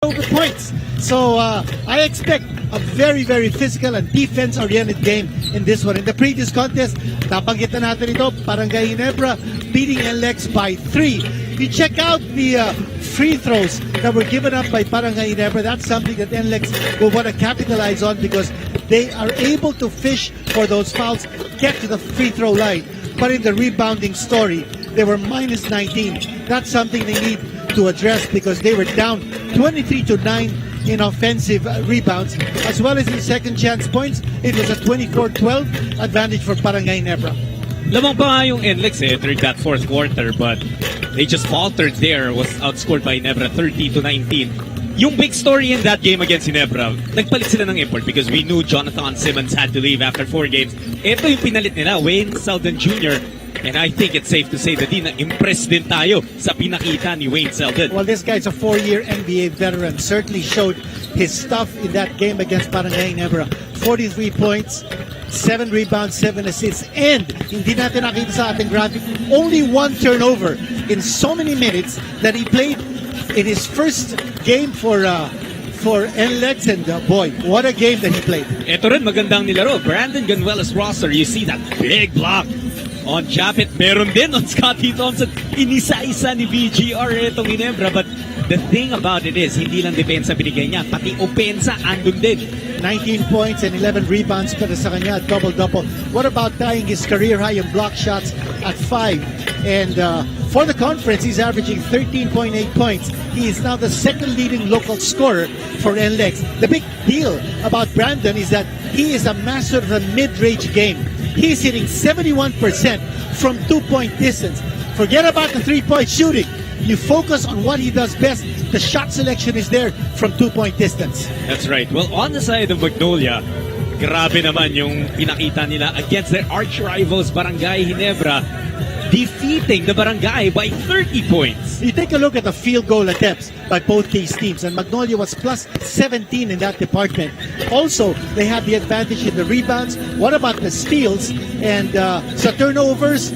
over points. So I expect a very, very physical and defense-oriented game in this one. In the previous contest, nabanggit na natin ito, Barangay Ginebra beating Nlex by 3. You check out the free throws that were given up by Barangay Ginebra. That's something that Nlex will want to capitalize on because they are able to fish for those fouls, get to the free throw line. But in the rebounding story, they were minus 19. That's something they need to address because they were down 23-9 in offensive rebounds, as well as in second chance points. It was a 24-12 advantage for Barangay Ginebra. Lamang pa nga yung Nlex during that fourth quarter, but they just faltered there, was outscored by Ginebra 30-19. Yung big story in that game against Ginebra, nagpalit sila ng import because we knew Jonathan Simmons had to leave after 4 games. Ito yung pinalit nila, Wayne Selden Jr., and I think it's safe to say that impressed din tayo sa pinakita ni Wayne Selden. Well, this guy's a 4-year NBA veteran. Certainly showed his stuff in that game against Barangay Ginebra. 43 points, 7 rebounds, 7 assists, and hindi natin nakita sa ating graphic, only 1 turnover in so many minutes that he played in his first game for Nlex, and boy, what a game that he played. Ito rin magandang nilaro. Brandon Ganuela's roster, you see that big block on Japet. Meron din on Scottie Thompson. Inisa-isa ni BGR itong Ginebra, but the thing about it is, hindi lang depensa binigay niya, pati opensa andun din. 19 points and 11 rebounds para sa kanya, double-double. What about tying his career high in block shots at 5? And for the conference, he's averaging 13.8 points. He is now the second leading local scorer for Nlex. The big deal about Brandon is that he is a master of the mid-range game. He's hitting 71% from 2-point distance. Forget about the 3-point shooting. You focus on what he does best. The shot selection is there from 2-point distance. That's right. Well, on the side of Magnolia, grabe naman yung pinakita nila against their arch rivals Barangay Ginebra, defeating the Barangay by 30 points. You take a look at the field goal attempts by both these teams, and Magnolia was plus 17 in that department. Also, they have the advantage in the rebounds. What about the steals? And sa turnovers,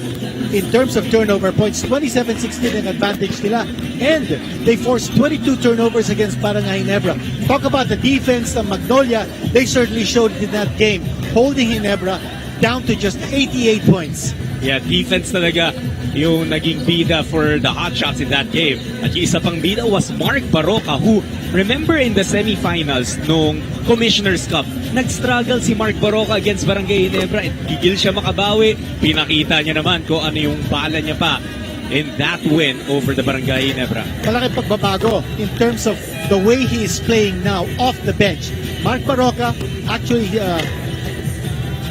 in terms of turnover points, 27-16 an advantage nila. And they forced 22 turnovers against Barangay Ginebra. Talk about the defense of Magnolia. They certainly showed it in that game, holding Ginebra down to just 88 points. Yeah, defense talaga yung naging bida for the hot shots in that game. At yung isa pang bida was Mark Baroka, who, remember in the semifinals nung Commissioner's Cup, nag-struggle si Mark Baroka against Barangay Ginebra. Gigil siya makabawi. Pinakita niya naman kung ano yung bala niya pa in that win over the Barangay Ginebra. Malaking pagbabago in terms of the way he is playing now off the bench. Mark Baroka, actually,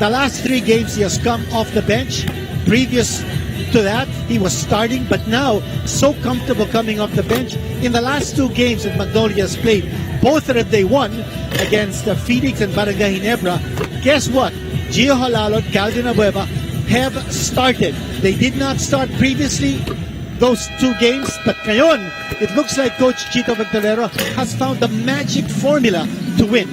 the last 3 games he has come off the bench. Previous to that, he was starting, but now so comfortable coming off the bench. In the last 2 games that Magnolia has played, both that they won against Phoenix and Barangay Ginebra. Guess what? Gio Halalot, Calvin Abueva have started. They did not start previously those 2 games, but ngayon, it looks like Coach Chito Ventolero has found the magic formula to win.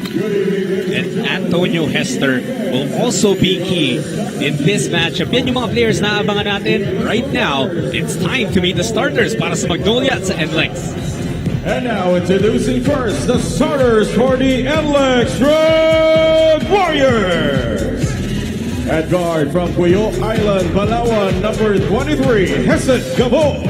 And Antonio Hester will also be key in this matchup. Yan yung mga players na abangan natin right now. It's time to meet the starters para sa Magnolia at sa Nlex. And now introducing first the starters for the Nlex Road Warriors. At guard from Puyo Island, Palawan, number 23, Hesed Gabo.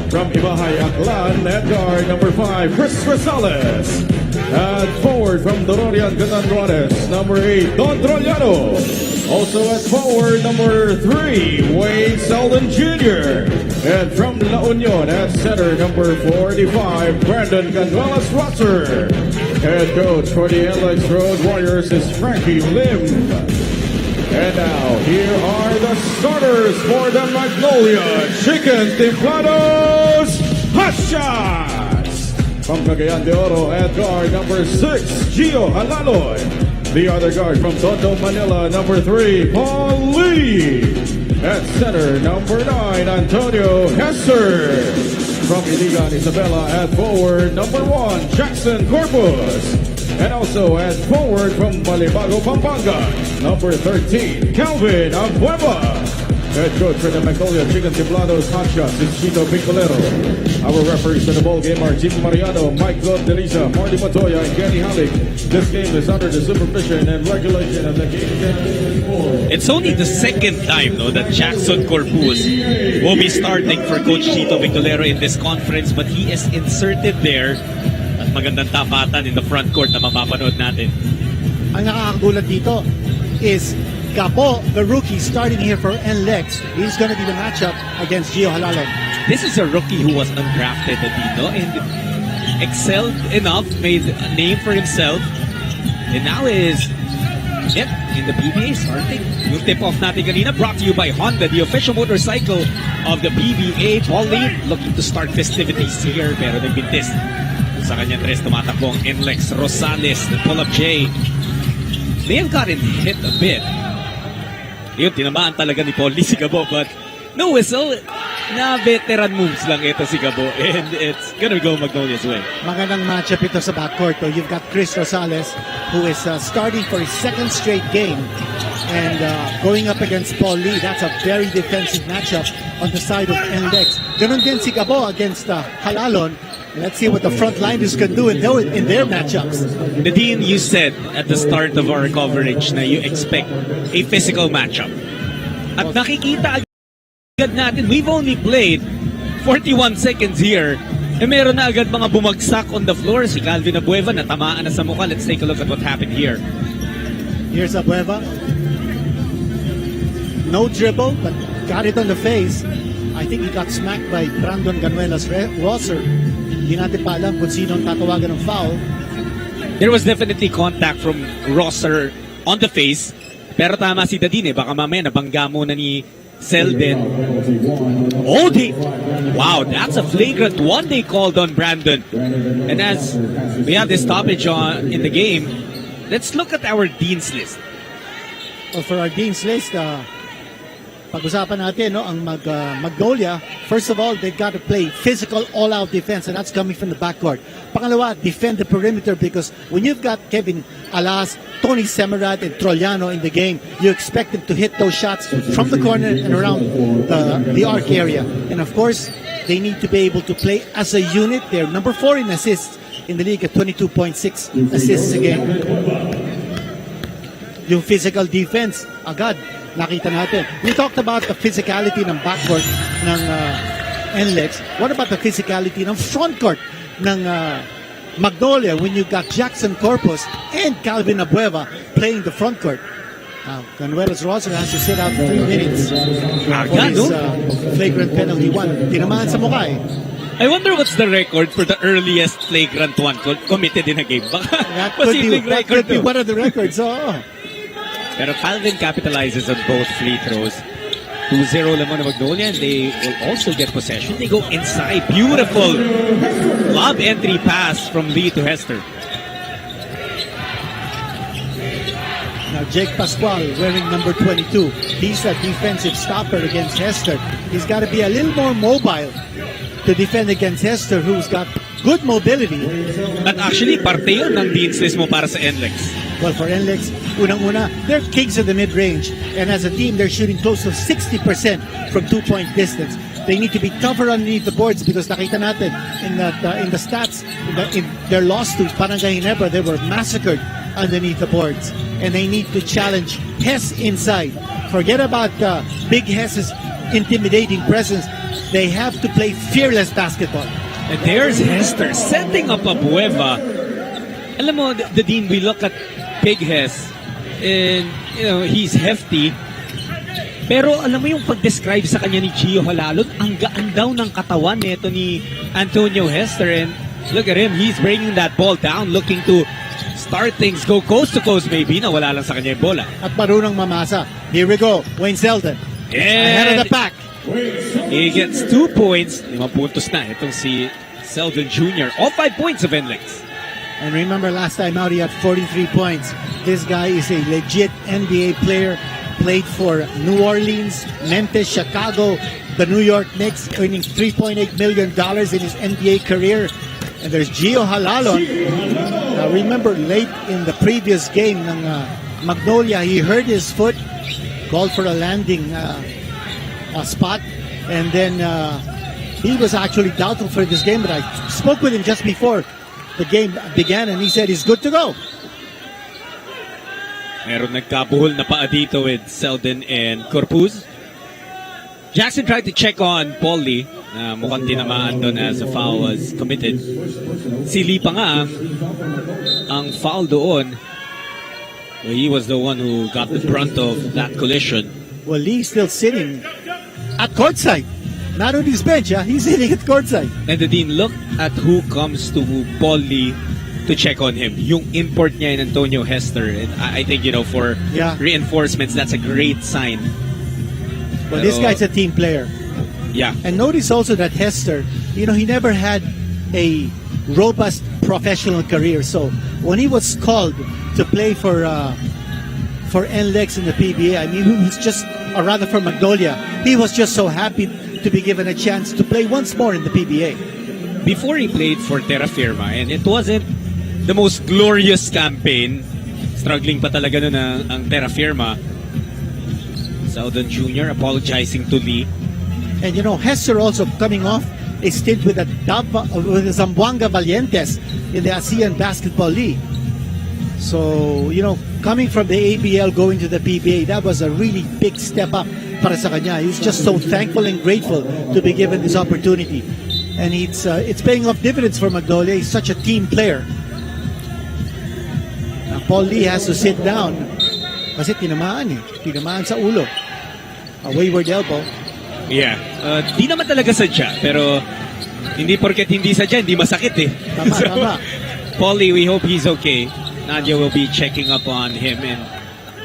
From Ibahay, Aklan, at guard number 5, Chris Rosales. At forward from Dororian, Catanduanes, number 8, Don Trollano. Also at forward number 3, Wayne Selden Jr. And from La Union at center number 45, Brandon Ganuela's roster. Head coach for the Nlex Road Warriors is Frankie Lim. And now, here are the starters for the Magnolia Chicken Templados Hot Shots! From Cagayan de Oro at guard number 6, Gio Halaloy. The other guard from Tondo, Manila, number 3, Paul Lee. At center, number 9, Antonio Hester. From Iligan, Isabela, at forward, number 1, Jackson Corpus. And also at forward from Malibago, Pampanga, number 13, Calvin Abueva. Head coach for the Magnolia Chicken Tiblados Hot Shots is Chito Picolero. Our referees for the ball game are Jim Mariano, Mike Delisa, Marty Montoya, and Kenny Halleck. This game is under the supervision and regulation of the game. It's only the second time that Jackson Corpus will be starting for Coach Chito Picolero in this conference, but he is inserted there. At magandang tapatan in the front court na mapapanood natin. Ang nakakagulat dito is Gapo, the rookie, starting here for Nlex. He's going to be the matchup against Gio Halalon. This is a rookie who was undrafted dito and excelled enough, made a name for himself, and now is in the PBA starting. Yung tip-off natin kanina brought to you by Honda, the official motorcycle of the PBA. Paul Lee looking to start festivities here pero nagbintis. Sa kanyang tres tumatakbo ang Nlex Rosales, the pull-up J. May have gotten hit a bit. Yun, tinamaan talaga ni Paul Lee si Gabo, but no whistle. Na veteran moves lang ito si Gabo, and it's gonna go Magnolia's way. Magandang matchup ito sa backcourt. You've got Chris Rosales, who is starting for his second straight game, and going up against Paul Lee. That's a very defensive matchup on the side of Nlex. Ganon din si Gabo against Halalon. Let's see what the front liners can do in their matchups. Nadine, you said at the start of our coverage na you expect a physical matchup. At nakikita agad natin, we've only played 41 seconds here. Meron na agad mga bumagsak on the floor. Si Calvin Abueva natamaan na sa mukha. Let's take a look at what happened here. Here's Abueva. No dribble, but got it on the face. I think he got smacked by Brandon Ganuelas Rosser. Hindi natin pa alam kung sino ang tatawagan ng foul. There was definitely contact from Rosser on the face. Pero tama si Dadine, baka mamaya nabangga muna ni Selden. Oh, wow, that's a flagrant one they called on Brandon. And as we have this stoppage in the game, let's look at our Dean's List. Well, for our Dean's List, pag-usapan natin, ang Magnolia, first of all, they've got to play physical all-out defense, and that's coming from the backcourt. Pangalawa, defend the perimeter, because when you've got Kevin Alas, Tony Semerat, and Trollano in the game, you expect them to hit those shots from the corner and around the arc area. And of course, they need to be able to play as a unit. They're number 4 in assists in the league at 22.6 assists a game. Yung physical defense, agad, nakita natin. We talked about the physicality ng backcourt ng Nlex. What about the physicality ng frontcourt ng Magnolia when you got Jackson Corpus and Calvin Abueva playing the frontcourt? Canuelos Rosser has to sit out 3 minutes for his flagrant penalty 1. Tinamaan sa mukha eh. I wonder what's the record for the earliest flagrant one committed in a game. That could be one of the records. Oh. Pero Calvin capitalizes on both free throws. 2-0 Lemon Magnolia, and they will also get possession. They go inside. Beautiful lob entry pass from Lee to Hester. Now Jake Pascual wearing number 22. He's a defensive stopper against Hester. He's got to be a little more mobile to defend against Hester, who's got good mobility. At actually, parte yun ng Dean's List mo para sa Nlex. Well, for Nlex, unang-una, they're kings of the mid-range. And as a team, they're shooting close to 60% from 2-point distance. They need to be tougher underneath the boards, because nakita natin in the stats, in their loss to Barangay Ginebra, they were massacred underneath the boards. And they need to challenge Hess inside. Forget about Big Hess's intimidating presence. They have to play fearless basketball. And there's Hester setting up Abueva. Alam mo, the Dean, we look at Big Hess, and he's hefty. Pero alam mo yung pag-describe sa kanya ni Gio Halalon, ang gaan daw ng katawan nito ni Antonio Hester. And look at him, he's bringing that ball down, looking to start things, go coast to coast maybe, na wala lang sa kanya yung bola. At marunong mamasa. Here we go, Wayne Selden. Ahead of the pack. He gets 2 points. 5 puntos na itong si Selden Jr. All 5 points of Nlex. And remember, last time out, he had 43 points. This guy is a legit NBA player. Played for New Orleans, Memphis, Chicago, the New York Knicks, earning $3.8 million in his NBA career. And there's Gio Halalon. Remember, late in the previous game ng Magnolia, he hurt his foot, called for a landing spot. And then he was actually doubtful for this game, but I spoke with him just before the game began, and he said he's good to go. Meron nagkabuhol na paa dito with Selden and Corpus. Jackson tried to check on Paul Lee. Mukhang tinamaan doon as a foul was committed. Si Lee pa nga ang foul doon. He was the one who got the brunt of that collision. Well, Lee's still sitting at courtside. Not on his bench, he's sitting at courtside. And the Dean, look at who comes to Paul Lee to check on him. Yung import niya in Antonio Hester. And I think, for reinforcements, that's a great sign. Well, this guy's a team player. Yeah. And notice also that Hester, he never had a robust professional career. So when he was called to play for Nlex in the PBA, I mean, he was just, or rather for Magnolia, he was just so happy to be given a chance to play once more in the PBA. Before he played for Terra Firma, and it wasn't the most glorious campaign. Struggling pa talaga nun ang Terra Firma. Selden Jr. apologizing to Lee. And Hester also coming off a stint with the Zamboanga Valientes in the ASEAN Basketball League. So, coming from the ABL going to the PBA, that was a really big step up para sa kanya. He's just so thankful and grateful to be given this opportunity. And it's paying off dividends for Magnolia. He's such a team player. Now, Paul Lee has to sit down kasi tinamaan sa ulo. A wayward elbow. Yeah. Di naman talaga sadya, pero hindi porket hindi sadya, hindi masakit eh. Tama. Paulie, we hope he's okay. Nadia will be checking up on him and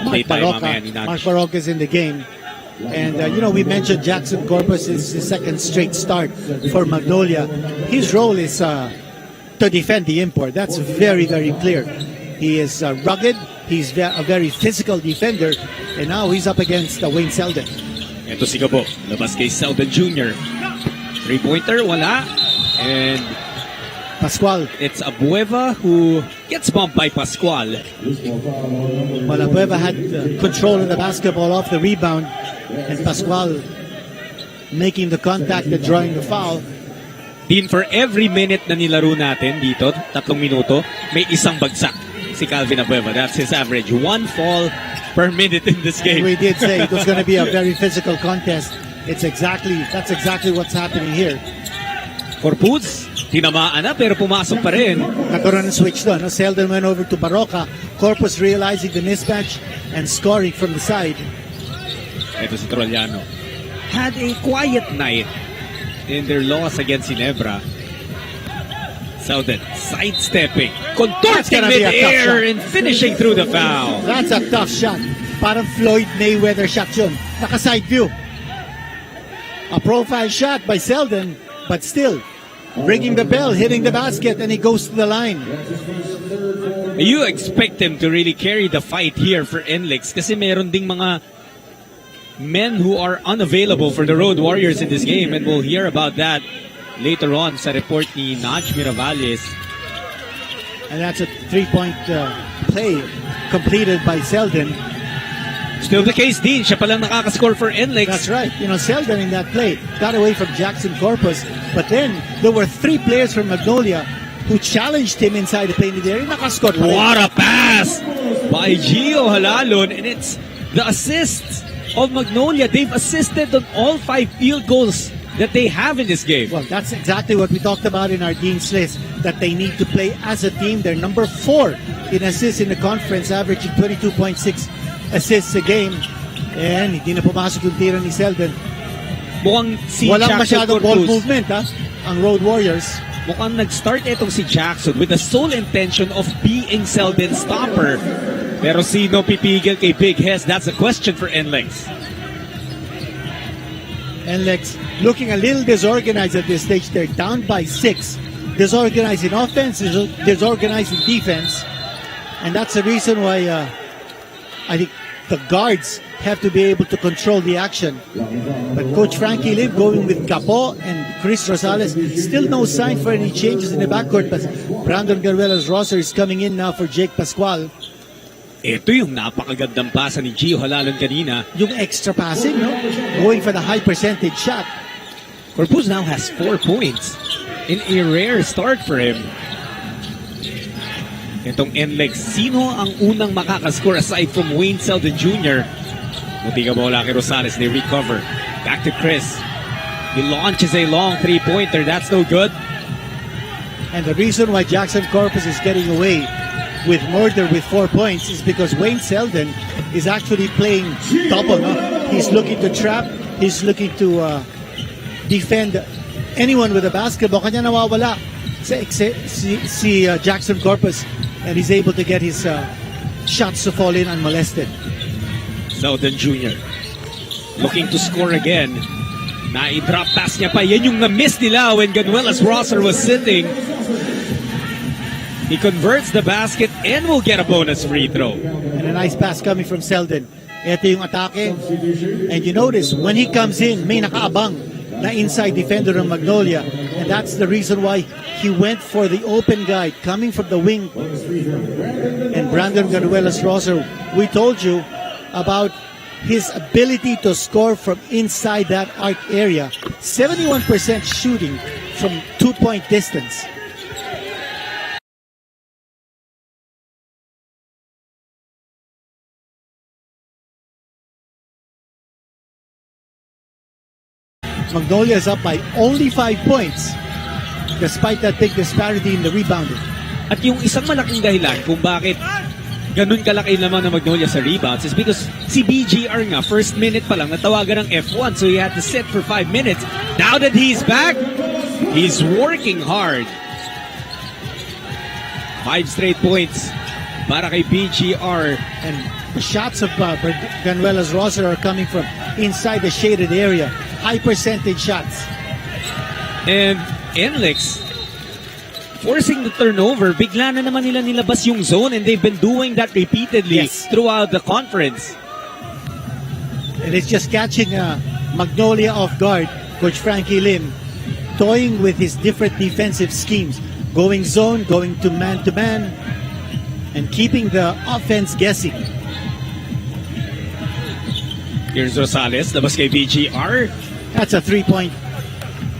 Mark Baroka is in the game. And, we mentioned Jackson Corpus is his second straight start for Magnolia. His role is to defend the import. That's very, very clear. He is rugged. He's a very physical defender. And now he's up against Wayne Selden. Ito si Gabo. Labas kay Selden Jr. Three-pointer, wala. And Pascual. It's Abueva who gets bumped by Pascual. Well, Abueva had control of the basketball off the rebound. And Pascual making the contact and drawing the foul. Dean, for every minute na nilaro natin dito, 3 minuto, may isang bagsak si Calvin Abueva. That's his average. 1 fall per minute in this game. We did say it was going to be a very physical contest. That's exactly what's happening here. Corpus, tinamaan na pero pumasok pa rin. Nagkaroon ng switch doon. Selden went over to Baroka. Corpus realizing the mismatch and scoring from the side. Ito si Trollano. Had a quiet night in their loss against Ginebra. Selden sidestepping, contorting mid-air and finishing through the foul. That's a tough shot. Parang Floyd Mayweather shot yun. Naka-side view. A profile shot by Selden, but still ringing the bell, hitting the basket, and he goes to the line. You expect him to really carry the fight here for Nlex kasi meron ding mga men who are unavailable for the Road Warriors in this game, and we'll hear about that later on sa report ni Naj Mirabales. And that's a three-point play completed by Selden. Still the case, Dean. Siya palang nakakascore for Nlex. That's right. Selden in that play got away from Jackson Corpus, but then there were 3 players from Magnolia who challenged him inside the painted area. Nakascore pa rin. What a pass by Gio Halalon, and it's the assists of Magnolia. They've assisted on all 5 field goals that they have in this game. Well, that's exactly what we talked about in our Dean's List, that they need to play as a team. They're number 4 in assists in the conference, averaging 22.6 assists a game. And hindi na pumasok yung tira ni Selden. Mukhang si Walang Jackson masyadong ball Corpus movement, ang Road Warriors. Mukhang nag-start itong si Jackson with the sole intention of being Selden's stopper. Pero sino pipigil kay Big Hes? That's a question for Nlex. Nlex looking a little disorganized at this stage. They're down by 6. Disorganized in offense, disorganized in defense. And that's the reason why I think the guards have to be able to control the action. But Coach Frankie Lim going with Capo and Chris Rosales. Still no sign for any changes in the backcourt. But Brandon Garuela's roster is coming in now for Jake Pascual. Ito yung napakagandang pasa ni Gio Halalon kanina. Yung extra passing, no? Going for the high percentage shot. Corpus now has 4 points in a rare start for him. Itong Nlex, sino ang unang makakascore aside from Wayne Selden Jr.? Buti ka bola kay Rosales, they recover. Back to Chris. He launches a long 3-pointer, that's no good. And the reason why Jackson Corpus is getting away with murder with 4 points is because Wayne Selden is actually playing double. No? He's looking to trap, he's looking to defend anyone with a basketball. Kanya nawawala si Jackson Corpus, and he's able to get his shots to fall in unmolested. Selden Jr. looking to score again. Na-drop pass niya pa. Yan yung na-miss nila when Ganuelas Rosser was sitting. He converts the basket and will get a bonus free throw. And a nice pass coming from Selden. Ito yung atake. And you notice, when he comes in, may nakaabang na inside defender ng Magnolia. And that's the reason why he went for the open guy coming from the wing. And Brandon Ganuelas Rosser, we told you about his ability to score from inside that arc area. 71% shooting from 2-point distance. Magnolia is up by only 5 points despite that big disparity in the rebounding. At yung isang malaking dahilan kung bakit ganun kalaki naman ng Magnolia sa rebounds is because si BGR nga, first minute pa lang natawagan ng F1, so he had to sit for 5 minutes. Now that he's back, he's working hard. 5 straight points para kay BGR. And the shots of Ganuelas Rosser are coming from inside the shaded area. High percentage shots. And Nlex forcing the turnover, bigla na naman nila nilabas yung zone, and they've been doing that repeatedly throughout the conference. And it's just catching Magnolia off guard. Coach Frankie Lim toying with his different defensive schemes. Going zone, going to man, and keeping the offense guessing. Here's Rosales, labas kay BGR. That's a 3-point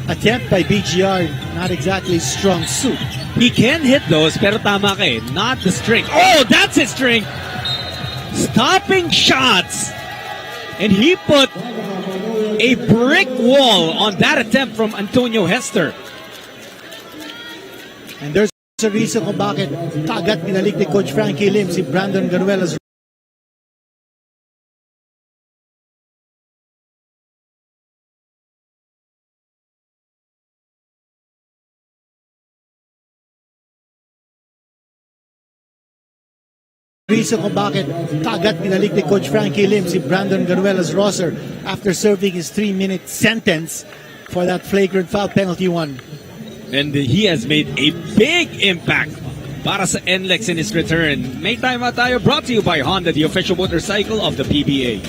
attempt by BGR. Not exactly strong suit. He can hit those, pero tama ka eh, not the strength. Oh, that's his strength! Stopping shots! And he put a brick wall on that attempt from Antonio Hester. And there's a reason kung bakit kaagad binalik ni Coach Frankie Lim si Brandon Ganuelas. Reason kung bakit kaagad binalik ni Coach Frankie Lim si Brandon Ganuelas Rosser after serving his 3-minute sentence for that flagrant foul penalty one. And he has made a big impact para sa Nlex in his return. May time tayo, brought to you by Honda, the official motorcycle of the PBA.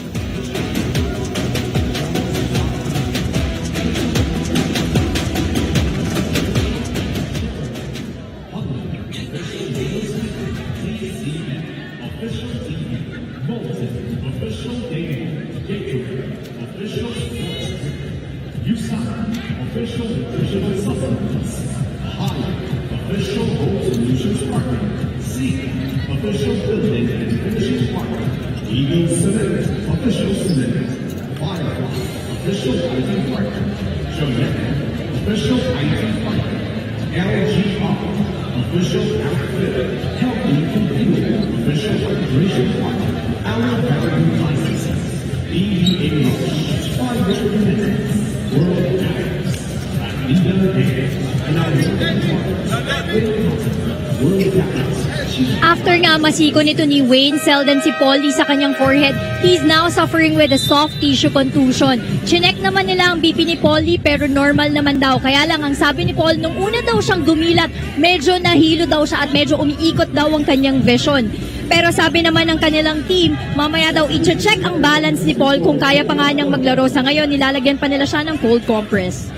After nga masiko nito ni Wayne Selden si Paulie sa kanyang forehead, he's now suffering with a soft tissue contusion. Chinek naman nila ang BP ni Paulie pero normal naman daw. Kaya lang ang sabi ni Paul, nung una daw siyang dumilat, medyo nahilo daw siya at medyo umiikot daw ang kanyang vision. Pero sabi naman ng kanilang team, mamaya daw i-check ang balance ni Paul kung kaya pa nga niyang maglaro. Sa ngayon, nilalagyan pa nila siya ng cold compress.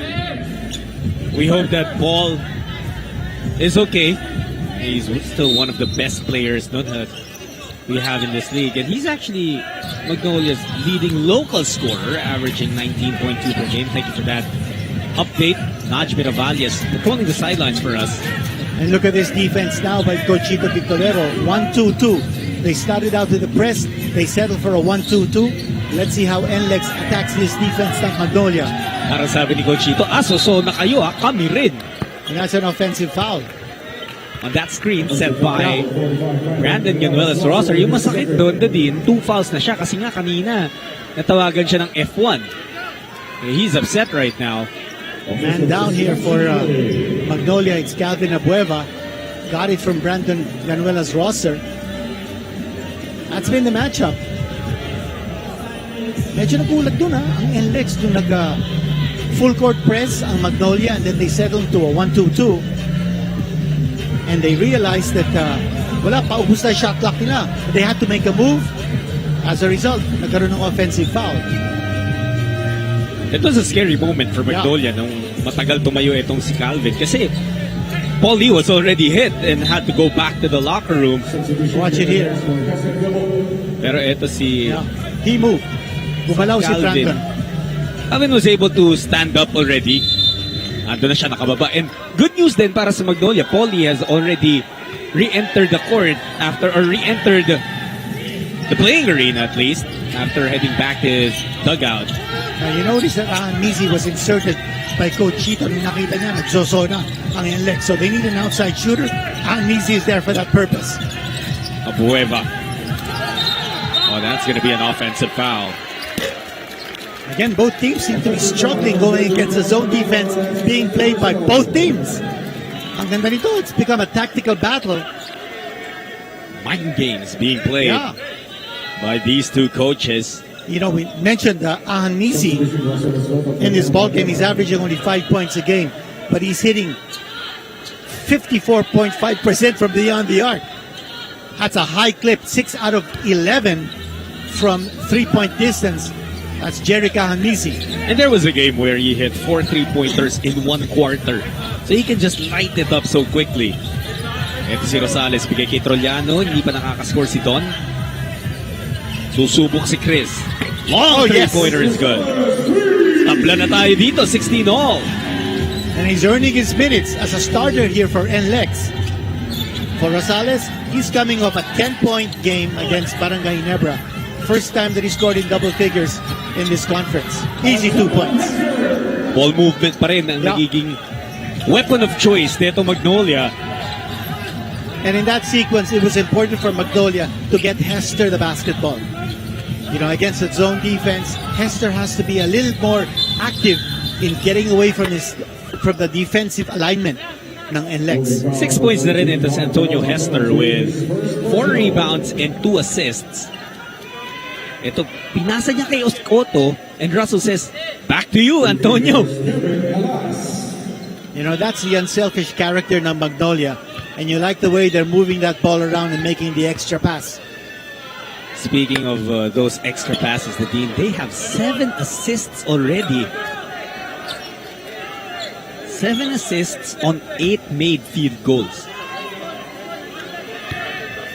We hope that Paul is okay. He's still one of the best players, no? we have in this league. And he's actually Magnolia's leading local scorer, averaging 19.2 per game. Thank you for that update. Naj Miravalles patrolling the sidelines for us. And look at this defense now by Cochito Pictolero. 1-2-2. They started out with the press. They settled for a 1-2-2. Let's see how Nlex attacks this defense ng Magnolia. Para sabi ni Cochito, so na kayo kami rin. And that's an offensive foul. On that screen, set by Brandon Ganuelas Rosser. Yung masakit doon, Dadin, 2 fouls na siya kasi nga kanina natawagan siya ng F1. He's upset right now. Man down here for Magnolia, it's Calvin Abueva. Got it from Brandon Ganuelas Rosser. That's been the matchup. Medyo nagulat dun ang Nlex dun full court press ang Magnolia, and then they settled to a 1-2-2. And they realized that wala pa, ubus na shot clock nila. They had to make a move. As a result, nagkaroon ng offensive foul. It was a scary moment for Magnolia nung matagal tumayo itong si Calvin kasi Paul Lee was already hit and had to go back to the locker room. Watch it here. Pero ito si He moved. Bumalaw si Calvin. Franklin. Calvin was able to stand up already. Ando na siya nakababa. And good news din para sa Magnolia. Paul Lee has already re-entered the court re-entered the playing arena at least after heading back to his dugout. Now you notice that Mizi was inserted by Coach Chito. Nung nakita niya, nagsosona ang Nlex. So they need an outside shooter. Mizi is there for that purpose. Abueva. Oh, that's going to be an offensive foul. Again, both teams seem to be struggling going against the zone defense being played by both teams. Ang ganda nito, it's become a tactical battle. Mind games being played by these two coaches. You know, we mentioned Mizi in this ball game. He's averaging only 5 points a game, but he's hitting 54.5% from beyond the arc. That's a high clip. 6 out of 11 from 3-point distance. That's Jerry Mizi. And there was a game where he hit 4 3-pointers in 1 quarter. So he can just light it up so quickly. Ito si Rosales, bigay kay Trollano. Hindi pa nakakascore si Don. Susubok si Chris. Long three-pointer is good. Tabla na tayo dito, 16 all. And he's earning his minutes as a starter here for Nlex. For Rosales, he's coming off a 10-point game against Barangay Nebra. First time that he scored in double figures in this conference. Easy 2 points. Ball movement pa rin ang nagiging weapon of choice nito Magnolia. And in that sequence, it was important for Magnolia to get Hester the basketball. You know, against the zone defense, Hester has to be a little more active in getting away from the defensive alignment ng Nlex. 6 points na rin ito si Antonio Hester with 4 rebounds and 2 assists. Ito, pinasa niya kay Otto, and Russell says, back to you, Antonio. You know, that's the unselfish character ng Magnolia, and you like the way they're moving that ball around and making the extra pass. Speaking of those extra passes, they have 7 assists already. 7 assists on 8 made field goals.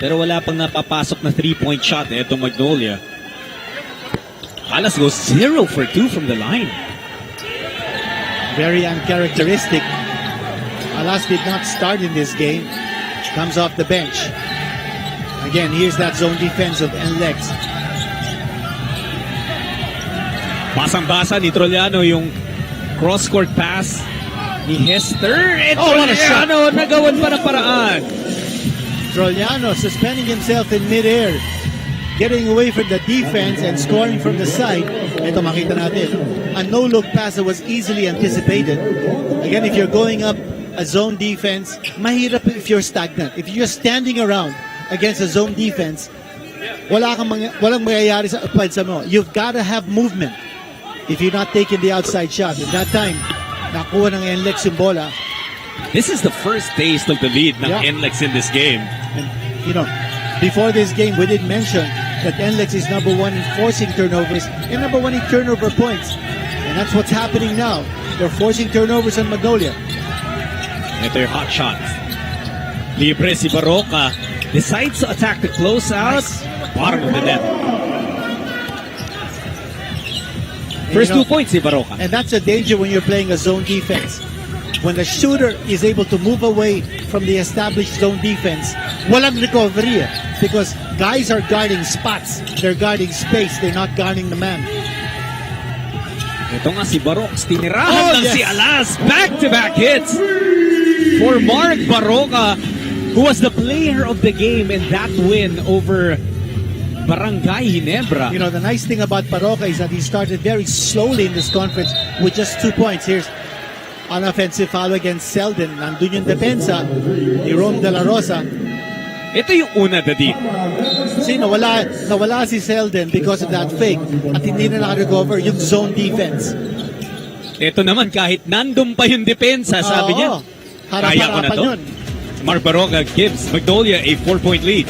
Pero wala pang napapasok na 3-point shot ito Magnolia. Alas goes 0 for 2 from the line. Very uncharacteristic. Alas did not start in this game. Comes off the bench. Again, here's that zone defense of Nlex. Basang-basa ni Trollano yung cross-court pass ni Hester. What a shot! Trollano nagawan pa ng paraan. Trollano suspending himself in midair, getting away from the defense and scoring from the side. Ito makita natin. A no-look pass that was easily anticipated. Again, if you're going up a zone defense, mahirap if you're stagnant. If you're standing around against a zone defense, walang mangyayari sa pansa mo. You've got to have movement if you're not taking the outside shot. At that time, nakuha ng Nlex yung bola. This is the first taste of the lead ng Nlex in this game. And, you know, before this game, we did mention that Nlex is number 1 in forcing turnovers and number 1 in turnover points. And that's what's happening now. They're forcing turnovers on Magnolia. Ito yung hot shots. Libre si Baroka. decides to attack the closeout. Bottom of the net. First 2 points si Baroka. And that's a danger when you're playing a zone defense. When the shooter is able to move away from the established zone defense, walang recovery because guys are guarding spots. They're guarding space. They're not guarding the man. Ito nga si Barox, tinirahan ng si Alas. Back-to-back hits for Mark Baroka, who was the player of the game in that win over Barangay Ginebra. You know, the nice thing about Baroka is that he started very slowly in this conference with just 2 points. Here's an offensive foul against Selden. Nandun yung depensa ni Rom De La Rosa. Ito yung una, Daddy. Kasi nawala si Selden because of that fake at hindi na nakarecover yung zone defense. Ito naman, kahit nandun pa yung depensa, sabi niya, kaya ko na to. Yun. Mark Baroka gives Magnolia a 4-point lead.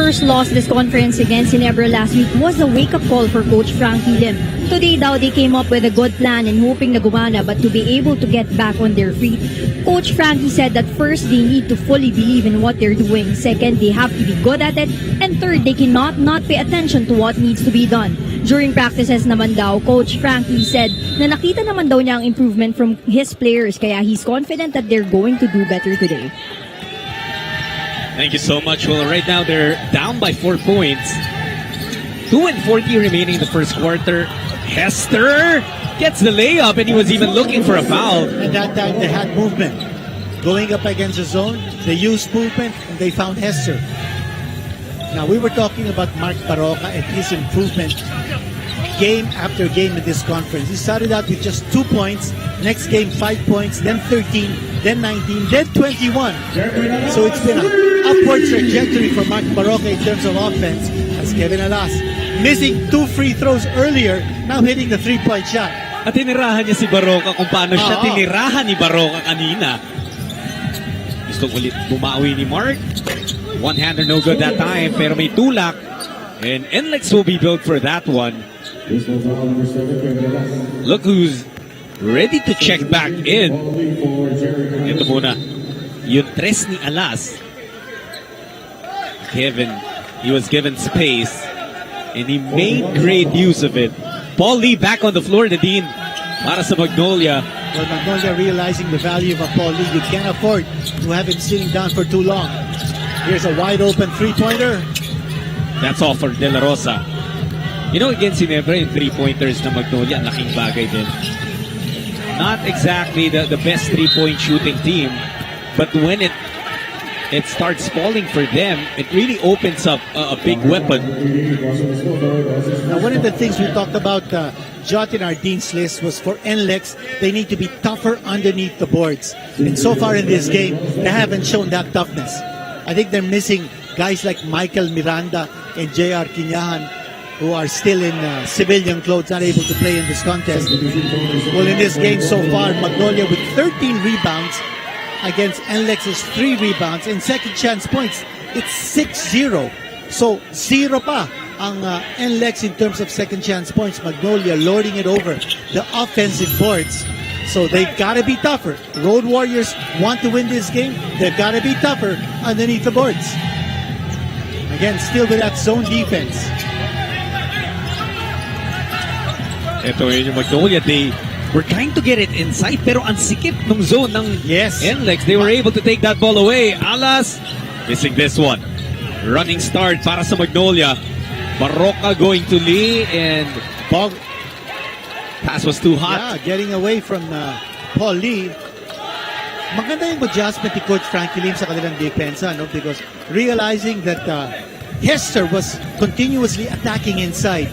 First loss this conference against Ginebra last week was a wake-up call for Coach Frankie Lim. Today daw they came up with a good plan and hoping na gumana, but to be able to get back on their feet, Coach Frankie said that first they need to fully believe in what they're doing, second they have to be good at it, and third they cannot not pay attention to what needs to be done. During practices naman daw, Coach Frankie said na nakita naman daw niya ang improvement from his players, kaya he's confident that they're going to do better today. Thank you so much. Well, right now they're down by 4 points. 2:40 remaining in the first quarter. Hester gets the layup and he was even looking for a foul. And that time they had movement. Going up against the zone, they used movement and they found Hester. Now we were talking about Mark Baroka and his improvement game after game in this conference. He started out with just 2 points, next game 5 points, then 13, then 19, then 21. So it's been an upward trajectory for Mark Baroka in terms of offense as Kevin Alas missing 2 free throws earlier, now hitting the 3-point shot. At tinirahan niya si Baroka kung paano siya tinirahan ni Baroka kanina. Gusto ulit bumawi ni Mark. One-hander no good that time, pero may tulak. And Nlex will be built for that one. Look who's ready to check back in. Ito muna. Yung tres ni Alas. Kevin, he was given space and he made great use of it. Paul Lee back on the floor, Nadine, para sa Magnolia. Well, Magnolia realizing the value of a Paul Lee. You can't afford to have him sitting down for too long. Here's a wide open three-pointer. That's all for De La Rosa. You know, against Ginebra, yung three-pointers na Magnolia, laking bagay din. Not exactly the best three-point shooting team, but when it starts falling for them, it really opens up a big weapon. Now, one of the things we talked about, Jot in our Dean's list, was for Nlex, they need to be tougher underneath the boards. And so far in this game, they haven't shown that toughness. I think they're missing guys like Michael Miranda and J.R. Quinahan, who are still in civilian clothes, not able to play in this contest. Well, in this game so far, Magnolia with 13 rebounds against Nlex's 3 rebounds and second chance points. It's 6-0. So, 0 pa ang Nlex in terms of second chance points. Magnolia lording it over the offensive boards. So they've got to be tougher. Road Warriors want to win this game. They've got to be tougher underneath the boards. Again, still with that zone defense. Ito yun yung Magnolia. They were trying to get it inside, pero ang sikip ng zone ng Yes. Nlex. They were able to take that ball away. Alas Missing this one. Running start para sa Magnolia. Barroca going to Lee and Bog, pass was too hot. yeah, getting away from Paul Lee. Maganda yung adjustment ni Coach Frankie Lim sa kanilang depensa, no? Because realizing that Hester was continuously attacking inside,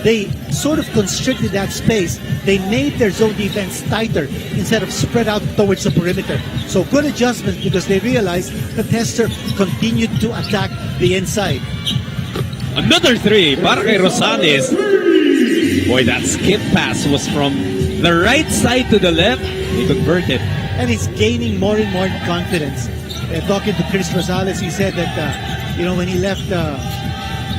they sort of constricted that space. They made their zone defense tighter instead of spread out towards the perimeter. So good adjustment because they realized that Hester continued to attack the inside. Another three para kay Rosales. Boy, that skip pass was from the right side to the left. He converted. And he's gaining more and more confidence. Talking to Chris Rosales, he said that when he left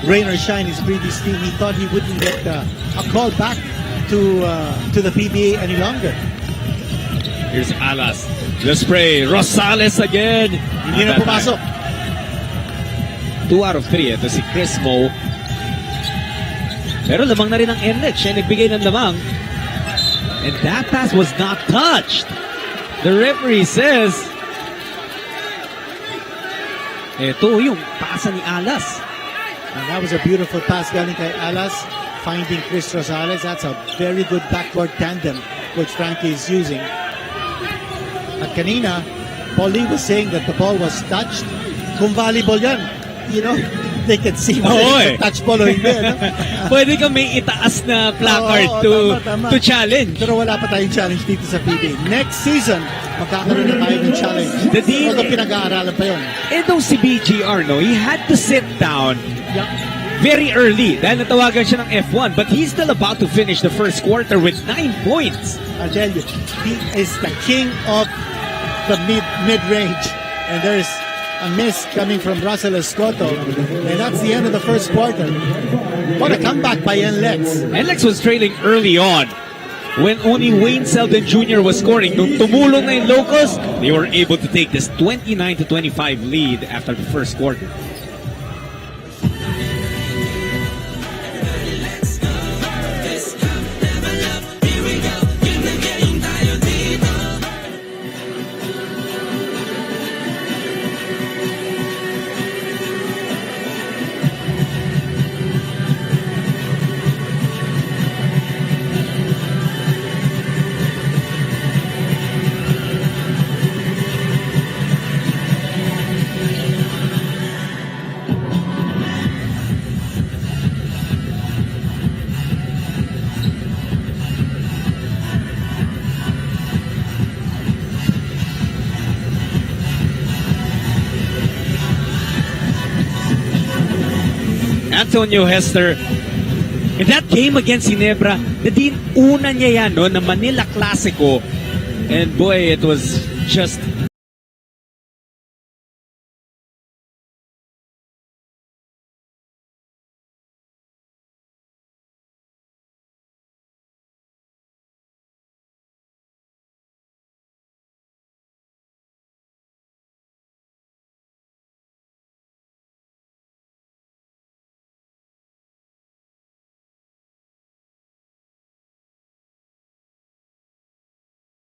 Rain or Shine, his previous team, he thought he wouldn't get a call back to the PBA any longer. Here's Alas. The spray. Rosales again. Hindi na pumasok. 2 out of 3. Ito si Chris Mo. Pero lamang na rin ang Nlex. Siya nagbigay ng lamang. And that pass was not touched. The referee says, ito yung pasa ni Alas. And that was a beautiful pass galing kay Alas, finding Chris Rosales. That's a very good backboard tandem which Frankie is using. At kanina, Paul Lee was saying that the ball was touched. Kung volleyball yan, they can see whether it's a touch ball or hindi. No? Pwede kang may itaas na placard tama. to challenge. Pero wala pa tayong challenge dito sa PBA. Next season, magkakaroon na tayo ng challenge. The deal- Although pinag-aaralan pa yun. Itong si BGR, no, he had to sit down very early dahil natawagan siya ng F1, but he's still about to finish the first quarter with 9 points. I'll tell you, he is the king of the mid-range. And there's a miss coming from Russell Escoto. And that's the end of the first quarter. What a comeback by Nlex. Nlex was trailing early on when only Wayne Selden Jr. was scoring. Nung tumulong na yung Locos, they were able to take this 29-25 lead after the first quarter. Antonio Hester, in that game against Ginebra, din una niya yan, no, na Manila Clasico. And boy, it was just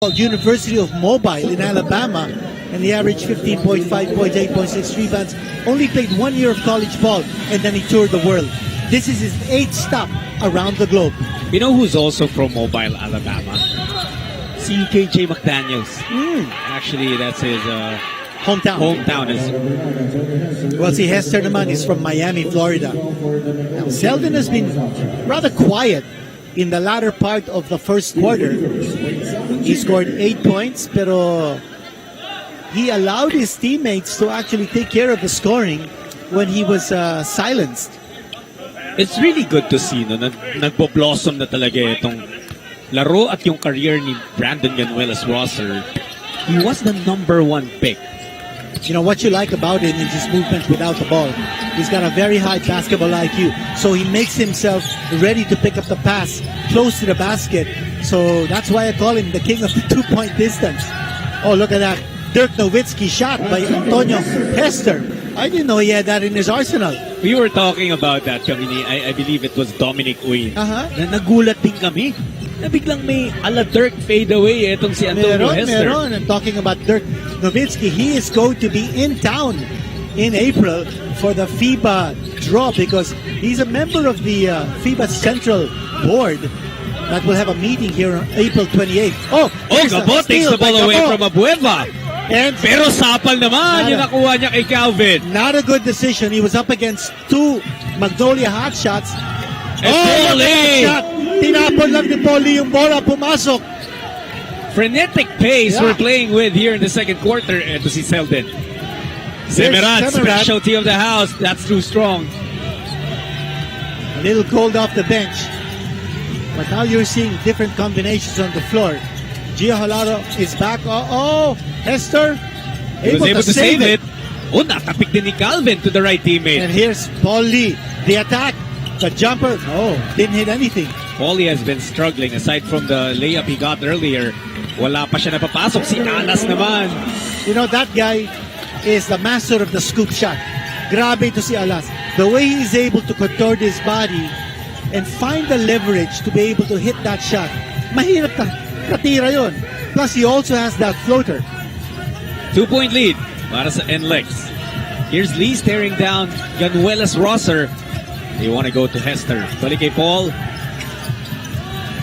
University of Mobile in Alabama, and he averaged 15.5 points, 8.6 rebounds. Only played 1 year of college ball, and then he toured the world. This is his 8th stop around the globe. You know who's also from Mobile, Alabama? Si KJ McDaniels. Actually, that's his hometown. Well, see, Hester naman is from Miami, Florida. Now, Selden has been rather quiet in the latter part of the first quarter. He scored 8 points, pero he allowed his teammates to actually take care of the scoring when he was silenced. It's really good to see, no, na nagbo-blossom na talaga itong laro at yung career ni Brandon Ganuelas Rosser. He was the number 1 pick. You know, what you like about him is his movement without the ball. He's got a very high basketball IQ. So he makes himself ready to pick up the pass close to the basket. So that's why I call him the king of the 2-point distance. Oh, look at that. Dirk Nowitzki shot by Antonio Hester. I didn't know he had that in his arsenal. We were talking about that kami ni, I believe it was Dominic Uy. Uh-huh. Na nagulat din kami. Na biglang may ala Dirk fade away etong si Antonio Hester. Meron. And talking about Dirk Nowitzki, he is going to be in town in April for the FIBA draw because he's a member of the FIBA Central Board that will have a meeting here on April 28th. Oh, there's a Gabo takes steal the ball by away Gabo. from Abueva. And Pero sapal naman yung nakuha niya kay Calvin. not a good decision. He was up against two Magnolia hot shots. And Paulie! Shot. Tinapon lang ni Paulie yung bola, pumasok. Frenetic pace Yeah. we're playing with here in the second quarter. And to see Selden. Semerat, Semerat. specialty of the house. That's too strong. A little cold off the bench. But now you're seeing different combinations on the floor. Gio Halaro is back. Oh, Hester He was able to save it. Oh, natapik din ni Calvin to the right teammate. And here's Paul Lee. The attack, the jumper. Oh, didn't hit anything. Paulie has been struggling aside from the layup he got earlier. Wala pa siya napapasok. Si Alas naman. You know, that guy is the master of the scoop shot. Grabe to si Alas. The way he's able to contort his body and find the leverage to be able to hit that shot. Mahirap katira yun. Plus, he also has that floater. 2-point lead para sa Nlex. Here's Lee staring down Ganuelas Rosser. They want to go to Hester. Balik kay Paul.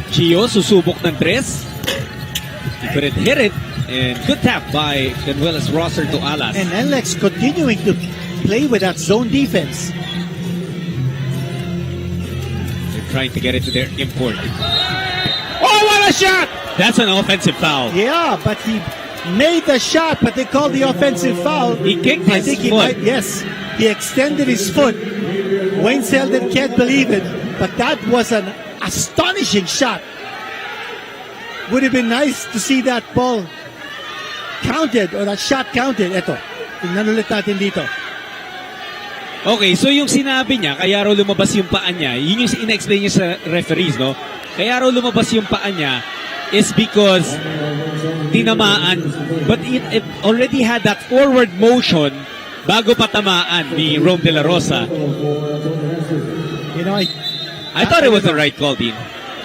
Gio susubok ng tres. He couldn't hit it. And good tap by Ganuelas Rosser to Alas. And Nlex continuing to play with that zone defense. They're trying to get it to their import. Oh, what a shot! That's an offensive foul. Yeah, but he made the shot, but they called the offensive foul. He kicked I his think he foot. might, yes. He extended his foot. Wayne Selden can't believe it, but that was an astonishing shot. Would have been nice to see that ball counted or that shot counted. Eto, tingnan ulit natin dito. Okay, so yung sinabi niya, kaya raw lumabas yung paa niya, yun yung in-explain niya sa referees, no? Kaya raw lumabas yung paa niya is because tinamaan. But it already had that forward motion bago pa tamaan ni Rome De La Rosa. You know, I thought it was the right call, Dean.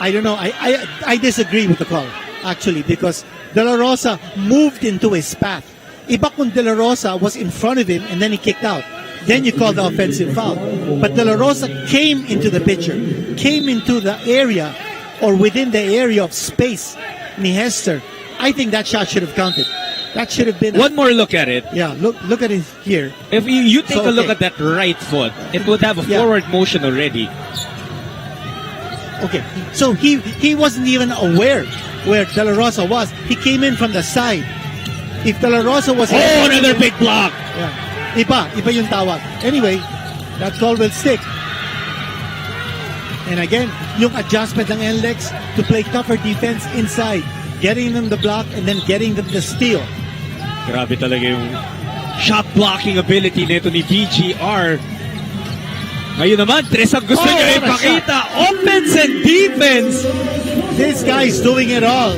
I don't know. I disagree with the call, actually, because De La Rosa moved into his path. Iba kung De La Rosa was in front of him and then he kicked out. Then you call the offensive foul. But De La Rosa came into the picture, came into the area or within the area of space ni Hester. I think that shot should have counted. That should have been... One more look at it. Yeah, look at it here. If you take So, a look okay. at that right foot, it would have a Yeah. forward motion already. Okay, so he wasn't even aware where De La Rosa was. He came in from the side. If De La Rosa was... Oh, another big block! Yeah. Iba yung tawag. Anyway, that call will stick. And again, yung adjustment ng Nlex to play tougher defense inside. Getting them the block and then getting them the steal. Grabe talaga yung shot blocking ability nito ni BGR. Ngayon naman, tres ang gusto Oh, niya what a ipakita. Offense and defense. This guy's doing it all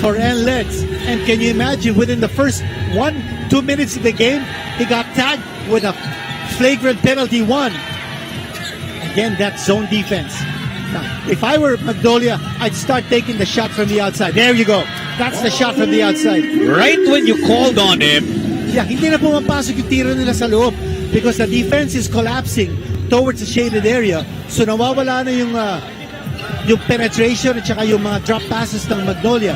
for Nlex. And can you imagine, within the first 1-2 minutes of the game, he got tagged with a flagrant penalty one. Again, that zone defense. Now, if I were Magnolia, I'd start taking the shot from the outside. There you go. That's the shot from the outside. Right when you called on him, Yeah, hindi na pumapasok yung tiro nila sa loob because the defense is collapsing towards the shaded area. So nawawala na yung penetration at saka yung mga drop passes ng Magnolia.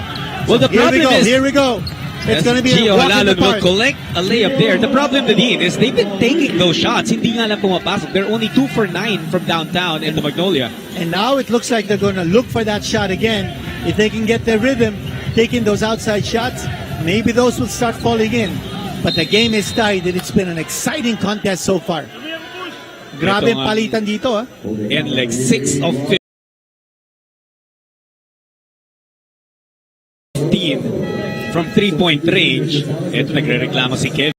well, the problem is Here we go. It's going to be a Gio walk in the Halalon will park. collect a layup there. The problem, Nadine, is they've been taking those shots. Hindi nga lang pumapasok. They're only 2 for 9 from downtown in the Magnolia. And now it looks like they're going to look for that shot again. If they can get their rhythm, taking those outside shots, maybe those will start falling in. But the game is tied and it's been an exciting contest so far. Grabe Ito nga. palitan dito, ah. Nlex 6 of 15 from 3-point range. Ito nagre-reklamo si Kevin.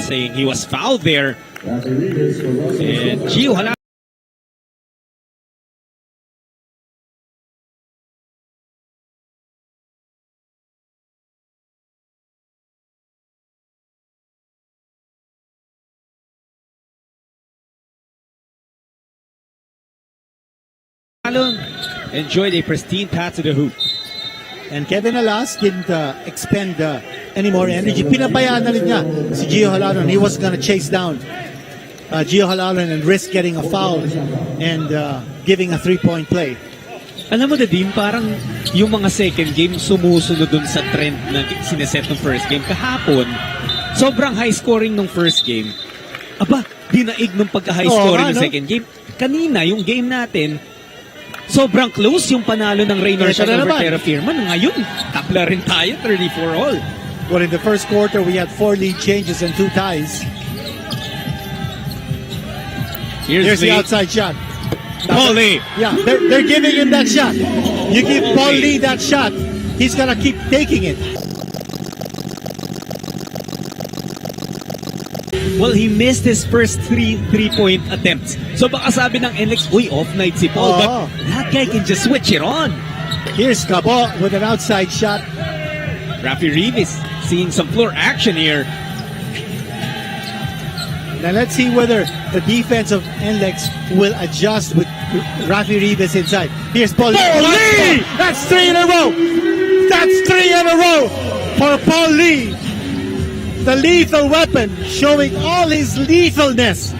Saying he was fouled there. And Gio Halalon Alon enjoyed a pristine pass to the hoop. And Kevin Alas didn't expend any more energy. Pinabayaan na rin niya si Gio Halalon. He was gonna chase down Gio Halalon and risk getting a foul and giving a three-point play. Alam mo, Dadim, parang yung mga second game sumusunod dun sa trend na sineset ng first game. Kahapon, sobrang high scoring ng first game. Aba, dinaig nung pagka-high scoring ng second game. Kanina, yung game natin, sobrang close yung panalo ng Raynor Ito na over naman. Terra Firma. Ngayon, tapla rin tayo, 34 all. Well, in the first quarter, we had 4 lead changes and 2 ties. Here's the outside shot. Paul Lee. Yeah, they're giving him that shot. You give Paul Lee that shot, he's gonna keep taking it. Well, he missed his first three-point attempts. So baka sabi ng Nlex, uy, off night si Paul. Oo. But that guy can just switch it on. Here's Cabo with an outside shot. Rafi Reeves seeing some floor action here. Now let's see whether the defense of Nlex will adjust with Rafi Reeves inside. Here's Paul Lee! That's 3 in a row! That's 3 in a row for Paul Lee! The lethal weapon, showing all his lethalness.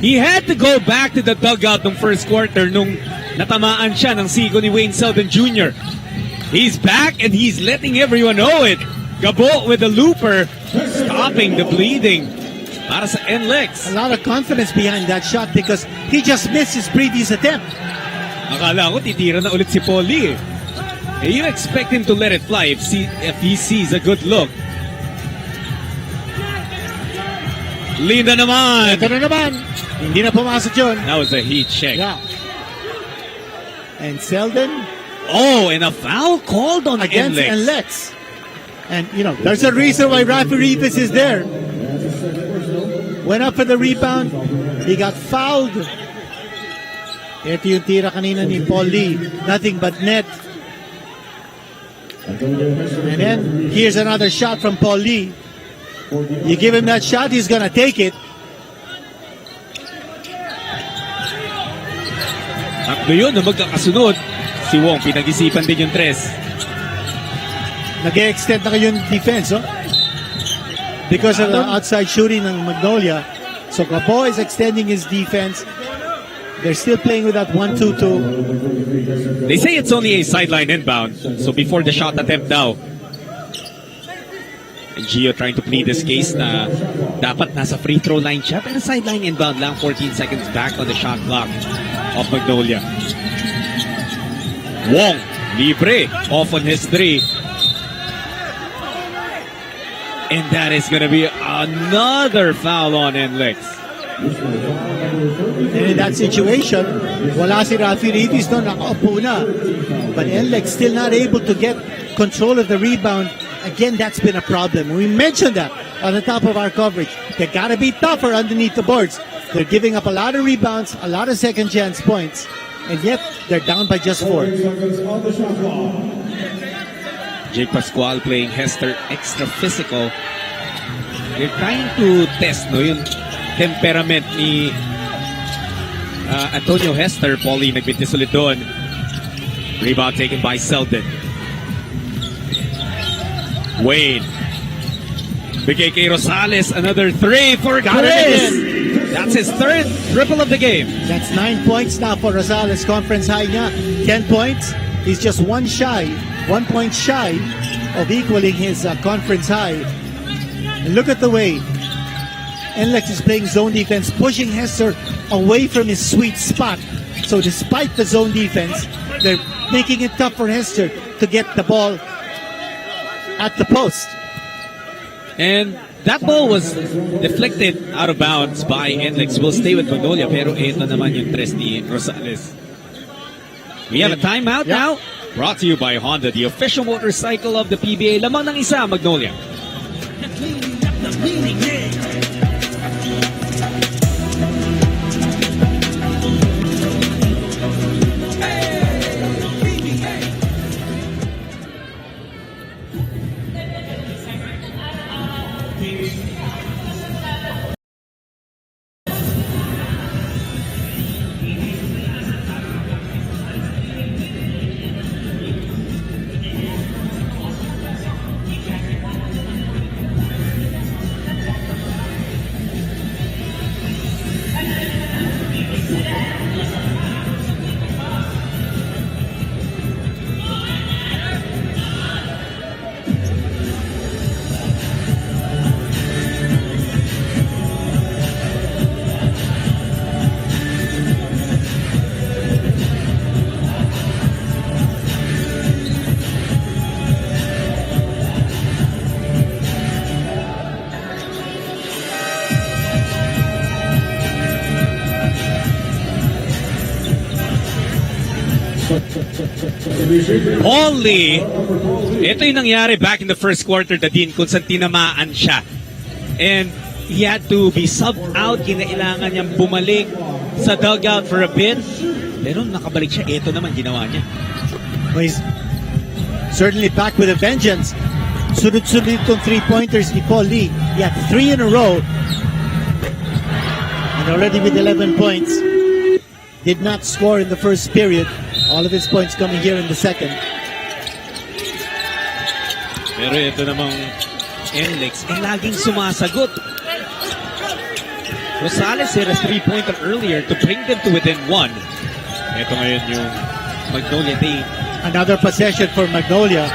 He had to go back to the dugout ng first quarter nung natamaan siya ng sigo ni Wayne Selden Jr. He's back and he's letting everyone know it. Gabo with the looper, stopping the bleeding. Para sa Nlex. A lot of confidence behind that shot because he just missed his previous attempt. Akala ko titira na ulit si Paul Lee. You expect him to let it fly if he sees a good look. Linda naman. Ito na naman. Hindi na pumasok yun. That was a heat check. Yeah. And Selden Oh, and a foul called on against Nlex. Nlex. And, you know, there's a reason why Rafi Reeves is there. Went up for the rebound. He got fouled. Ito yung tira kanina ni Paul Lee. Nothing but net. And then, here's another shot from Paul Lee. You give him that shot, he's gonna take it. Tatlo yun na magkakasunod. Si Wong, pinag-isipan din yung tres. Nag-extend na kayo yung defense, oh? Because of the outside shooting ng Magnolia. So Gabo is extending his defense. They're still playing with that 1-2-2. They say it's only a sideline inbound. So before the shot attempt now. And Gio trying to plead this case na dapat nasa free throw line siya. Pero sideline inbound lang, 14 seconds back on the shot clock of Magnolia. Wong, libre, off on his three. And that is going to be another foul on Nlex. And in that situation, wala si Rafi Reeves doon, nakaupo na. But Nlex still not able to get control of the rebound. Again, that's been a problem. We mentioned that on the top of our coverage. They gotta be tougher underneath the boards. They're giving up a lot of rebounds, a lot of second chance points, and yet they're down by just 4. Jake Pascual playing Hester extra physical. They're trying to test yung temperament ni Antonio Hester. Paulie nagbintis ulit doon. Rebound taken by Selden. Wayne. Bigay kay Rosales. Another 3 for Chris. That's his third triple of the game. That's 9 points now for Rosales. Conference high niya, 10 points. He's just 1 point shy of equaling his conference high. And look at the way Nlex is playing zone defense, pushing Hester away from his sweet spot. So despite the zone defense, they're making it tough for Hester to get the ball at the post. And that ball was deflected out of bounds by Nlex. Will stay with Magnolia, pero ito naman yung tres ni Rosales. We have a timeout now. Brought to you by Honda, the official motorcycle of the PBA. Lamang ng isa, Magnolia. Paulie, ito yung nangyari back in the first quarter na din kung saan tinamaan siya. And he had to be subbed out. Kinailangan niyang bumalik sa dugout for a bit. Pero nakabalik siya. Ito naman ginawa niya. Well, he's certainly back with a vengeance. Sunod-sunod itong 3-pointers ni Paul Lee. He had 3 in a row. And already with 11 points. Did not score in the first period. All of his points coming here in the second. Pero ito namang Nlex laging sumasagot. Rosales hit a 3-pointer earlier to bring them to within 1. Ito ngayon yung Magnolia team. Another possession for Magnolia.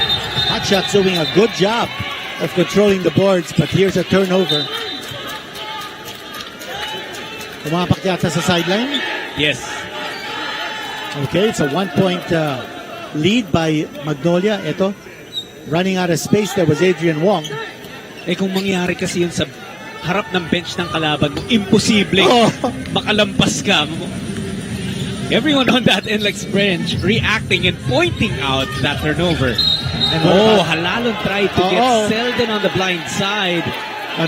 Hotshots doing a good job of controlling the boards, but here's a turnover. Pumapak yata sa sideline. Yes. Okay, it's a 1-point lead by Magnolia. Ito, running out of space, there was Adrian Wong. Eh kung mangyari kasi yun sa harap ng bench ng kalaban mo, imposible makalampas ka. Everyone on that Nlex bench reacting and pointing out that turnover. And Halalon tried to get Selden on the blind side.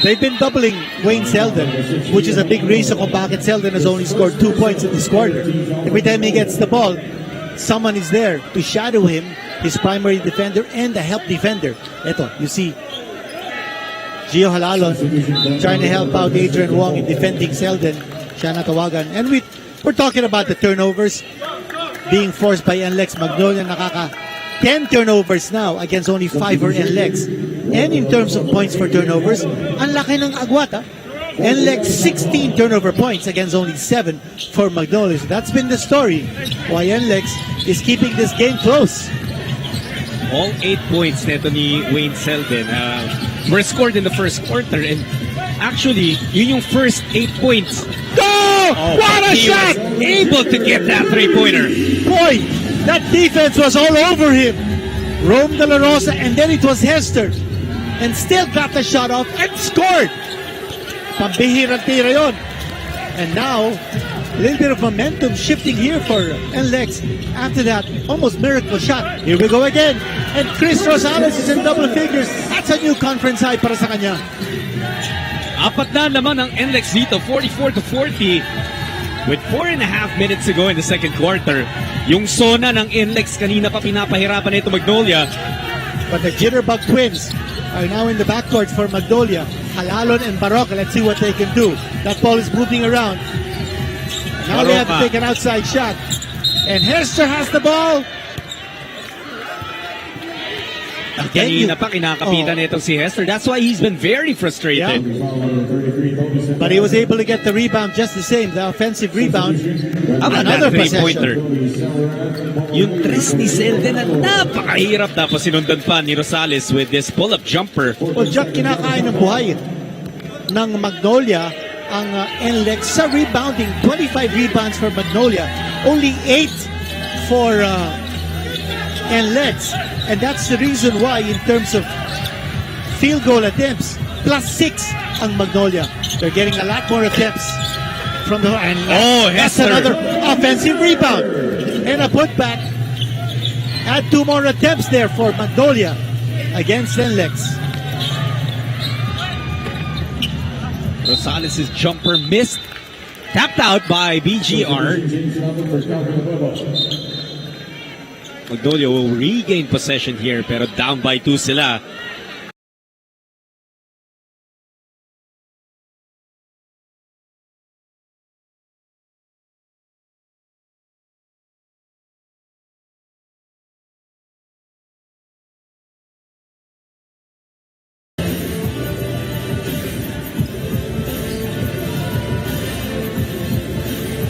They've been doubling Wayne Selden, which is a big reason kung bakit Selden has only scored 2 points in this quarter. Every time he gets the ball, someone is there to shadow him, his primary defender and the help defender. Ito, you see Gio Halalon trying to help out Adrian Wong in defending Selden. Siya natawagan. And we're talking about the turnovers being forced by Nlex. Magnolia nakaka 10 turnovers now against only 5 for Nlex. And in terms of points for turnovers, ang laki ng agwat. Nlex 16 turnover points against only 7 for Magnolia. So that's been the story why Nlex is keeping this game close. All 8 points neto ni Wayne Selden were scored in the first quarter, and actually yun yung first 8 points. What a he shot! was able to get that 3-pointer. Boy, that defense was all over him. Rome De La Rosa, and then it was Hester. And still got the shot off and scored. Pambihirang tira yun. And now, a little bit of momentum shifting here for Nlex. After that, almost miracle shot. Here we go again. And Chris Rosales is in double figures. That's a new conference high para sa kanya. Apat na naman ang Nlex dito, 44-40. With 4.5 minutes to go in the second quarter. Yung zona ng Nlex kanina pa pinapahirapan ito Magnolia. But the Jitterbug twins are now in the backcourt for Magnolia. Halalon and Baroka, let's see what they can do. That ball is moving around. Now they have to take an outside shot. And Hester has the ball. Kanina pa kinakapitan itong si Hester. That's why he's been very frustrated. Yeah. But he was able to get the rebound just the same. The offensive rebound. Another Another three-pointer. possession. Yung tres ni Selden na napakahirap, tapos sinundan pa ni Rosales with this pull-up jumper. Well, Jack, kinakain ng buhay ng Magnolia ang Nlex sa rebounding. 25 rebounds for Magnolia. Only 8 for Nlex. And that's the reason why in terms of field goal attempts, +6 ang Magnolia. They're getting a lot more attempts from the and that's Hester. another offensive rebound. And a putback. Add 2 more attempts there for Magnolia against Nlex. Rosales' jumper missed. Tapped out by BGR. Magnolia will regain possession here, pero down by 2 sila.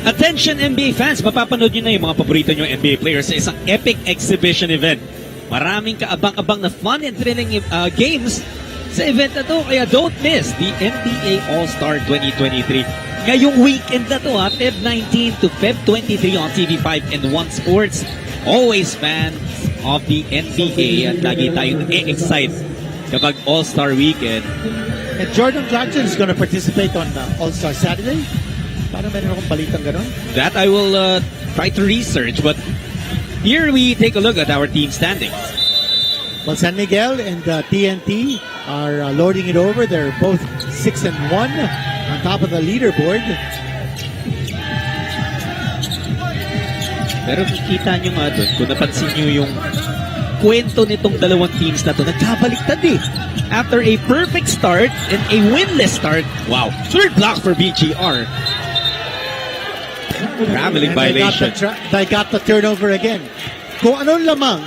Attention NBA fans, mapapanood nyo na yung mga paborito nyo NBA players sa isang epic exhibition event. Maraming kaabang-abang na fun and thrilling games sa event na to, kaya don't miss the NBA All-Star 2023. Ngayong weekend na to, Feb 19 to Feb 23 on TV5 and One Sports. Always fans of the NBA at lagi tayong e-excite kapag All-Star weekend. And Jordan Clarkson is going to participate on All-Star Saturday. Parang meron akong balitang gano'n. That I will try to research, but Here we take a look at our team standings. Well, San Miguel and TNT are loading it over. They're both 6-1 on top of the leaderboard. Pero kita nyo nga doon, kung napansin nyo yung kwento nitong dalawang teams na to, nagkabaliktad eh. After a perfect start and a winless start, wow, third block for BGR. Traveling And violation. They got the turnover again. Kung anong lamang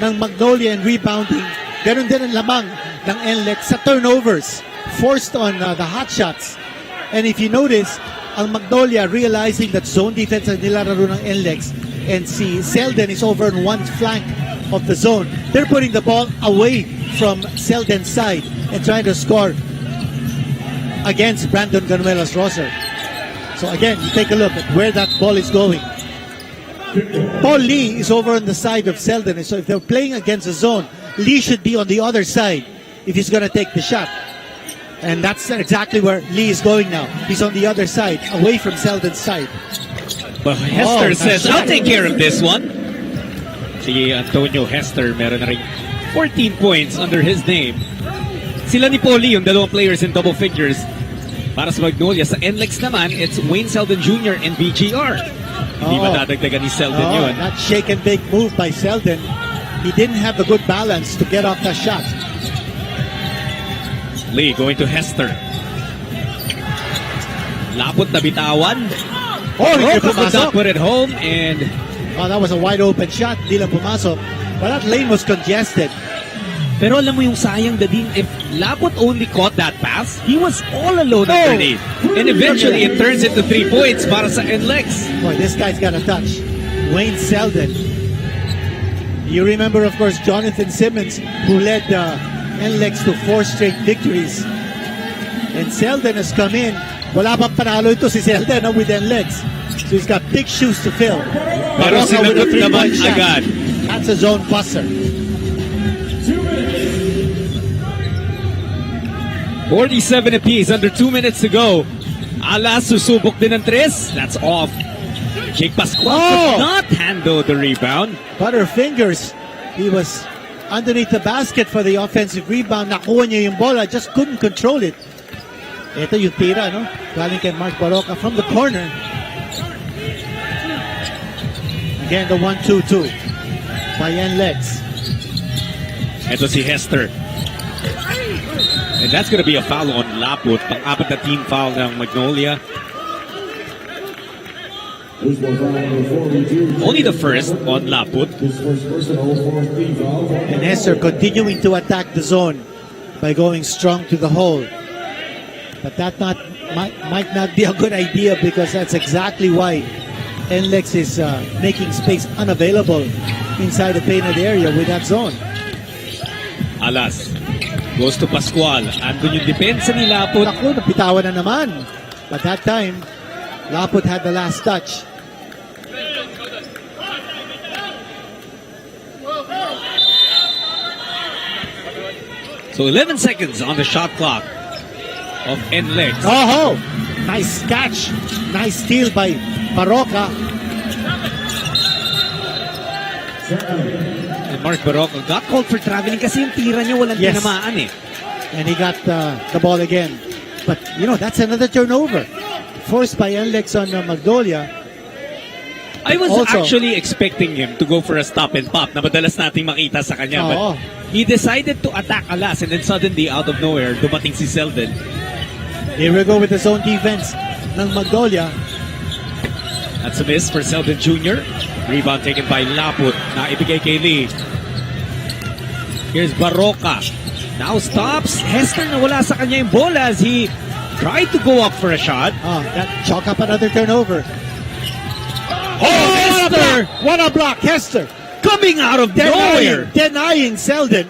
ng Magnolia and rebounding, ganun din ang lamang ng Nlex sa turnovers forced on the hot shots. And if you notice, ang Magnolia realizing that zone defense ang nilalaro ng Nlex and si Selden is over on one flank of the zone. They're putting the ball away from Selden's side and trying to score against Brandon Ganuela's roster. So again, you take a look at where that ball is going. Paul Lee is over on the side of Selden, so if they're playing against the zone, Lee should be on the other side if he's going to take the shot. And that's exactly where Lee is going now. He's on the other side, away from Selden's side. But Hester says, nice I'll shot. take care of this one. Si Antonio Hester, meron na rin 14 points under his name. Sila ni Paulie, yung dalawang players in double figures. Para sa Magnolia, sa Nlex naman, it's Wayne Selden Jr. and BGR. Hindi madadagdagan ni Selden yun. That shake and bake move by Selden. He didn't have the good balance to get off the shot. Lee going to Hester. Lapot na bitawan. Hindi Roca could not put it home, and that was a wide open shot. Di lang pumasok. But that lane was congested. pero alam mo yung sayang din, if Lapot only caught that pass, he was all alone underneath. And eventually, it turns into 3 points para sa Nlex. Boy, this guy's got a touch. Wayne Selden. You remember, of course, Jonathan Simmons, who led Nlex to 4 straight victories. And Selden has come in. Wala pang panalo ito si Selden with Nlex. So he's got big shoes to fill. Pero Baroka with a sinagot naman 3-point shot. agad. That's a zone buster. 47 apiece, under 2 minutes to go. Alas, susubok din ng 3. That's off. Jake Pascual could not handle the rebound. Butterfingers. He was underneath the basket for the offensive rebound. Nakuha niya yung bola, just couldn't control it. Ito yung tira, no? Galing kay Mark Baroka from the corner. Again, the 1-2-2 by Nlex. Ito si Hester. And that's gonna be a foul on Laput. Pang-apat na team foul ng Magnolia. Only the first on Laput. And Hester continuing to attack the zone by going strong to the hole. But that might not be a good idea, because that's exactly why Nlex is making space unavailable inside the painted area with that zone. Alas goes to Pascual. Andun yung depensa ni Laput. Naku, napitawan na naman. But that time, Laput had the last touch. So 11 seconds on the shot clock of Nlex. Oh, nice catch. Nice steal by Baroka. And Mark Baroka got called for traveling kasi yung tira niya walang Yes. tinamaan eh. And he got the ball again. But, that's another turnover. Forced by Nlex on Magnolia. I was Also- actually expecting him to go for a stop and pop na madalas nating makita sa kanya. Oo. But he decided to attack Alas, and then suddenly, out of nowhere, dumating si Selden. Here we go with the zone defense ng Magnolia. That's a miss for Selden Jr. Rebound taken by Laput na ibigay kay Lee. Here's Baroka. Now stops. Hester nawala sa kanya yung bola as he tried to go up for a shot. That chalk up another turnover. Hester What a block, Hester. coming out of nowhere. Denying Selden.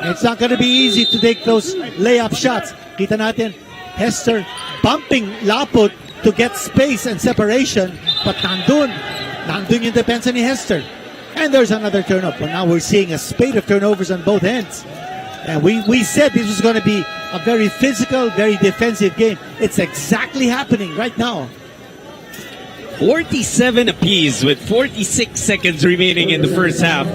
It's not going to be easy to take those layup shots. Kita natin, Hester bumping Laput to get space and separation. But nandun yung depensa ni Hester. And there's another turnover. But now we're seeing a spate of turnovers on both ends. And we said this was going to be a very physical, very defensive game. It's exactly happening right now. 47 apiece with 46 seconds remaining in the first half.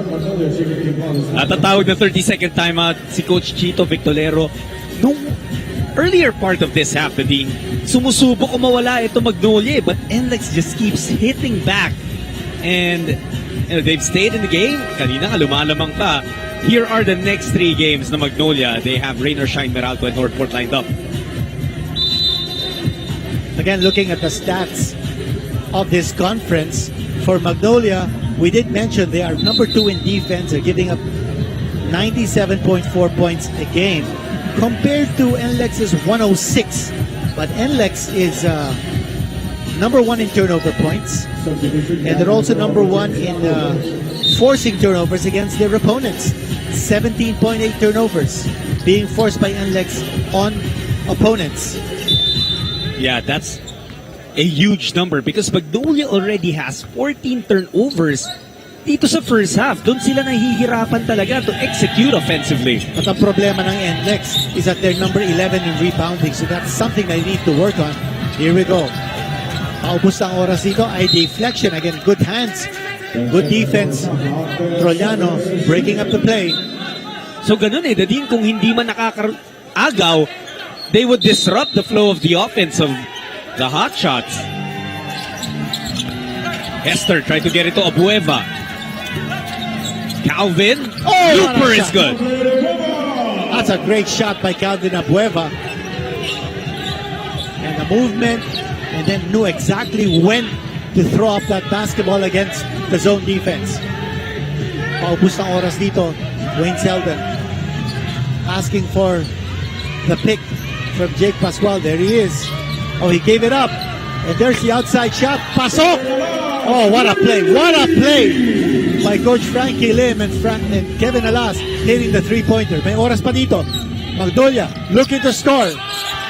At tatawag na 30-second timeout si Coach Chito Victolero. Nung earlier part of this half, sumusubok o mawala ito Magnolia, but Nlex just keeps hitting back. And they've stayed in the game. Kanina nga lumalamang pa. Here are the next 3 games na Magnolia. They have Rain or Shine, Meralco, and Northport lined up. Again, looking at the stats of this conference, for Magnolia, we did mention they are number 2 in defense. They're giving up 97.4 points a game compared to Nlex's 106. But Nlex is number 1 in turnover points, and they're also number 1 in forcing turnovers against their opponents. 17.8 turnovers being forced by Nlex on opponents. Yeah, that's a huge number because Magnolia already has 14 turnovers dito sa first half. Doon sila nahihirapan talaga to execute offensively. But ang problema ng Nlex is that they're number 11 in rebounding, so that's something they need to work on. Here we go. Paubos ang oras dito ay deflection. Again, good hands, good defense. Trollano breaking up the play. So ganun Dadin, kung hindi man nakakaagaw, they would disrupt the flow of the offense of the hot shots. Hester tried to get it to Abueva. Calvin. Looper is good. That's a great shot by Calvin Abueva. And the movement, and then knew exactly when to throw up that basketball against the zone defense. Paubos ng oras dito. Wayne Selden asking for the pick from Jake Pascual. There he is. Oh, he gave it up. And there's the outside shot. Pasok! Oh, what a play. What a play by Coach Frankie Lim and Kevin Alas hitting the three-pointer. May oras pa dito. Magnolia looking to score.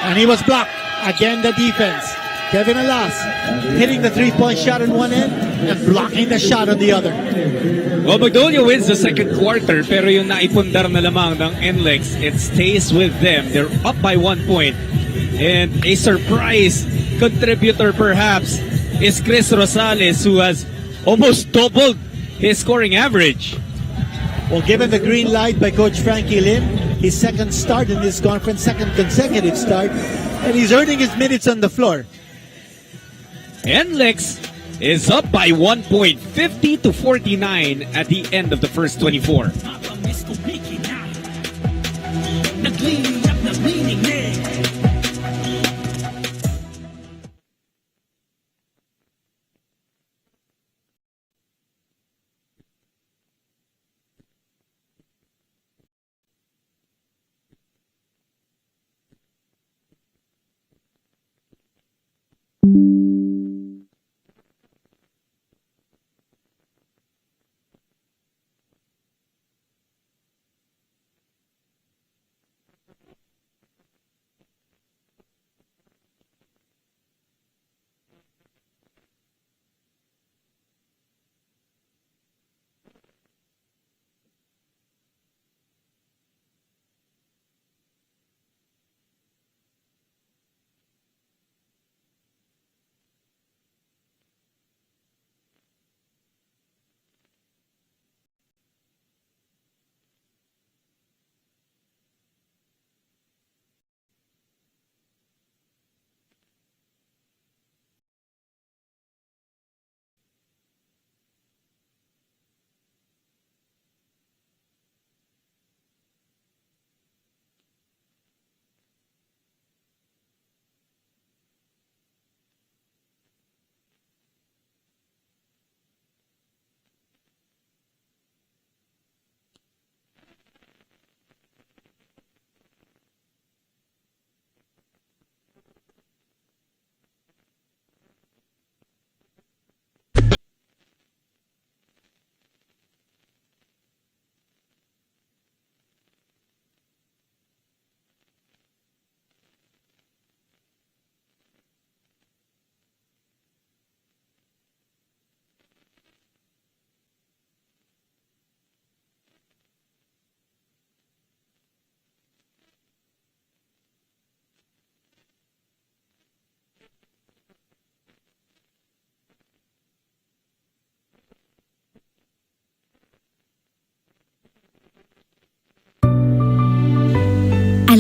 And he was blocked. Again, the defense. Kevin Alas hitting the three-point shot on one end and blocking the shot on the other. Well, Magnolia wins the second quarter, pero yung naipundar na lamang ng Nlex, it stays with them. They're up by 1 point. And a surprise contributor perhaps is Chris Rosales, who has almost doubled his scoring average. Well, given the green light by Coach Frankie Lim, his second start in this conference, second consecutive start, and he's earning his minutes on the floor. Nlex is up by 1 point, 50-49 at the end of the first 24.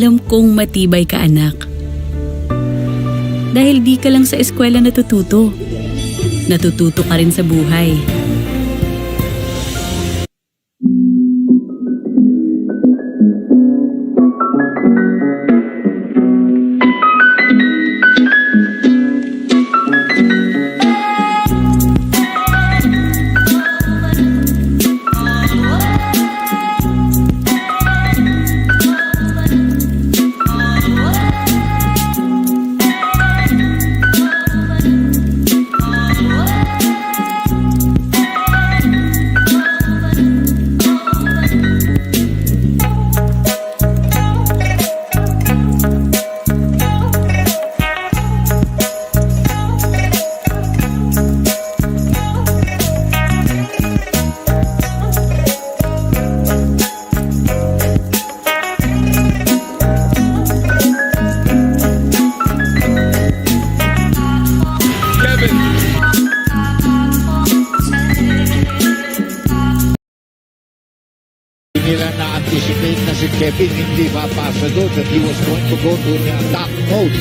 Alam kong matibay ka, anak. Dahil di ka lang sa eskwela natututo. Natututo ka rin sa buhay. Nila na-anticipate na si Kevin hindi mapasa doon, that he was going to go to the attack mode.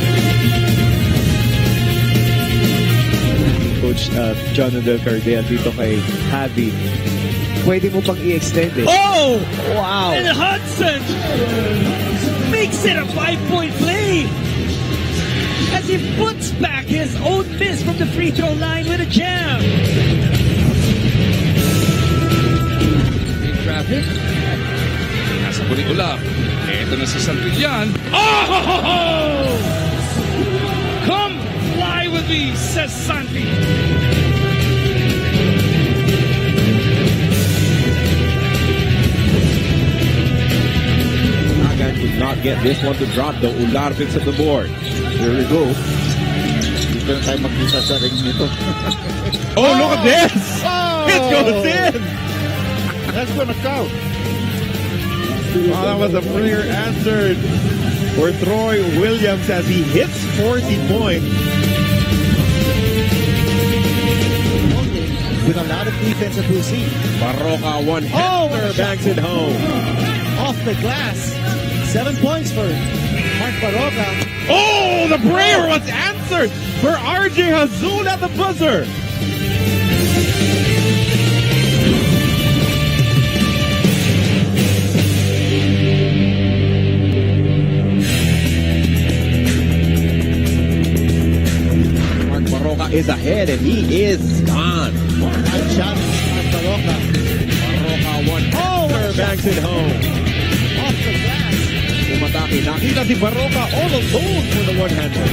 Coach Jonathan Cardea dito kay Javi. Pwede mo pang i-extend eh. Oh! Wow! And Hudson makes it a 5-point play as he puts back his own miss from the free throw line with a jam. In traffic. Nasa Bulitulak. Ito na si Santillan. Oh! Come fly with me, says Santi. Agan did not get this one to drop though. Ular picks up the board. Here we go. Dito na tayo magkita sa ring nito. Oh, look at this! Oh! It goes in! That's gonna count. Oh, that was a prayer answered for Troy Williams as he hits 40 points. With a lot of defense that we'll see. Barroca one-hander banks it home. Off the glass. 7 points for Mark Barroca. Oh, the prayer was answered for RJ Hazul at the buzzer. Mark Barroca is ahead and he is gone. One shot, Mark Barroca. Barroca one-hander banks it home. Off the glass. Umatake. Nakita si Barroca all alone for the one-hander.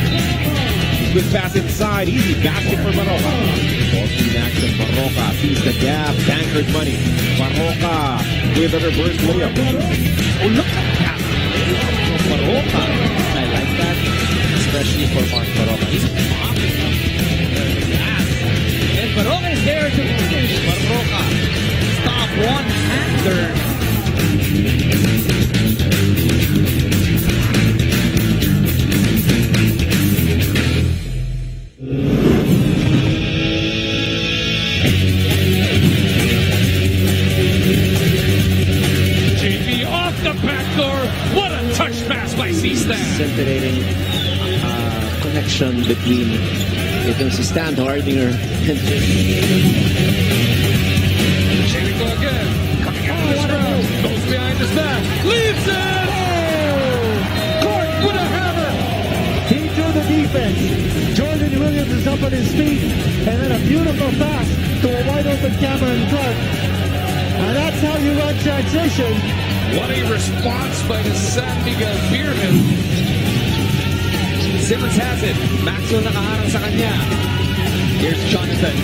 Good pass inside. Easy basket for Barroca. Ball-speed action. Barroca sees the gap. Banker's money. Barroca with a reverse layup. Oh, look at that. Barroca. I like that, especially for Mark Barroca. He's popping up the glass. And Barroca is there to finish. Barroca stop one-hander. JV off the backdoor. What a touch pass by C-Stan. Scintillating connection between itong si Stan Hardinger and Here we go again. Coming out of this round. Goes behind the stack. Leaves it. Court with a hammer. He drew the defense. Jordan Williams is up on his feet. And then a beautiful pass to a wide open Cameron Clark. And that's how you run transition. What a response by the San Miguel Beermen. Simmons has it. Maxwell nakaharang sa kanya. Here's Jonathan.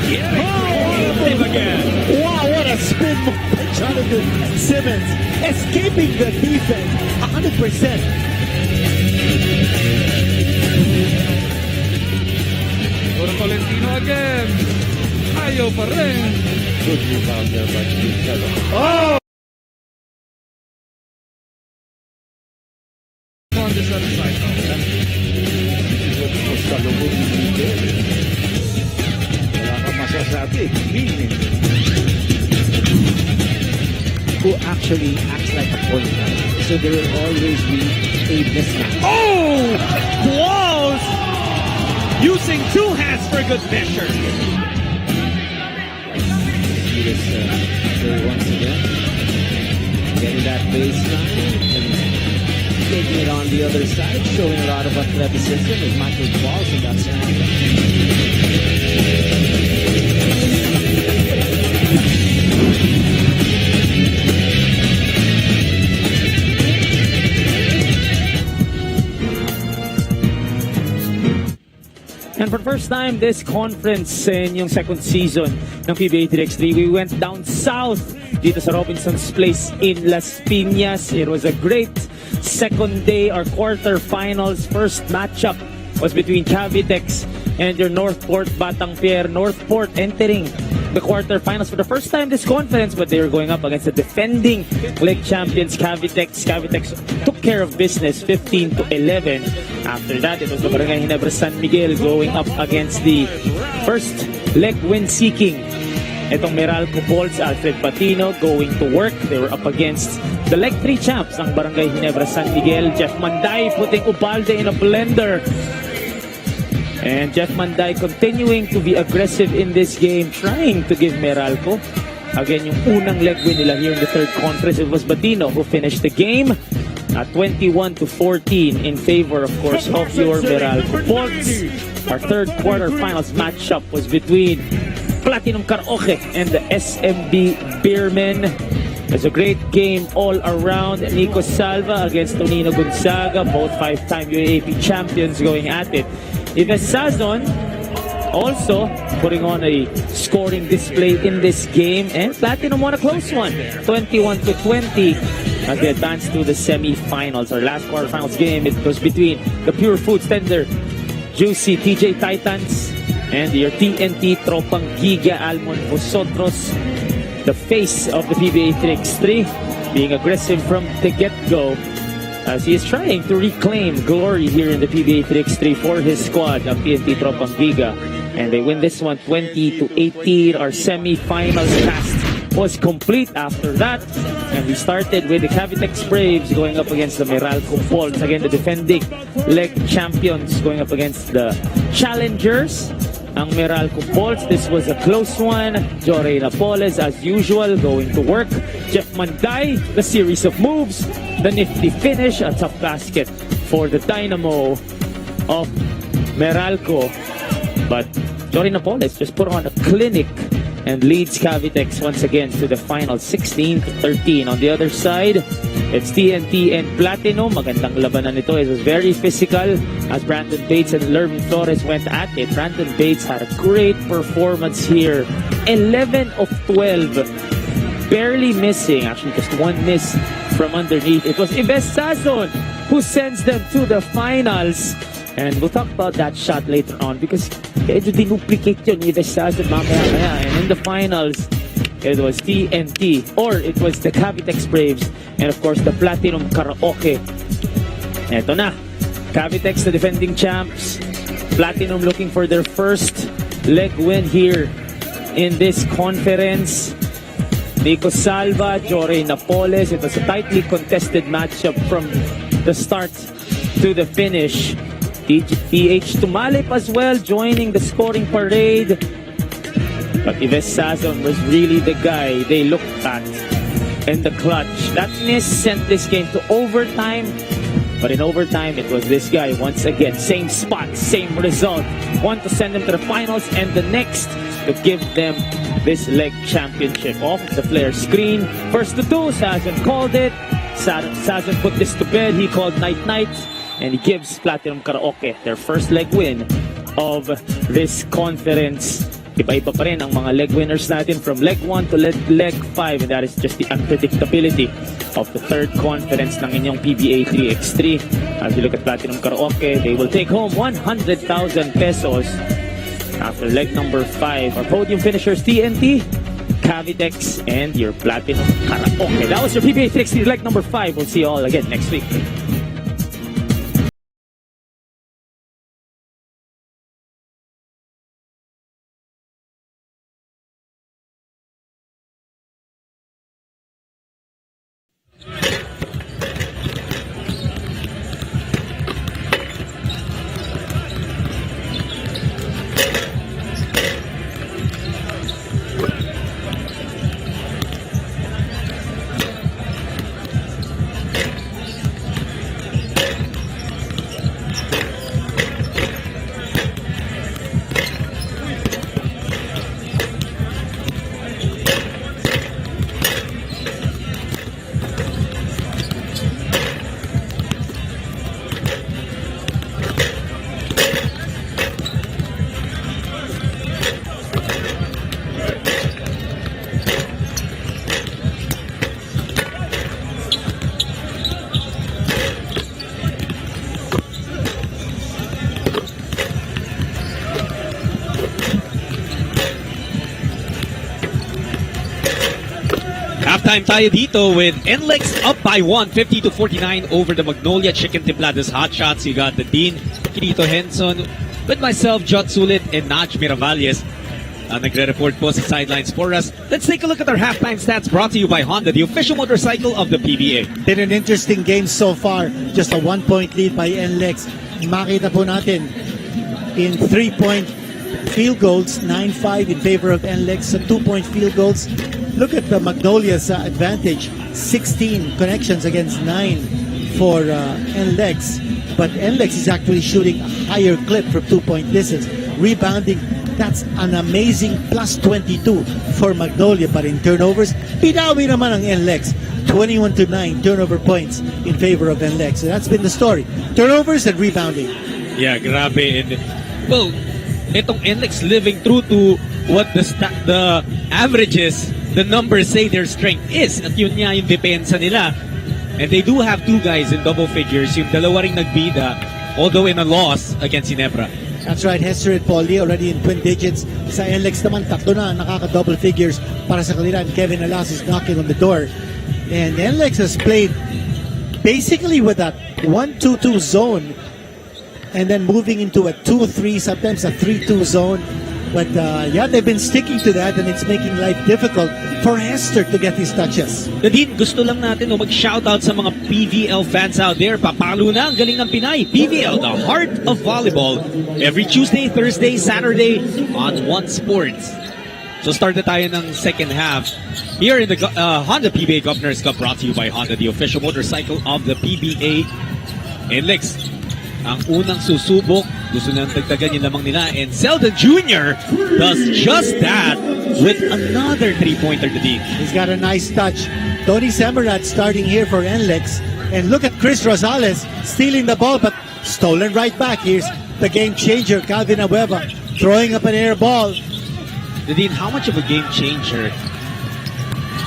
Him again. Wow, what a spin move by Jonathan Simmons. Escaping the defense 100%. Go to Tolentino again. Ayaw pa rin. Good rebound there by Steve Keller. Oh! On this other side. Wala kang masasabi. Meaning. actually acts like a point guard. So there will always be a mismatch. Oh! Walls! Using two hands for good measure. See this play once again. Getting that baseline and taking it on the other side, showing a lot of athleticism with Michael Balls in that scenario. And for the first time this conference in yung second season ng PBA 3x3, we went down south dito sa Robinson's Place in Las Piñas. It was a great second day or quarterfinals. First matchup was between Cavitex and your Northport Batang Pier. Northport entering the quarterfinals for the first time this conference, but they were going up against the defending league champions Cavitex. Cavitex took care of business 15-11. After that, it was the Barangay Ginebra San Miguel going up against the first leg win seeking itong Meralco Bolts. Alfred Patino going to work. They were up against the leg 3 champs ang Barangay Ginebra San Miguel. Jeff Manday putting Ubalde in a blender. And Jeff Manday continuing to be aggressive in this game, trying to give Meralco. Again, yung unang leg win nila here in the third conference, it was Batino who finished the game at 21-14 in favor, of course, of your Meralco Bolts. Our third quarterfinals matchup was between Platinum Karaoke and the SMB Beermen. It was a great game all around. Nico Salva against Tonino Gonzaga, both 5-time UAAP champions going at it. Ives Sazon also putting on a scoring display in this game, and Platinum won a close one, 21-20, as they advanced to the semi-finals. Our last quarterfinals game, it was between the Pure Foods tender Juicy TJ Titans and your TNT Tropang Giga Almon Vosotros, the face of the PBA 3x3, being aggressive from the get-go, as he is trying to reclaim glory here in the PBA 3x3 for his squad of TNT Tropang Giga. And they win this one 20-18. Our semi-finals cast was complete after that. And we started with the Cavitex Braves going up against the Meralco Bolts. Again, the defending leg champions going up against the challengers, ang Meralco Bolts. This was a close one. Jorey Napoles, as usual, going to work. Jeff Manday, the series of moves. The nifty finish, a tough basket for the Dynamo of Meralco. But Jorey Napoles just put on a clinic and leads Cavitex once again to the final 16-13. On the other side, it's TNT and Platinum. Magandang labanan ito. It was very physical as Brandon Bates and Lervin Torres went at it. Brandon Bates had a great performance here. 11 of 12. Barely missing. Actually, just one miss from underneath. It was Ives Sazon who sends them to the finals. And we'll talk about that shot later on because medyo dinuplicate yun ni Ives Sazon mamaya-maya. And in the finals, it was TNT, or it was the Cavitex Braves, and of course the Platinum Karaoke. Eto na, Cavitex, the defending champs. Platinum looking for their first leg win here in this conference. Nico Salva, Jorey Napoles. It was a tightly contested matchup from the start to the finish. PH Tumalip as well joining the scoring parade. But Ives Sazon was really the guy they looked at in the clutch. That miss sent this game to overtime. But in overtime, it was this guy once again. Same spot, same result. One to send them to the finals, and the next to give them this leg championship. Off the flare screen. First to two, Sazon called it. Sazon put this to bed. He called night-night. And he gives Platinum Karaoke their first leg win of this conference. Iba-iba pa rin ang mga leg winners natin from leg 1 to leg 5, and that is just the unpredictability of the third conference ng inyong PBA 3x3. As you look at Platinum Karaoke, they will take home 100,000 pesos after leg number 5. Our podium finishers, TNT, Cavitex, and your Platinum Karaoke. That was your PBA 3x3 leg number 5. We'll see you all again next week. Halftime tayo dito with Nlex up by 1, 50-49 over the Magnolia Chicken Templadas Hot Shots. You got the Dean, Kirito Henson, with myself, Jot Sulit, and Naj Miravalles. Nagre-report po sa sidelines for us. Let's take a look at our halftime stats brought to you by Honda, the official motorcycle of the PBA. Been an interesting game so far. Just a 1-point lead by Nlex. Makita po natin in 3-point field goals, 9-5 in favor of Nlex. Sa 2-point field goals, look at the Magnolia's advantage. 16 connections against 9 for Nlex. But Nlex is actually shooting a higher clip from 2-point distance. Rebounding, that's an amazing plus 22 for Magnolia. But in turnovers, pinawi naman ang Nlex. 21-9 turnover points in favor of Nlex. So that's been the story. Turnovers and rebounding. Yeah, grabe. And, well, itong Nlex living true to what the averages, the numbers say their strength is. At yun nga yung depensa nila. And they do have two guys in double figures. Yung dalawa ring nagbida, although in a loss against Ginebra. That's right, Hester and Paulie already in twin digits. Sa Nlex naman, tatlo na nakaka-double figures para sa kanila. And Kevin Alas is knocking on the door. And Nlex has played basically with that 1-2-2 zone and then moving into a 2-3, sometimes a 3-2 zone. But yeah, they've been sticking to that, and it's making life difficult for Hester to get his touches. Nadine, gusto lang natin mag-shoutout sa mga PVL fans out there. Papalo na ang galing ng Pinay. PVL, the heart of volleyball. Every Tuesday, Thursday, Saturday on One Sports. So start na tayo ng second half here in the Honda PBA Governors Cup, brought to you by Honda, the official motorcycle of the PBA. Nlex, ang unang susubok, gusto nang dagdagan yung lamang nila, and Selden Jr. does just that with another 3-pointer to deep. He's got a nice touch. Tony Semerat starting here for Nlex. And look at Chris Rosales stealing the ball, but stolen right back. Here's the game changer, Calvin Abueva, throwing up an air ball. Nadine, how much of a game changer?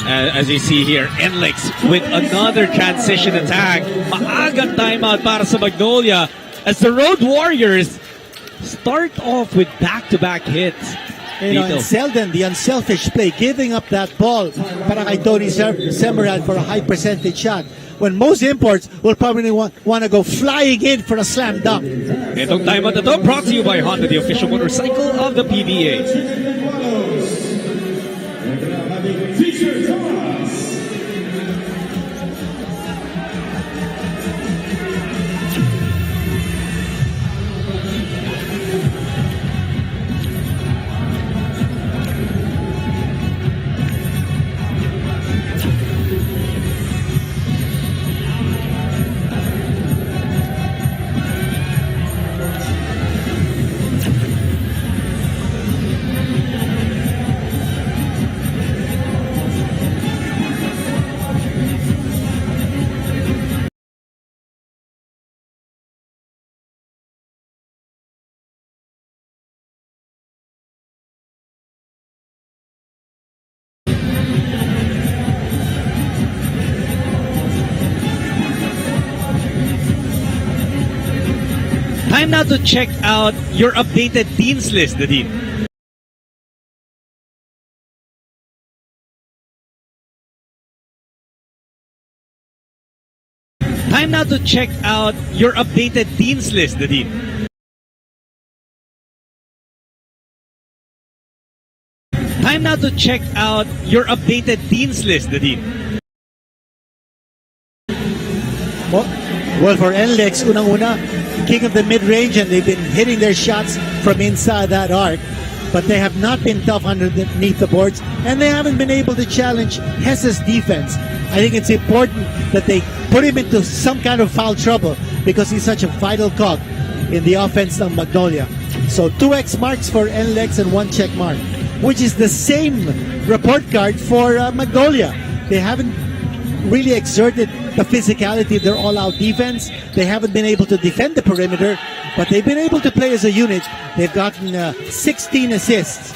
As you see here, Nlex with another transition attack. Maagang timeout para sa Magnolia as the Road Warriors start off with back-to-back hits. You know, and Selden, the unselfish play, giving up that ball para kay Tony Semerat for a high percentage shot, when most imports will probably want to go flying in for a slam dunk. Itong timeout na to, brought to you by Honda, the official motorcycle of the PBA. Time now to check out your updated Dean's List, Nadine. Time now to check out your updated Dean's List, Nadine. Time now to check out your updated Dean's List, Nadine. Well, for Nlex, unang-una, king of the mid-range, and they've been hitting their shots from inside that arc. But they have not been tough underneath the boards, and they haven't been able to challenge Hess's defense. I think it's important that they put him into some kind of foul trouble because he's such a vital cog in the offense of Magnolia. So 2X marks for Nlex and 1 check mark, which is the same report card for Magnolia. They haven't really exerted the physicality of their all-out defense. They haven't been able to defend the perimeter, but they've been able to play as a unit. They've gotten 16 assists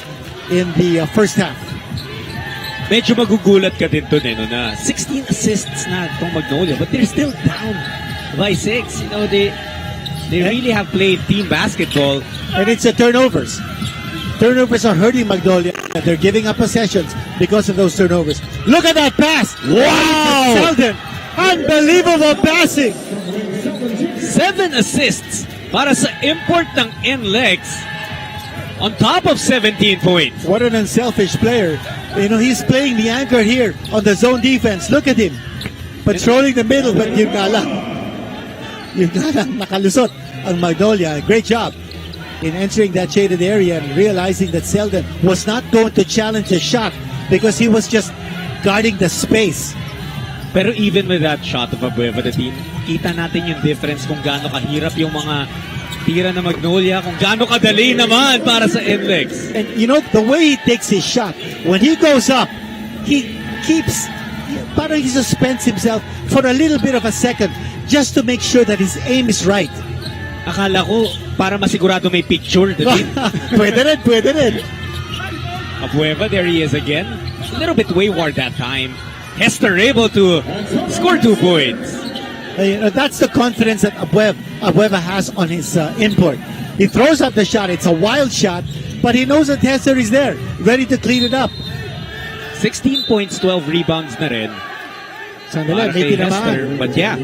in the first half. Medyo magugulat ka din to, no, na 16 assists na itong Magnolia, but they're still down by 6. You know, they really have played team basketball. And it's the turnovers. Turnovers are hurting Magnolia. They're giving up possessions. because of those turnovers. Look at that pass! Wow! Selden! Unbelievable passing! 7 assists para sa import ng Nlex on top of 17 points. What an unselfish player. You know, he's playing the anchor here on the zone defense. Look at him. Patrolling the middle, but yun nga lang nakalusot ang Magnolia. Great job in entering that shaded area and realizing that Selden was not going to challenge the shot because he was just guarding the space. Pero even with that shot of Abueva, the team, kita natin yung difference kung gaano kahirap yung mga tira na Magnolia, kung gaano kadali naman para sa Nlex. And you know, the way he takes his shot, when he goes up, he keeps, parang he suspends himself for a little bit of a second just to make sure that his aim is right. Akala ko, para masigurado may picture. Pwede rin. Abueva, there he is again. A little bit wayward that time. Hester able to score 2 points. That's the confidence that Abueva has on his import. He throws up the shot. It's a wild shot, but he knows that Hester is there, ready to clean it up. 16 points, 12 rebounds na rin. Sandali, Para may kay tinamaan. Hester. But yeah,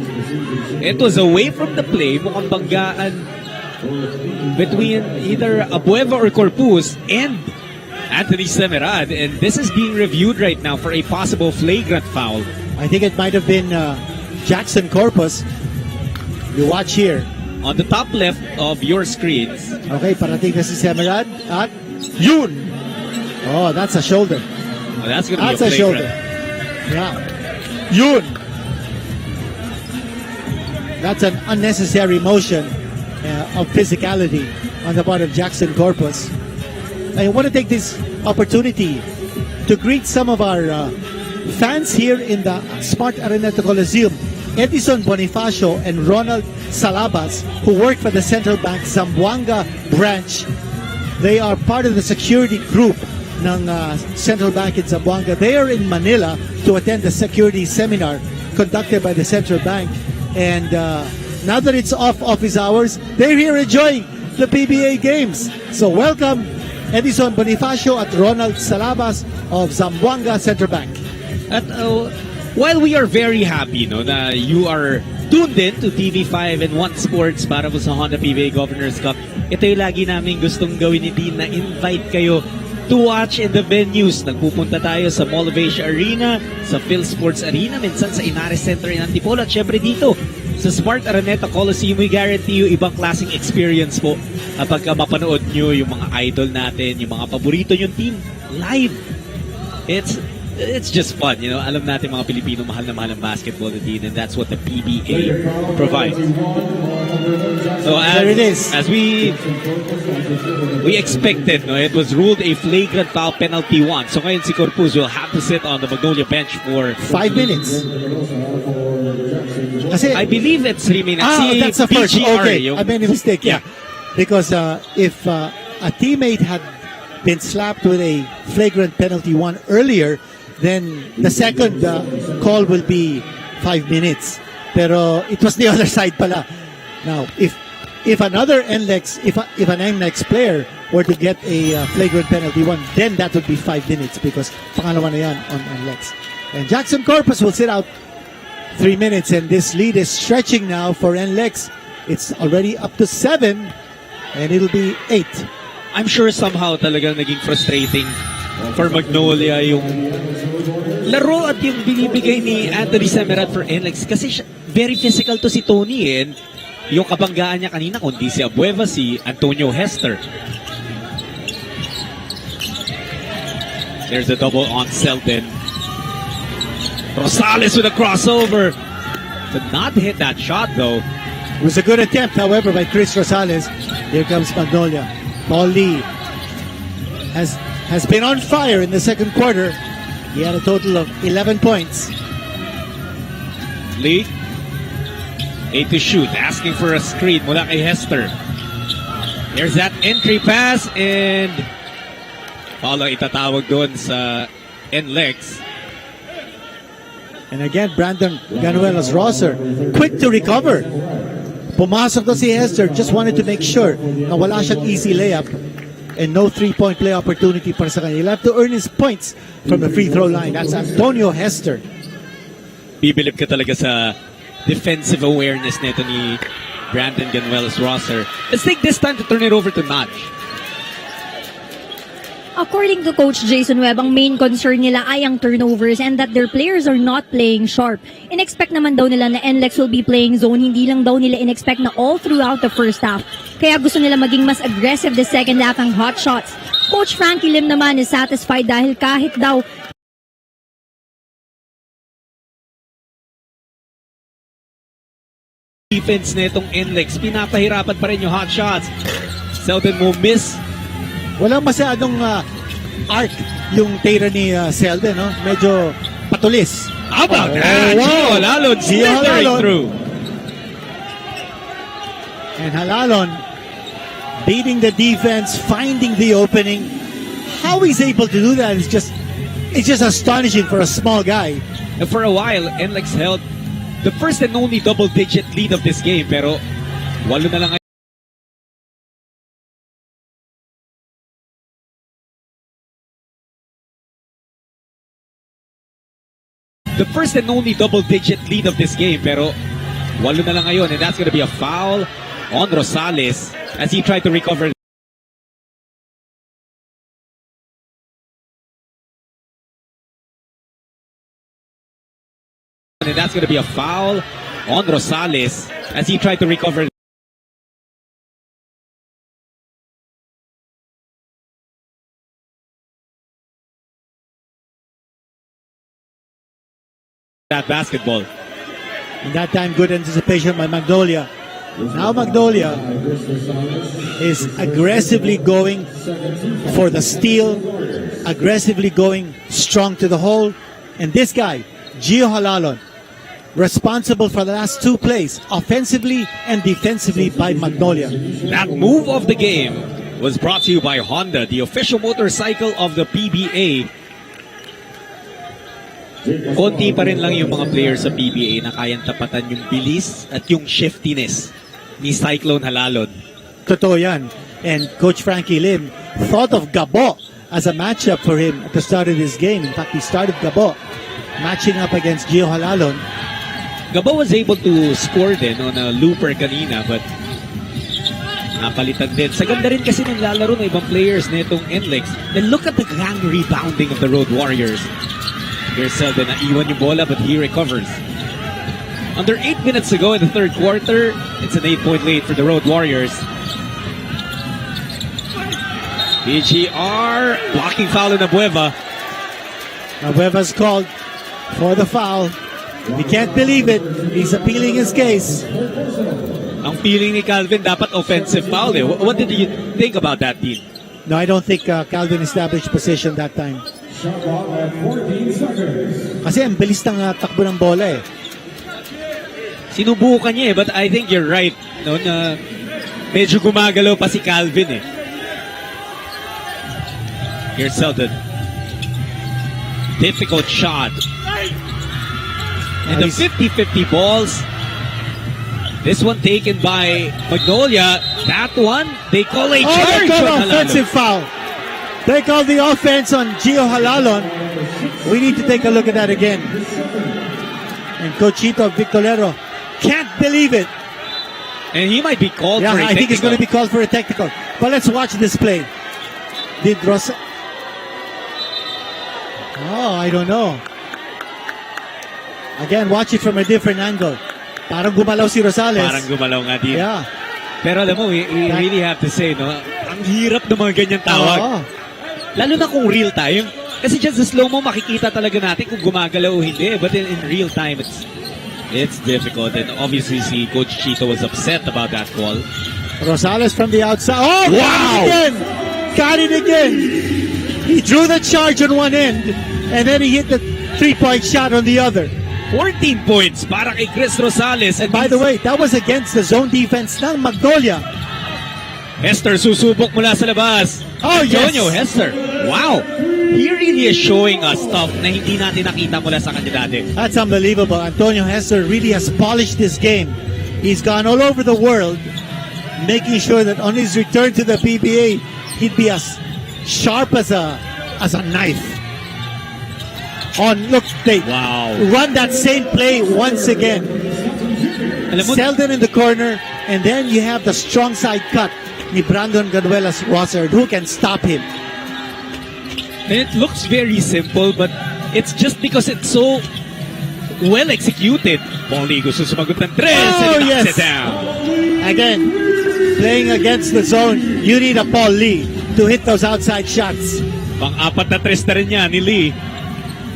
it was away from the play. Mukhang banggaan between either Abueva or Corpus and Anthony Semerad. And this is being reviewed right now for a possible flagrant foul. I think it might have been Jackson Corpus. You watch here. On the top left of your screens. Okay, parating na si Semerad at yun! Oh, that's a shoulder. Oh, that's going to That's be a a shoulder. flagrant. Yeah. Yun! That's an unnecessary motion of physicality on the part of Jackson Corpus. I want to take this opportunity to greet some of our fans here in the Smart Araneta Coliseum. Edison Bonifacio and Ronald Salabas, who work for the Central Bank Zamboanga branch. They are part of the security group ng Central Bank in Zamboanga. They are in Manila to attend the security seminar conducted by the Central Bank. And now that it's off office hours, they're here enjoying the PBA games. So welcome, Edison Bonifacio at Ronald Salabas of Zamboanga Central Bank. At while we are very happy na you are tuned in to TV5 and One Sports para po sa Honda PBA Governors Cup, ito yung lagi namin gustong gawin ni Dean na invite kayo to watch in the venues. Nagpupunta tayo sa Mall of Asia Arena, sa Phil Sports Arena, minsan sa Inares Center in Antipolo, at syempre dito sa Smart Araneta Coliseum. We guarantee you ibang klaseng experience po kapag mapanood nyo yung mga idol natin, yung mga paborito yung team live. It's just fun, Alam natin mga Pilipino mahal na mahal ang basketball, and that's what the PBA provides. So There it is. as we expected, it was ruled a flagrant foul, penalty 1. So ngayon si Corpus will have to sit on the Magnolia bench for 5 minutes. Kasi, I believe it's remaining. that's the first. BGR, Okay, I made a mistake. Yeah, because if a teammate had been slapped with a flagrant penalty 1 earlier, then the second call will be 5 minutes. Pero it was the other side pala. Now, if another Nlex, if an Nlex player were to get a flagrant penalty 1, then that would be 5 minutes because pangalawa na yan on Nlex. And Jackson Corpus will sit out 3 minutes, and this lead is stretching now for Nlex. It's already up to 7, and it'll be 8. I'm sure somehow talagang naging frustrating for Magnolia yung laro at yung binibigay ni Anthony Semerad for Nlex kasi very physical to si Tony, and yung kabanggaan niya kanina kundi si Abueva, si Antonio Hester. There's a double on Selden. Rosales with a crossover. Did not hit that shot though. It was a good attempt, however, by Chris Rosales. Here comes Magnolia. Paul Lee has been on fire in the second quarter. He had a total of 11 points. Lee, 8 to shoot, asking for a screen mula kay Hester. There's that entry pass, and follow itatawag doon sa Nlex. And again, Brandon Ganuelos Rosser, quick to recover. Pumasok na si Hester, just wanted to make sure na wala siyang easy layup. and no three-point play opportunity para sa kanya. He'll have to earn his points from the free throw line. That's Antonio Hester. Bibilib ka talaga sa defensive awareness nito ni Brandon Ganuel's roster. Let's take this time to turn it over to Naj. According to Coach Jason Webb, ang main concern nila ay ang turnovers and that their players are not playing sharp. In-expect naman daw nila na Nlex will be playing zone. Hindi lang daw nila in-expect na all throughout the first half. Kaya gusto nila maging mas aggressive the second half ang hot shots. Coach Frankie Lim naman is satisfied dahil kahit daw Defense netong Nlex, pinapahirapan pa rin yung hot shots. Seldon mo miss. Walang masyadong arc yung tira ni Seldon, no? Medyo patulis. How about that? Gio Halalon slithering through. And Halalon beating the defense, finding the opening. How he's able to do that is just astonishing for a small guy. And for a while, Nlex held the first and only double-digit lead of this game. Pero walo na lang. The first and only double-digit lead of this game. Pero walo na lang ngayon. And that's gonna be a foul on Rosales as he tried to recover. And that's gonna be a foul on Rosales as he tried to recover. That basketball. And that time, good anticipation by Magnolia. Now Magnolia is aggressively going for the steal, aggressively going strong to the hole. And this guy, Gio Halalon, responsible for the last two plays, offensively and defensively by Magnolia. That move of the game was brought to you by Honda, the official motorcycle of the PBA. Konti pa rin lang yung mga players sa PBA na kayang tapatan yung bilis at yung shiftiness ni Cyclone Halalon. Totoo yan. And Coach Frankie Lim thought of Gabo as a matchup for him at the start of this game. In fact, he started Gabo matching up against Gio Halalon. Gabo was able to score din on a looper kanina, but napalitan din. Sa ganda rin kasi ng lalaro ng ibang players nitong Nlex. And look at the gang rebounding of the Road Warriors. Here's Seldon na iwan yung bola, but he recovers. Under 8 minutes to go in the third quarter, it's an 8-point lead for the Road Warriors. BGR blocking foul in Abueva. Abueva's called for the foul. We can't believe it. He's appealing his case. Ang feeling ni Calvin dapat offensive foul eh. What did you think about that, Dean? No, I don't think Calvin established position that time. Kasi ang bilis ng takbo ng bola eh. Sinubukan niya eh, but I think you're right. No, na medyo gumagalaw pa si Calvin eh. Here's Seldon. Difficult shot. And the 50-50 balls. This one taken by Magnolia. That one, they call a charge they call on offensive foul. They call the offense on Gio Halalon. We need to take a look at that again. And Cochito Victorero can't believe it. And he might be called Yeah, for a I think he's going to be called for a technical. But let's watch this play. Did Rosa... Oh, I don't know. Again, watch it from a different angle. Parang gumalaw si Rosales. Parang gumalaw nga din. Yeah. Pero alam mo, we really have to say, no, ang hirap ng mga ganyan tawag. Oo. Lalo na kung real time. Kasi just sa slow-mo, makikita talaga natin kung gumagalaw o hindi. But in real time, it's difficult. And obviously, si Coach Chito was upset about that call. Rosales from the outside. Oh, Wow! Got it again. He drew the charge on one end, and then he hit the three-point shot on the other. 14 points para kay Chris Rosales. And by the way, that was against the zone defense ng Magnolia. Hester susubok mula sa labas. Oh, yes. Antonio Hester. Wow. He really is showing us stuff na hindi natin nakita mula sa kanya dati. That's unbelievable. Antonio Hester really has polished this game. He's gone all over the world, making sure that on his return to the PBA, he'd be as sharp as a knife. Look, they run that same play once again. Alam mo, Selden in the corner, and then you have the strong side cut ni Brandon Ganuelas Rosser, who can stop him. and it looks very simple, but it's just because it's so well executed. Paulie gusto sumagot ng tres, and he knocks it down. Again, playing against the zone, you need a Paul Lee to hit those outside shots. Pang-apat na tres na rin niya ni Lee.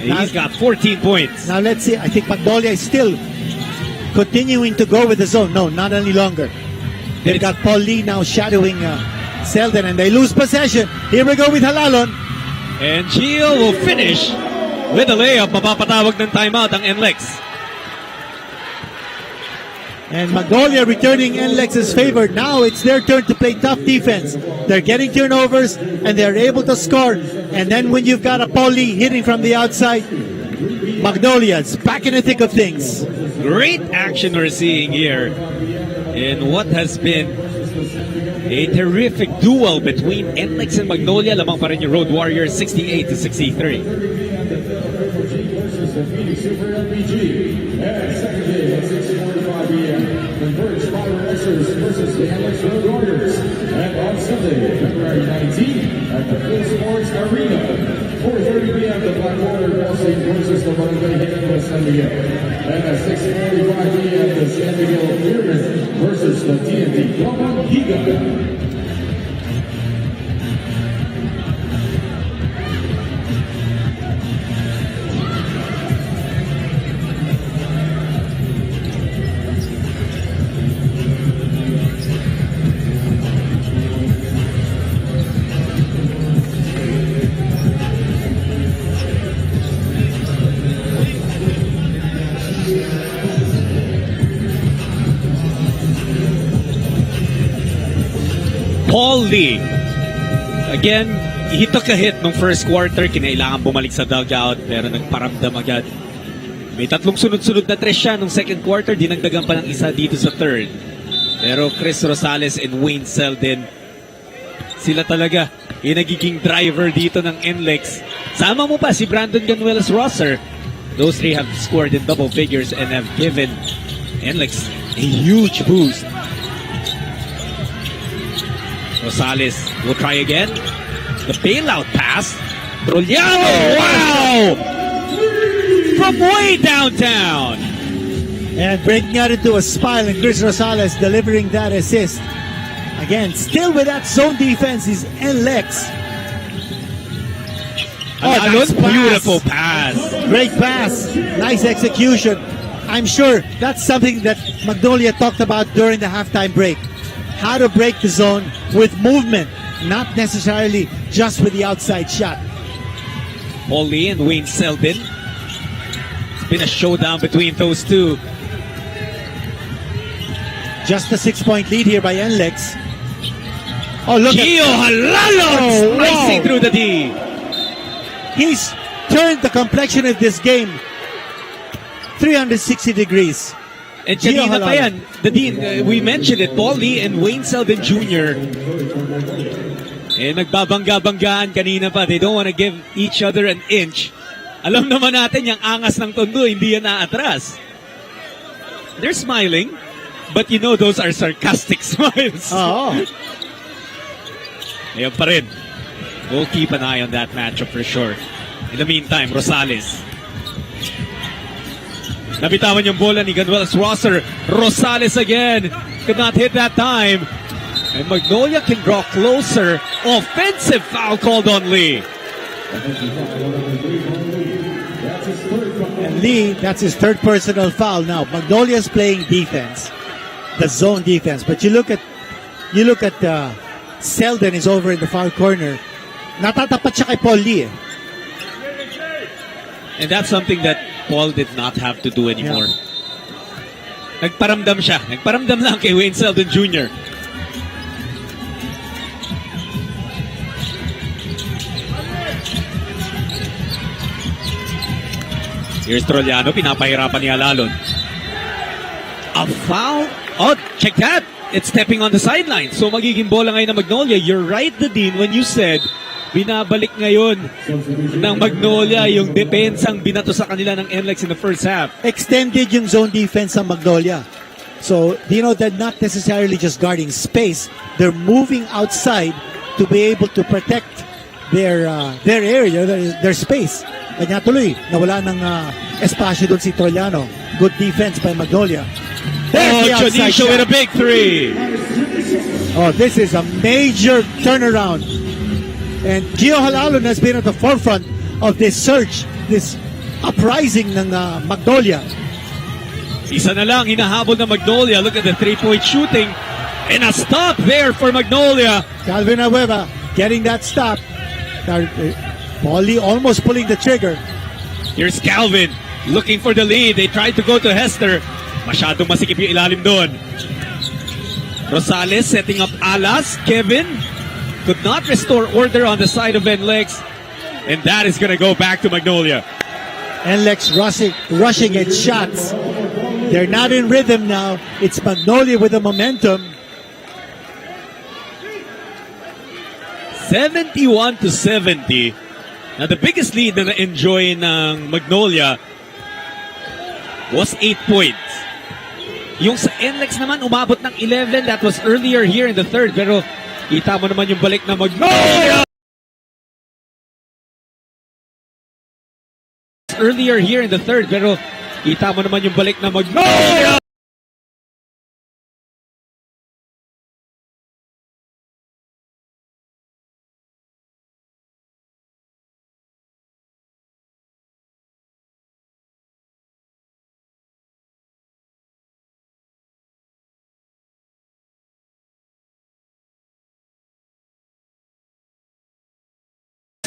And he's got 14 points. Now let's see, I think Magnolia is still continuing to go with the zone. No, not any longer. They've got Paul Lee now shadowing Selden, and they lose possession. Here we go with Halalon. And Gio will finish with a layup. Mapapatawag ng timeout ang Nlex. And Magnolia returning Nlex's favor. Now it's their turn to play tough defense. They're getting turnovers and they're able to score. And then when you've got a Paul Lee hitting from the outside, Magnolia's back in the thick of things. Great action we're seeing here in what has been a terrific duel between Nlex and Magnolia. Lamang pa rin yung Road Warriors 68-63. Versus the Nlex Road Warriors. And on Sunday, February 19th at the Sports Arena. 4:30 p.m. the Blackwater Crossing versus the Monterrey Heat of San Miguel. And at 6:45 p.m. the San Miguel Pyramid versus the TNT Giga. Paul Lee. Again, he took a hit nung first quarter. Kinailangan bumalik sa dugout pero nagparamdam agad. May tatlong sunod-sunod na tres siya nung second quarter. Dinagdagan pa ng isa dito sa third. Pero Chris Rosales and Wayne Selden, sila talaga yung nagiging driver dito ng Nlex. Sama mo pa si Brandon Ganuelas Rosser. Those three have scored in double figures and have given Nlex a huge boost. Rosales will try again. The bailout pass. Troliano, wow! From way downtown. And breaking out into a smile, and Chris Rosales delivering that assist. Again, still with that zone defense is Nlex. Nice beautiful pass. Great pass. Nice execution. I'm sure that's something that Magnolia talked about during the halftime break. How to break the zone with movement, not necessarily just with the outside shot. Paul Lee and Wayne Selden. It's been a showdown between those two. Just a 6-point lead here by Nlex. Oh, look Gio Halalo slicing through the D. He's turned the complexion of this game 360 degrees. And kanina pa yan, we mentioned it, Paul Lee and Wayne Selden Jr. Nagbabangga-banggaan kanina pa. They don't want to give each other an inch. Alam naman natin, yung angas ng tondo, hindi yan naatras. They're smiling, but you know those are sarcastic smiles. Oo. Ayan pa rin. We'll keep an eye on that matchup for sure. In the meantime, Rosales. Nabitawan yung bola ni Ganuelas Rosser. Rosales again. Could not hit that time. And Magnolia can draw closer. Offensive foul called on Lee. And Lee, that's his third personal foul now. Magnolia's playing defense, the zone defense. But you look at Selden is over in the far corner. Natatapat siya kay Paul Lee. And that's something that Paul did not have to do anymore. Yeah. Nagparamdam siya. Nagparamdam lang kay Wayne Selden Jr. Here's Troliano. Pinapahirapan ni Alalon. A foul. Oh, check that. it's stepping on the sideline. So magiging bola ngayon ng Magnolia. You're right, Dean, when you said binabalik ngayon ng Magnolia yung depensang binato sa kanila ng Nlex in the first half. Extended yung zone defense ng Magnolia. So, they're not necessarily just guarding space. They're moving outside to be able to protect their area, their space. Kanya tuloy, nawala ng espasyo doon si Trollano. Good defense by Magnolia. Jonicio with a big three. Oh, this is a major turnaround. And Gio Halalon has been at the forefront of this surge, this uprising ng Magnolia. Isa na lang, hinahabol ng Magnolia. Look at the three-point shooting. And a stop there for Magnolia. Calvin Abueva getting that stop. Paulie almost pulling the trigger. Here's Calvin looking for the lead. They tried to go to Hester. Masyadong masikip yung ilalim doon. Rosales setting up Alas. Kevin could not restore order on the side of Nlex. And that is going to go back to Magnolia. Nlex rushing its shots. They're not in rhythm now. It's Magnolia with the momentum. 71-70. Now the biggest lead na na-enjoy ng Magnolia was 8 points. Yung sa Nlex naman umabot ng 11. That was earlier here in the third. Pero kita mo naman yung balik na Magnolia. Earlier here in the third. Pero kita mo naman yung balik na Magnolia.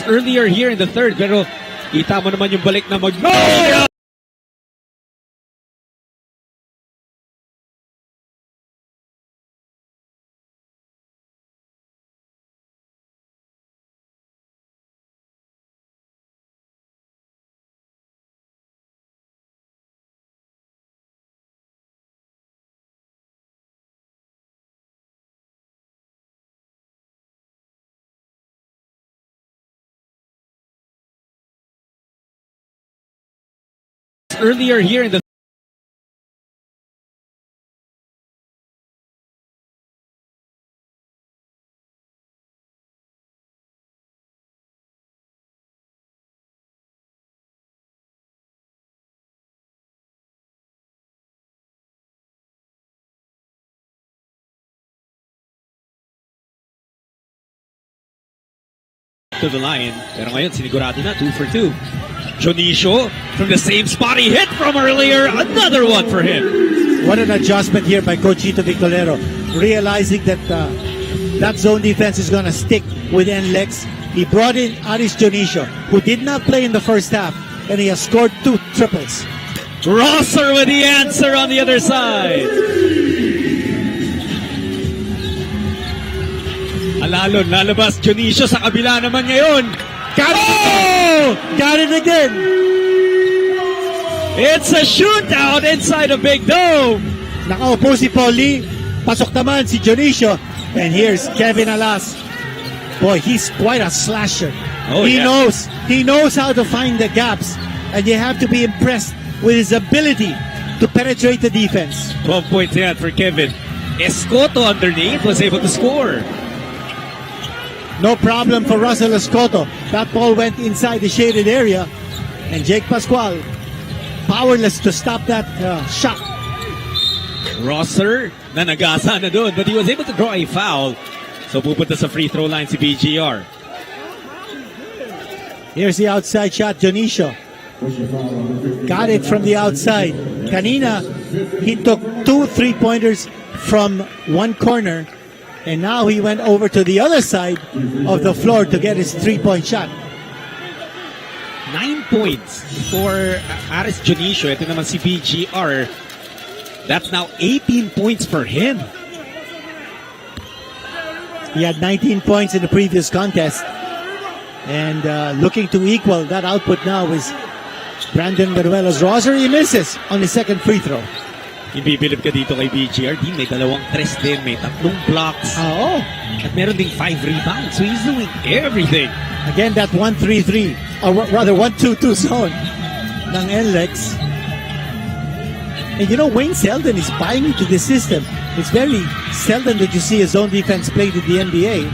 Earlier here in the third, pero kita mo naman yung balik na Magnolia. Earlier here in the to the line. Pero ngayon sinigurado na 2 for 2. Jonicio from the same spot he hit from earlier. Another one for him. What an adjustment here by Coach Chito Victorero. Realizing that that zone defense is going to stick with Nlex. He brought in Aris Jonicio, who did not play in the first half, and he has scored 2 triples. Rosser with the answer on the other side. Alalon, lalabas Jonicio sa kabila naman ngayon. Got it again. It's a shootout inside a big dome. Nakaupo si Paulie. Pasok naman si Jonicio. And here's Kevin Alas. Boy, he's quite a slasher. Oh, he yeah. knows how to find the gaps. And you have to be impressed with his ability to penetrate the defense. 12 points yan for Kevin. Escoto underneath was able to score. No problem for Russell Escoto. That ball went inside the shaded area. And Jake Pascual, powerless to stop that shot. Rosser na nagasa na doon, but he was able to draw a foul. So pupunta sa free throw line si BGR. Here's the outside shot, Jonicio. Got it from the outside. Kanina, he took 2 3-pointers from one corner. And now he went over to the other side of the floor to get his 3-point shot. 9 points for Aris Jonicio. Ito naman si BGR. That's now 18 points for him. He had 19 points in the previous contest. And looking to equal that output now is Brandon Manuelos. Rosser, he misses on his second free throw. Ibibilib ka dito kay BGR. Di, may dalawang tres din, may tatlong blocks. Oo. At meron ding 5 rebounds. So he's doing everything. Again, that 1-3-3, or rather 1-2-2 zone ng Nlex. And you know, Wayne Selden is buying into this system. It's very seldom that you see a zone defense played in the NBA.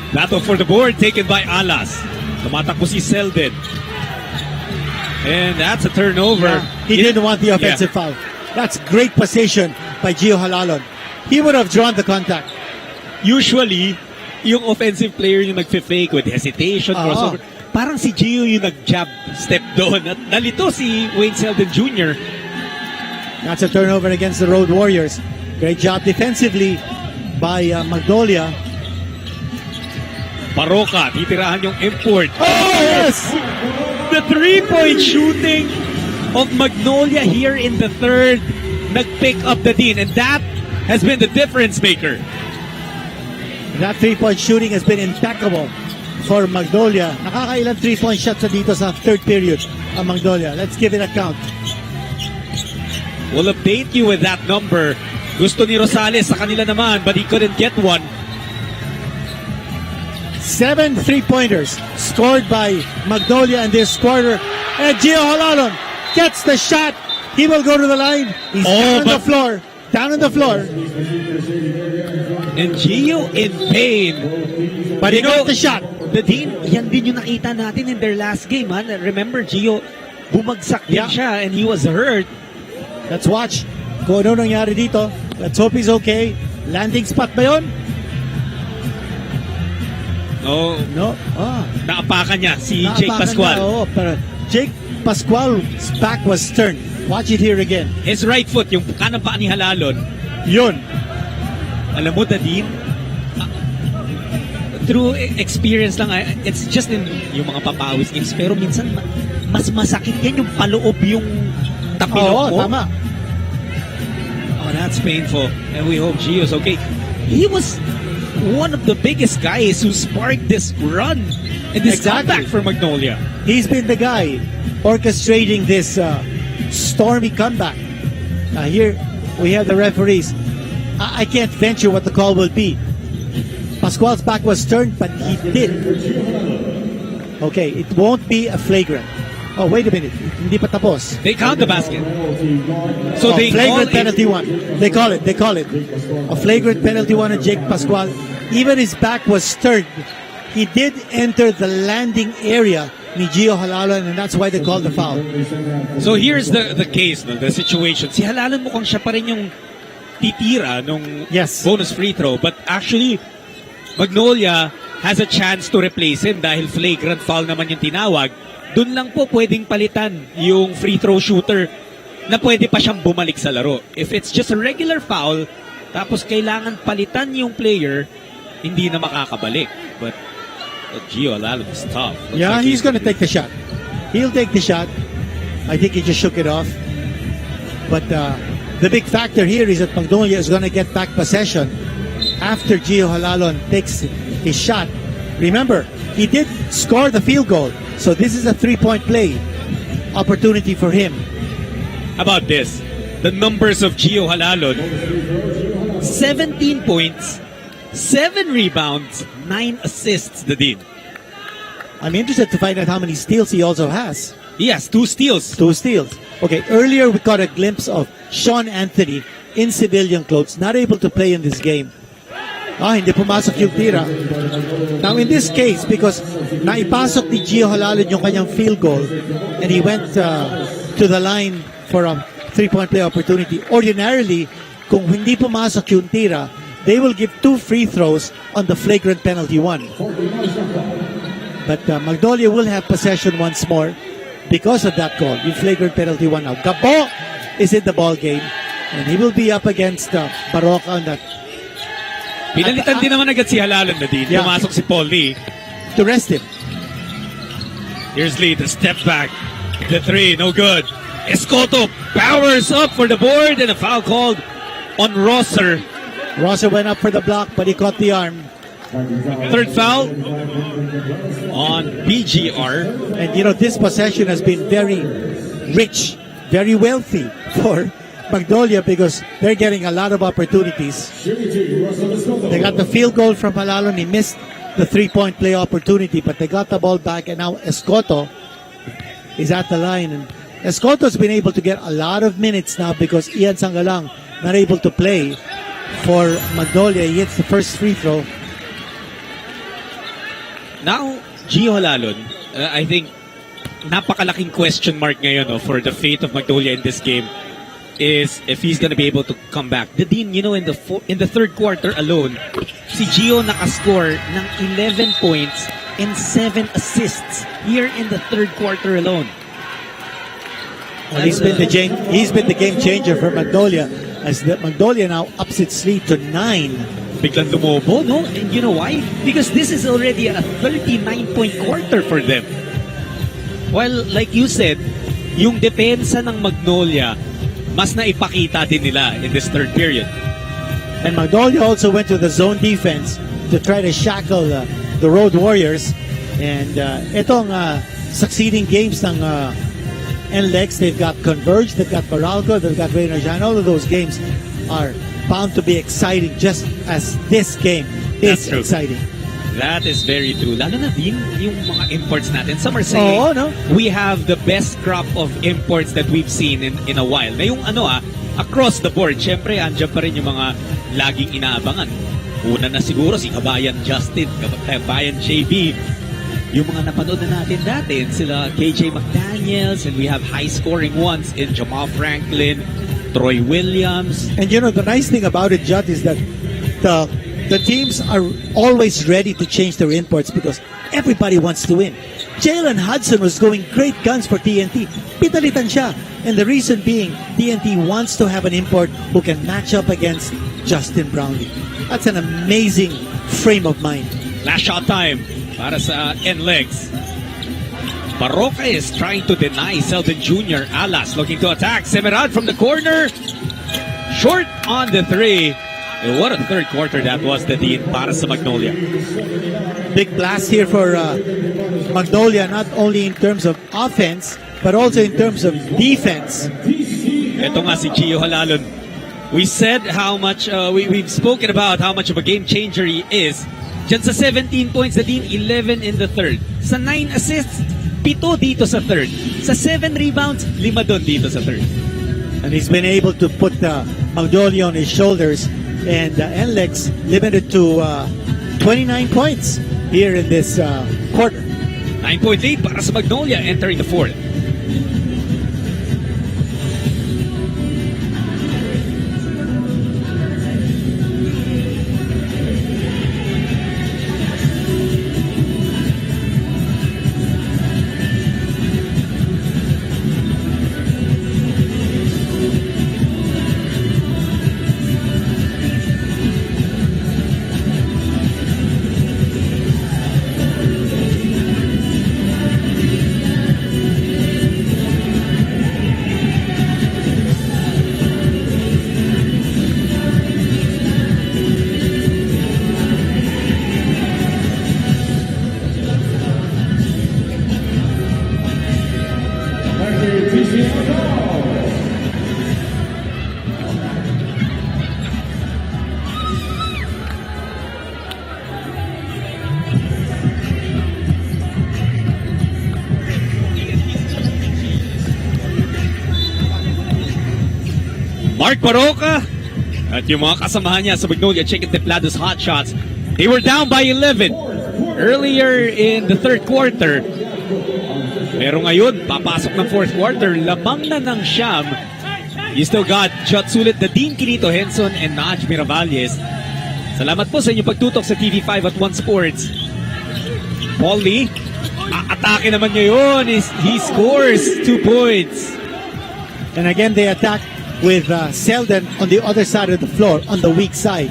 Battle for the board taken by Alas. Tumatakbo si Selden. And that's a turnover. He didn't want the offensive foul. That's great position by Gio Halalon. He would have drawn the contact. Usually, yung offensive player yung nagfe-fake with hesitation, crossover. Parang si Gio yung nag-jab step doon. At nalito si Wayne Selden Jr. That's a turnover against the Road Warriors. Great job defensively by Magnolia. Baroka, titirahan yung import. Oh, yes! The three-point shooting of Magnolia here in the third nag-pick up the Dean, and that has been the difference maker. That three-point shooting has been impeccable for Magnolia. Nakakailang three-point shots na dito sa third period ang Magnolia. Let's give it a count. We'll update you with that number. Gusto ni Rosales sa kanila naman, but he couldn't get one. 7 3-pointers scored by Magnolia in this quarter. And Gio Halalon gets the shot. He will go to the line. He's down on the floor. Down on the floor. And Gio in pain. But he got the shot. The Dean, yan din yung nakita natin in their last game. Ha? Remember, Gio, bumagsak din siya and he was hurt. Let's watch kung ano nangyari dito. Let's hope he's okay. Landing spot ba yun? No. Naapakan niya si Naapakan Jake Pascual. niya, oo, pero Jake Pascual's back was turned. Watch it here again. His right foot, yung kanang paa ni Halalon. Yun. Alam mo, Dadin, through experience lang, it's just in yung mga papawis games, pero minsan mas masakit yan yung paloob yung tapilok mo. Tama. Oh, that's painful. And we hope Gio's okay. He was one of the biggest guys who sparked this run and this comeback for Magnolia. He's been the guy orchestrating this stormy comeback. Here we have the referees. I can't venture what the call will be. Pascual's back was turned, but he did. Okay, it won't be a flagrant. Oh, wait a minute. Hindi pa tapos. They count the basket. So they flagrant call penalty one. They call it. A flagrant penalty one on Jake Pascual. Even his back was turned. He did enter the landing area ni Gio Halalon, and that's why they called the foul. So here's the case, no, the situation. Si Halalon mukhang siya pa rin yung titira nung bonus free throw, but actually Magnolia has a chance to replace him dahil flagrant foul naman yung tinawag. Doon lang po pwedeng palitan yung free throw shooter na pwede pa siyang bumalik sa laro. If it's just a regular foul, tapos kailangan palitan yung player, hindi na makakabalik. But Gio Halalon is tough. Yeah, he's going to take the shot. He'll take the shot. I think he just shook it off. But the big factor here is that Magnolia is going to get back possession after Gio Halalon takes his shot. Remember, he did score the field goal. So this is a three-point play opportunity for him. How about this? The numbers of Gio Halalon. 17 points, 7 rebounds, 9 assists, the Dean. I'm interested to find out how many steals he also has. He has 2 steals. 2 steals. Okay, earlier we got a glimpse of Sean Anthony in civilian clothes, not able to play in this game. Hindi pumasok yung tira. Now in this case, because naipasok ni Gio Halalon yung kanyang field goal and he went to the line for a three-point play opportunity. Ordinarily, kung hindi pumasok yung tira, they will give 2 free throws on the flagrant penalty one. But Magnolia will have possession once more because of that call, yung flagrant penalty one now. Gabo is in the ball game and he will be up against Baroka on that. Pinalitan din naman agad si Halalon na din. Pumasok si Paul Lee. To rest him. Here's Lee, the step back. The 3, no good. Escoto powers up for the board and a foul called on Rosser. Rosser went up for the block, but he caught the arm. Third foul on BGR. And you know, this possession has been very rich, very wealthy for Magnolia because they're getting a lot of opportunities. They got the field goal from Palalon. He missed the three-point play opportunity, but they got the ball back, and now Escoto is at the line. And Escoto's been able to get a lot of minutes now because Ian Sangalang not able to play for Magnolia. He hits the first free throw. Now, Gio Halalon, I think napakalaking question mark ngayon for the fate of Magnolia in this game is if he's gonna be able to come back. The Dean, in the third quarter alone, si Gio nakascore ng 11 points and 7 assists here in the third quarter alone. And he's been the game changer for Magnolia as the Magnolia now ups its lead to 9. Biglang lumobo, no? And you know why? Because this is already a 39-point quarter for them. Well, like you said, yung depensa ng Magnolia, mas naipakita din nila in this third period. And Magnolia also went to the zone defense to try to shackle the Road Warriors. And itong succeeding games ng Nlex, they've got Converge, they've got Baralco, they've got Reina Jan. All of those games are bound to be exciting just as this game is exciting. That is very true. Lalo na din yung mga imports natin. Some are saying we have the best crop of imports that we've seen in a while. Na yung across the board, syempre andyan pa rin yung mga laging inaabangan. Una na siguro si Kabayan Justin, Kabayan JB. Yung mga napanood na natin dati, sila KJ McDaniels, and we have high-scoring ones in Jamal Franklin, Troy Williams. And the nice thing about it, Judd, is that the teams are always ready to change their imports because everybody wants to win. Jalen Hudson was going great guns for TNT. Pitalitan siya. And the reason being, TNT wants to have an import who can match up against Justin Brownlee. That's an amazing frame of mind. Last shot time para sa Nlex. Barroca is trying to deny Selden Jr. Alas looking to attack. Semerad from the corner. Short on the three. What a third quarter that was, the Dean, para sa Magnolia. Big blast here for Magnolia, not only in terms of offense, but also in terms of defense. Ito nga si Gio Halalon. We said how much, we've spoken about how much of a game changer he is. Diyan sa 17 points, the Dean, 11 in the third. Sa 9 assists, 7 dito sa third. Sa 7 rebounds, 5 doon dito sa third. And he's been able to put Magnolia on his shoulders. And Nlex limited to 29 points here in this quarter. 9-point lead para sa Magnolia entering the fourth. Mark Barroca at yung mga kasamahan niya sa Magnolia Chicken Templados hot shots. They were down by 11 earlier in the third quarter. Pero ngayon, papasok ng fourth quarter, lamang na ng siyam. You still got shot sulit na Dean Quinito Henson and Naj Miravalles. Salamat po sa inyong pagtutok sa TV5 at One Sports. Paul Lee, atake naman niya yun. He scores 2 points. And again, they attack with Selden on the other side of the floor, on the weak side.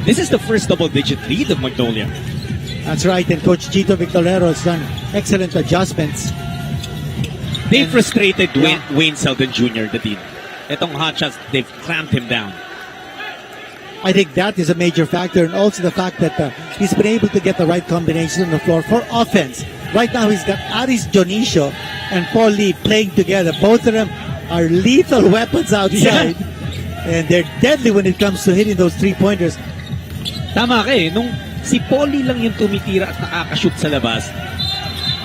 This is the first double-digit lead of Magnolia. That's right, and Coach Chito Victorero has done excellent adjustments. They frustrated Wayne Selden Jr., the team. Itong hot shots, they've clamped him down. I think that is a major factor, and also the fact that he's been able to get the right combination on the floor for offense. Right now, he's got Aris Dionisio and Paul Lee playing together. Both of them are lethal weapons outside. And they're deadly when it comes to hitting those three-pointers. Tama ka eh, nung si Polly lang yung tumitira at nakakashoot sa labas,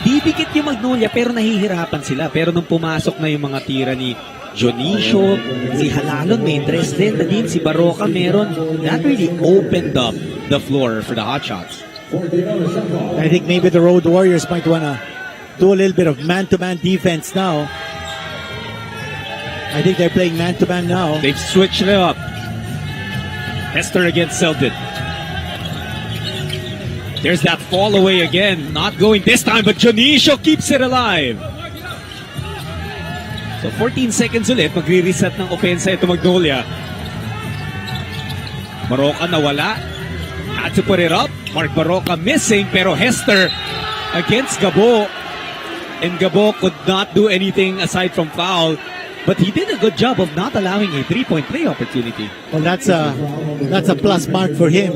didikit yung Magnolia pero nahihirapan sila. Pero nung pumasok na yung mga tira ni Jonicio, si Halalon may interest din, si Barroca meron, that really opened up the floor for the hotshots. I think maybe the Road Warriors might want to do a little bit of man-to-man defense now. I think they're playing man-to-man now. They've switched it up. Hester against Selden. There's that fall away again. Not going this time, but Jonicio keeps it alive. So 14 seconds ulit, magre-reset ng opensa ito Magnolia. Barroca nawala. Had to put it up. Mark Barroca missing, pero Hester against Gabo. And Gabo could not do anything aside from foul. But he did a good job of not allowing a three-point play opportunity. Well, that's a plus mark for him.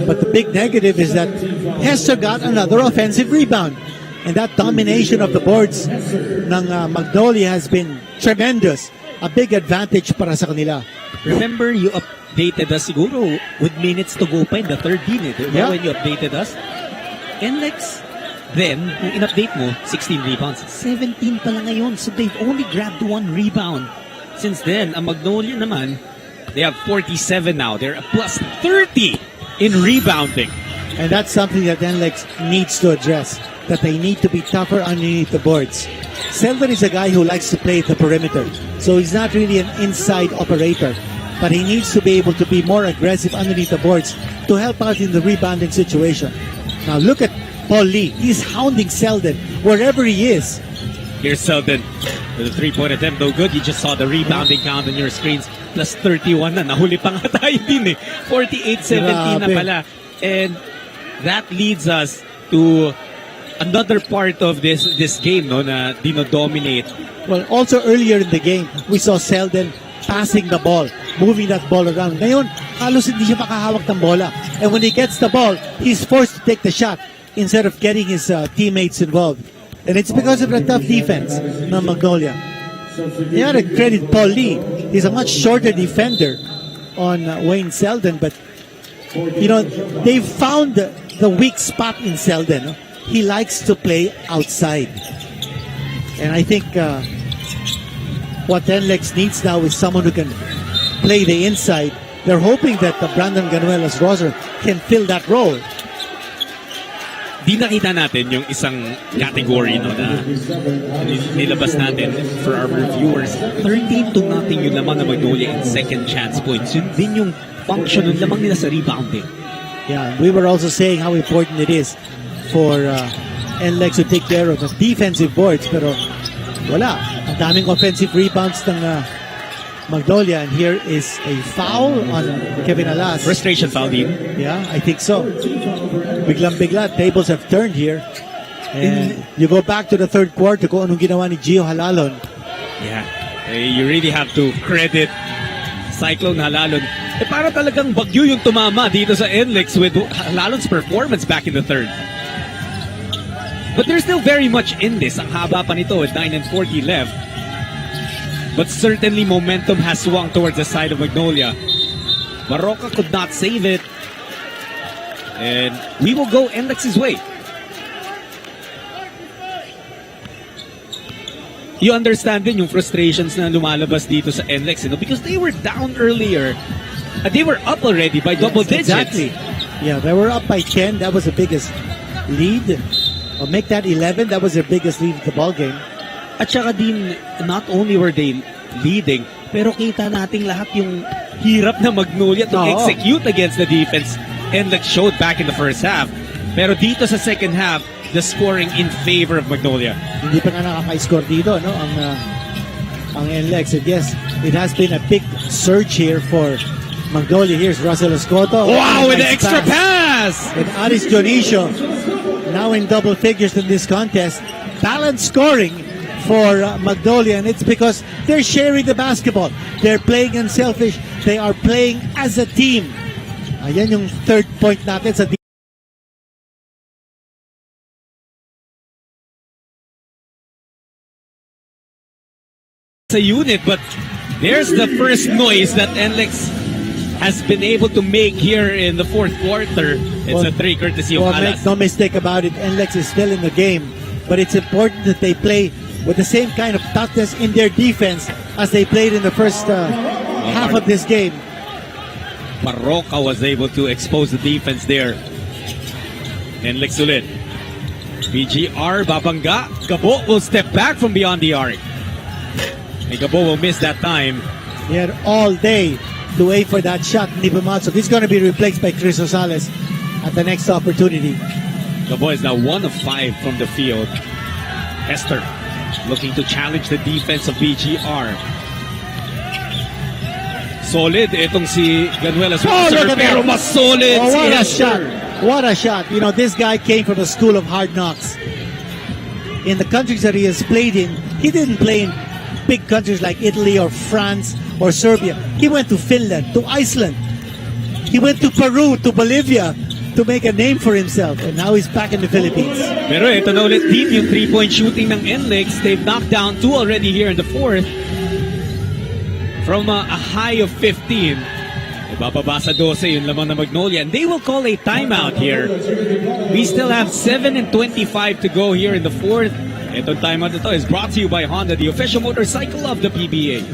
But the big negative is that Hester got another offensive rebound. And that domination of the boards ng Magnolia has been tremendous. A big advantage para sa kanila. Remember, you updated us siguro with minutes to go pa in the third unit. Yeah. When you updated us. Nlex, then, kung in-update mo, 16 rebounds. 17 pala ngayon. So they've only grabbed 1 rebound. Since then, ang Magnolia naman, they have 47 now. They're a plus 30 in rebounding. And that's something that Nlex needs to address. That they need to be tougher underneath the boards. Selden is a guy who likes to play the perimeter. So he's not really an inside operator. But he needs to be able to be more aggressive underneath the boards to help out in the rebounding situation. Now look at Paul Lee. He's hounding Selden wherever he is. Here's Selden with a three-point attempt. No good. You just saw the rebounding count on your screens. Plus 31 na. Nahuli pa nga tayo din eh. 48-17 na pala. And that leads us to another part of this game, no, na dino-dominate. Well, also earlier in the game, we saw Selden passing the ball, moving that ball around. Ngayon, halos hindi siya makahawak ng bola. And when he gets the ball, he's forced to take the shot instead of getting his teammates involved. And it's because of the tough defense ng Magnolia. You gotta credit Paul Lee. He's a much shorter defender on Wayne Selden, but you know, they've found the weak spot in Selden. No? He likes to play outside. And I think what Nlex needs now is someone who can play the inside. They're hoping that Brandon Ganuela's roster can fill that role. Di nakita natin yung isang category, no, na nilabas natin for our viewers. 13-0 yung lamang ng Magnolia in second chance points. Yun din yung function ng lamang nila sa rebounding. Yeah, we were also saying how important it is for Nlex to take care of the defensive boards, pero wala. Ang daming offensive rebounds ng Magnolia, and here is a foul on Kevin Alas. Frustration foul din. Yeah, I think so. Biglang-bigla, tables have turned here. And you go back to the third quarter kung anong ginawa ni Gio Halalon. Yeah, you really have to credit Cyclone Halalon. Para talagang bagyo yung tumama dito sa Nlex with Halalon's performance back in the third. But there's still very much in this. Ang haba pa nito with 9:40 left. But certainly momentum has swung towards the side of Magnolia. Barroca could not save it. And we will go Nlex's way. You understand din yung frustrations na lumalabas dito sa Nlex, you know, because they were down earlier. They were up already by double digits. Exactly. Yeah, they were up by 10. That was the biggest lead. Or make that 11. That was their biggest lead of the ball game. At saka din, not only were they leading, pero kita nating lahat yung hirap na Magnolia to execute against the defense. Nlex showed back in the first half. Pero dito sa second half, the scoring in favor of Magnolia. Hindi pa nga nakaka-score dito, no? Ang Nlex. And yes, it has been a big surge here for Magnolia. Here's Russell Escoto. Wow, with the extra pass! And Aris Dionisio, now in double figures in this contest. Balanced scoring for Magnolia, and it's because they're sharing the basketball. They're playing unselfish. They are playing as a team. Ayan yung third point natin sa a unit, but there's the first noise that Nlex has been able to make here in the fourth quarter. It's a three courtesy of Make Alas. no mistake about it, Nlex is still in the game, but it's important that they play with the same kind of toughness in their defense as they played in the first half of this game. Barroca was able to expose the defense there. Nlex ulit. BGR, babangga. Gabo will step back from beyond the arc. And Gabo will miss that time. He had all day to wait for that shot, Nipamat. So this is going to be replaced by Chris Rosales at the next opportunity. Gabo is now 1 of 5 from the field. Hester looking to challenge the defense of BGR. Solid itong si Ganuelas. Pero mas solid Oh, si what a Hester. shot. What a shot. You know, this guy came from the school of hard knocks. In the countries that he has played in, he didn't play in big countries like Italy or France or Serbia. He went to Finland, to Iceland. He went to Peru, to Bolivia to make a name for himself. And now he's back in the Philippines. Pero ito na ulit din yung 3-point shooting ng Nlex. They've knocked down 2 already here in the fourth. From a high of 15. Ibababa sa 12 yung lamang na Magnolia. And they will call a timeout here. We still have 7 and 25 to go here in the fourth. Itong timeout ito is brought to you by Honda, the official motorcycle of the PBA.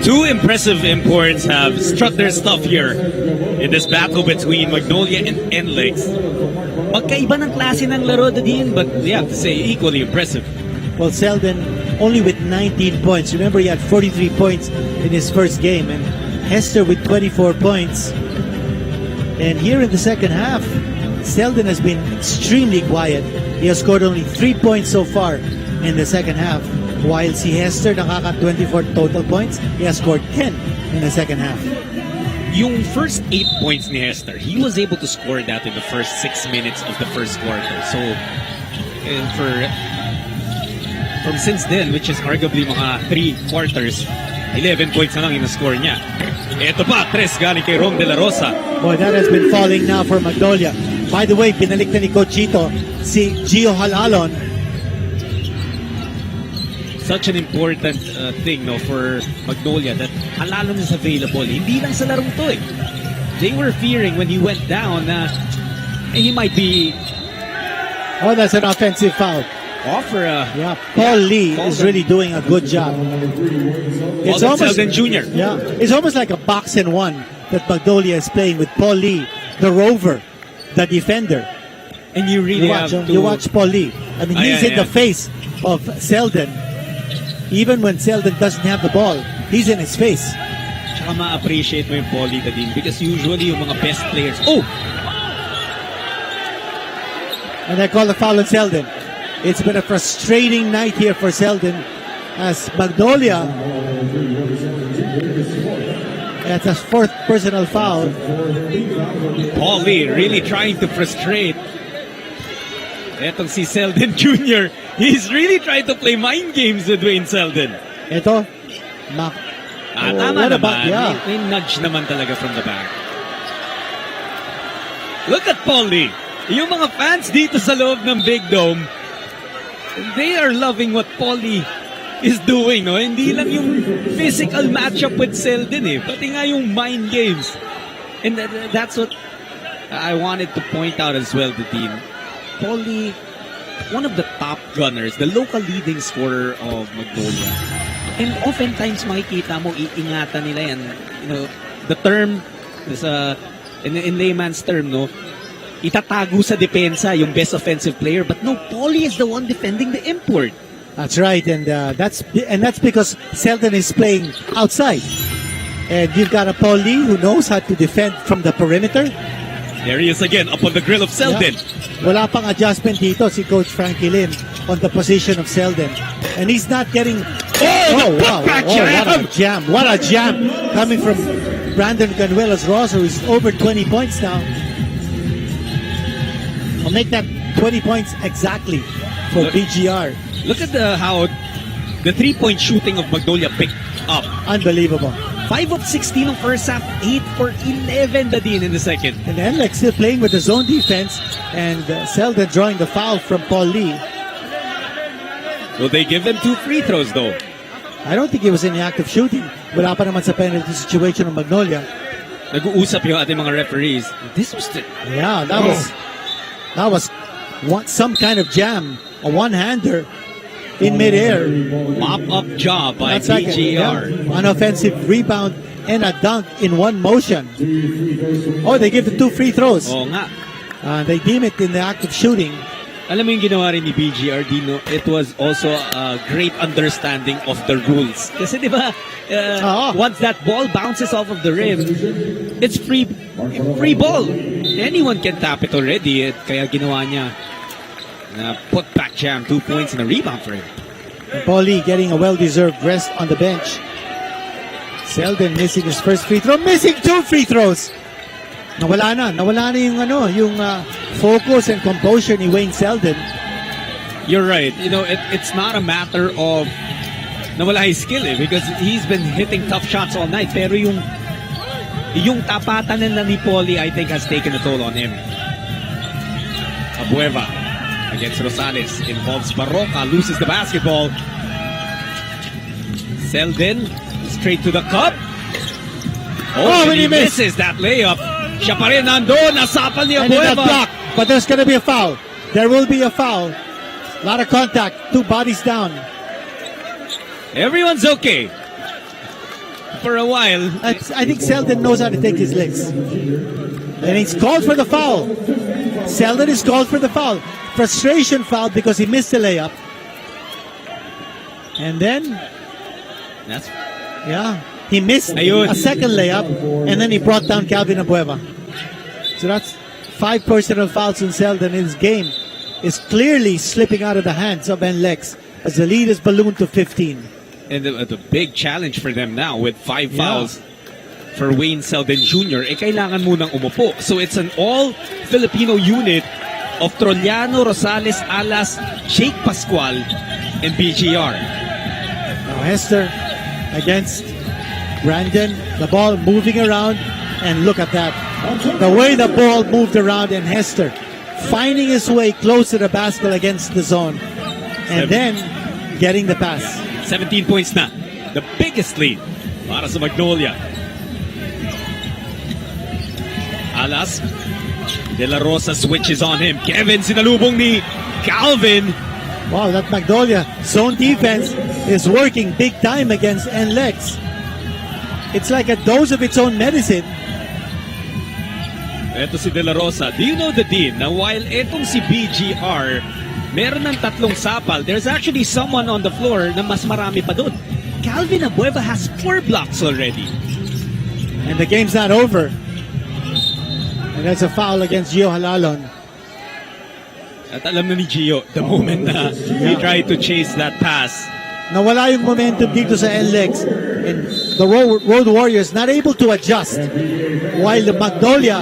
Two impressive imports have struck their stuff here in this battle between Magnolia and Nlex. Magkaiba ng klase ng laro din, but we have to say equally impressive. Well, Selden only with 19 points. Remember, he had 43 points in his first game. And Hester with 24 points. And here in the second half, Selden has been extremely quiet. He has scored only 3 points so far in the second half. While si Hester nakaka 24 total points, he has scored 10 in the second half. Yung first 8 points ni Hester, he was able to score that in the first 6 minutes of the first quarter. So, from since then, which is arguably mga 3 quarters, 11 points na lang in-score niya. Ito pa, 3 galing kay Rom de la Rosa. Boy, that has been falling now for Magnolia. By the way, pinalik na ni Coach Chito si Gio Halalon. Such an important thing for Magnolia that Halalon is available. Hindi lang sa larong to eh. They were fearing when he went down na he might be Oh, that's an offensive foul. offer a Yeah, Paul Lee is really doing a good job. It's almost Selden Jr. Yeah, it's almost like a box and one that Magnolia is playing with Paul Lee, the rover, the defender. And you really have to... You watch Paul Lee. I mean, he's in the face of Selden. Even when Selden doesn't have the ball, he's in his face. Tsaka ma-appreciate mo yung Paulie din because usually yung mga best players... Oh! And they call the foul on Selden. It's been a frustrating night here for Selden as Magnolia. That's a fourth personal foul. Paulie really trying to frustrate. Etong si Selden Jr. He's really trying to play mind games with Dwayne Selden. Ito, Tama what naman. about- yeah. May nudge naman talaga from the back. Look at Paulie. Yung mga fans dito sa loob ng Big Dome, they are loving what Paulie is doing. No? Hindi lang yung physical matchup with Selden pati nga yung mind games. And that's what I wanted to point out as well, the Dean. Polly, one of the top gunners, the local leading scorer of Magnolia. And oftentimes makikita mo, iingatan nila yan. You know, the term, is, in layman's term, no, itatago sa depensa yung best offensive player. But no, Polly is the one defending the import. That's right, and that's because Selden is playing outside. And you've got a Paul Lee who knows how to defend from the perimeter. There he is again, up on the grill of Selden. Yeah. Wala pang adjustment dito si Coach Frankie Lim on the position of Selden. And he's not getting... Oh, wow. What a jam. What a jam coming from Brandon Canuelos Rosa, who's over 20 points now. I'll make that 20 points exactly for BGR. Look at how the three-point shooting of Magnolia picked up. Unbelievable. 5 of 16 on first half, 8 for 11 Dadin in the second. And Nlex still playing with the zone defense, and Selden drawing the foul from Paul Lee. Will they give them 2 free throws though? I don't think he was in the act of shooting. Wala pa naman sa penalty situation ng Magnolia. Nag-uusap yung ating mga referees. This was the... Yeah, that was some kind of jam, a one-hander in midair. Mop-up job by That's like BGR. An offensive rebound and a dunk in one motion. Oh, they give the 2 free throws. Oo nga. They deem it in the act of shooting. Alam mo yung ginawa rin ni BGR, Dino, it was also a great understanding of the rules. Kasi di ba, once that ball bounces off of the rim, it's free ball. Anyone can tap it already. Kaya ginawa niya put back jam, 2 points and a rebound for him. Paulie getting a well-deserved rest on the bench. Selden missing his first free throw, missing 2 free throws. Nawala na yung focus and composure ni Wayne Selden. You're right. You know, it's not a matter of nawala his skill because he's been hitting tough shots all night. Pero yung tapatan nila ni Paulie, I think, has taken a toll on him. Abueva against Rosales, involves Barroca, loses the basketball. Selden straight to the cup. Oh, and he misses that layup. Siya pa rin nandun, nasapal ni Abueva. Block, but there's going to be a foul. There will be a foul. A lot of contact, 2 bodies down. Everyone's okay. For a while. I think Selden knows how to take his licks. And he's called for the foul. Selden is called for the foul. Frustration foul because he missed the layup. And then, he missed a second layup, and then he brought down Calvin Abueva. So that's 5 personal fouls in Selden. His game is clearly slipping out of the hands of Nlex as the lead is ballooned to 15. And the big challenge for them now with 5 fouls for Wayne Selden Jr. Kailangan munang umupo. So it's an all-Filipino unit of Trollano, Rosales, Alas, Jake Pascual, and BGR. Now Hester against Brandon, the ball moving around, and look at that. The way the ball moved around, and Hester finding his way close to the basket against the zone, and then getting the pass. 17 points na. The biggest lead para sa Magnolia. Alas, De La Rosa switches on him. Kevin sinalubong ni Calvin. Wow, that Magnolia zone defense is working big time against Nlex. It's like a dose of its own medicine. Ito si De La Rosa. Do you know the Dean? Na while etong si BGR, meron ng 3 sapal, there's actually someone on the floor na mas marami pa doon. Calvin Abueva has 4 blocks already. And the game's not over. And that's a foul against Gio Halalon. At alam na ni Gio, the moment na he tried to chase that pass. Nawala yung momentum dito sa Nlex. And the Road Warriors not able to adjust. While the Magnolia,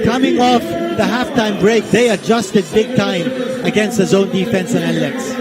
coming off the halftime break, they adjusted big time against the zone defense in Nlex.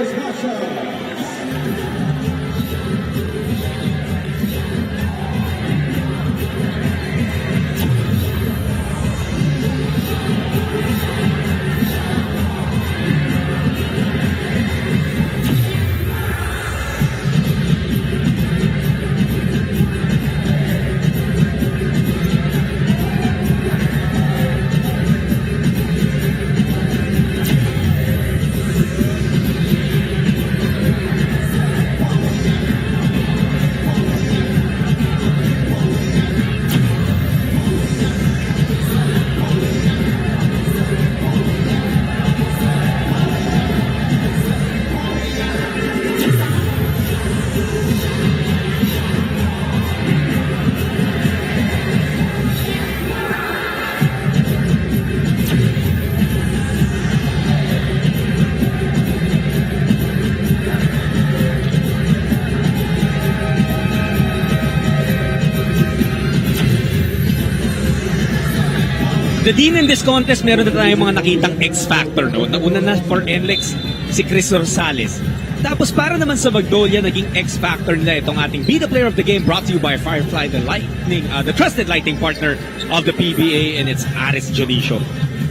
The Dean in this contest, meron na tayong mga nakitang X-Factor, no? Nauna na for Nlex, si Chris Rosales. Tapos para naman sa Magnolia, naging X-Factor nila itong ating Be the Player of the Game, brought to you by Firefly, the trusted lighting partner of the PBA, and it's Aris Jonicio.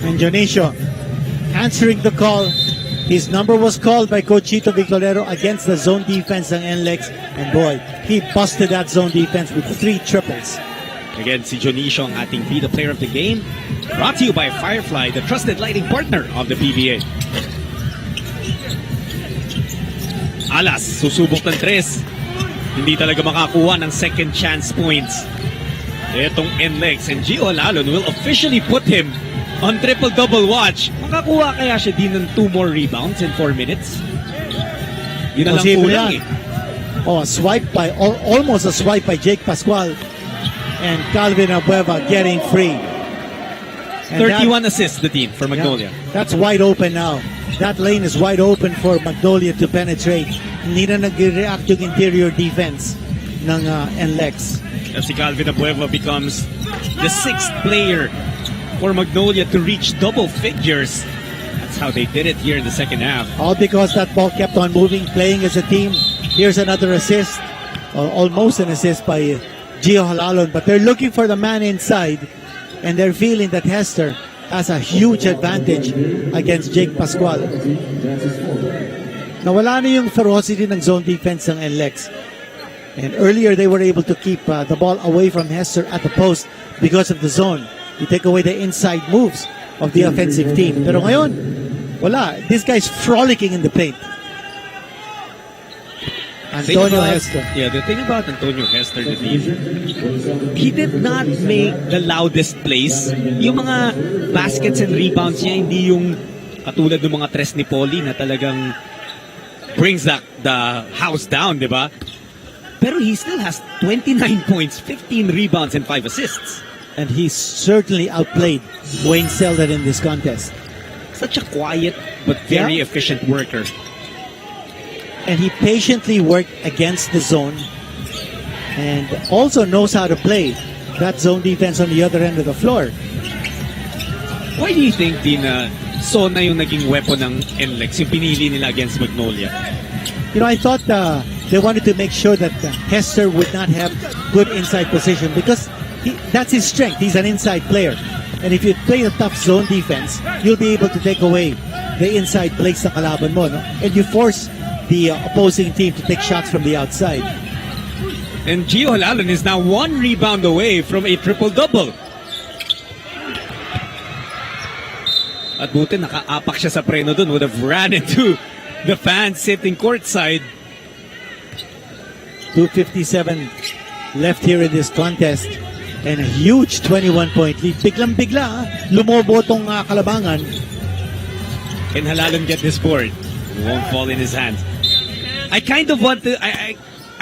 And Jonicio answering the call. His number was called by Coach Chito Victorero against the zone defense ng Nlex. And boy, he busted that zone defense with 3 triples. Again, si Jonicio ang ating Be the Player of the Game, brought to you by Firefly, the trusted lighting partner of the PBA. Alas, susubok ng 3. Hindi talaga makakuha ng second chance points. Itong Nlex, and Gio Alalon will officially put him on triple-double watch. Makakuha kaya siya din ng 2 more rebounds in 4 minutes? Yun na lang kulang eh. Oh, almost a swipe by Jake Pascual. And Calvin Abueva getting free. And 31 assists the team for Magnolia. Yeah, that's wide open now. That lane is wide open for Magnolia to penetrate. Hindi na nag-react yung interior defense ng Nlex. As si Calvin Abueva becomes the 6th player for Magnolia to reach double figures. That's how they did it here in the second half. All because that ball kept on moving, playing as a team. Here's another assist, or almost an assist by Gio Halalon, but they're looking for the man inside, and they're feeling that Hester has a huge advantage against Jake Pascual. Nawala na yung ferocity ng zone defense ng Nlex. And earlier they were able to keep the ball away from Hester at the post because of the zone. You take away the inside moves of the offensive team. Pero ngayon, wala. This guy's frolicking in the paint. Antonio Hester. Yeah, the thing about Antonio Hester, he did not make the loudest plays. Yung mga baskets and rebounds niya, hindi yung katulad ng mga tres ni Poli na talagang brings the house down, di ba? Pero he still has 29 points, 15 rebounds, and 5 assists. And he certainly outplayed Wayne Selden in this contest. Such a quiet but very efficient worker. And he patiently worked against the zone and also knows how to play that zone defense on the other end of the floor. Why do you think Sona yung naging weapon ng Nlex, yung pinili nila against Magnolia? You know, I thought they wanted to make sure that Hester would not have good inside position because that's his strength. He's an inside player. And if you play a tough zone defense, you'll be able to take away the inside plays ng kalaban mo. No? And you force the opposing team to take shots from the outside. And Gio Halalon is now 1 rebound away from a triple-double. At buti nakaapak siya sa preno dun, would have ran into the fans sitting courtside. 2:57 left here in this contest and a huge 21-point lead. Biglang-bigla, lumobo tong kalabangan. Can Halalon get this board? It won't fall in his hands. I kind of want to, I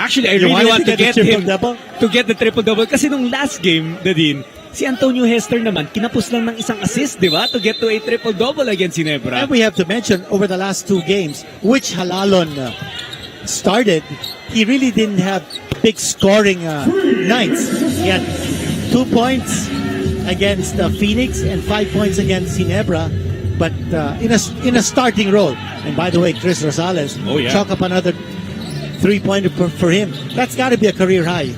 really want to get him to get the triple-double kasi nung last game, Dadin, si Antonio Hester naman, kinapos lang ng isang assist, di ba? To get to a triple-double against Ginebra. And we have to mention, over the last 2 games, which Halalon started, he really didn't have big scoring nights. He had 2 points against Phoenix and 5 points against Ginebra, but in a starting role. And by the way, Chris Rosales, chalk up another 3-pointer for him. That's got to be a career high.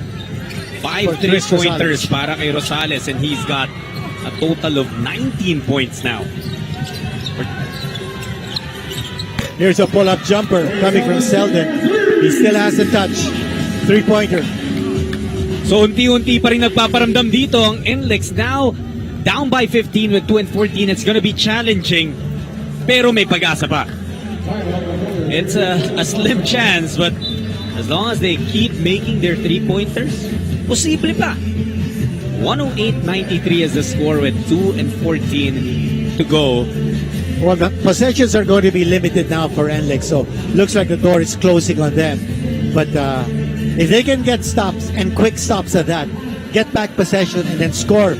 5 3-pointers para kay Rosales, and he's got a total of 19 points now. Here's a pull-up jumper coming from Selden. He still has a touch. 3-pointer. So unti-unti pa rin nagpaparamdam dito ang Nlex, now down by 15 with 2 and 14. It's gonna be challenging, pero may pag-asa pa. It's a slim chance, but as long as they keep making their 3-pointers, posible pa. 108-93 is the score with 2 and 14 to go. Well, the possessions are going to be limited now for Nlex, so looks like the door is closing on them. But if they can get stops and quick stops at that, get back possession and then score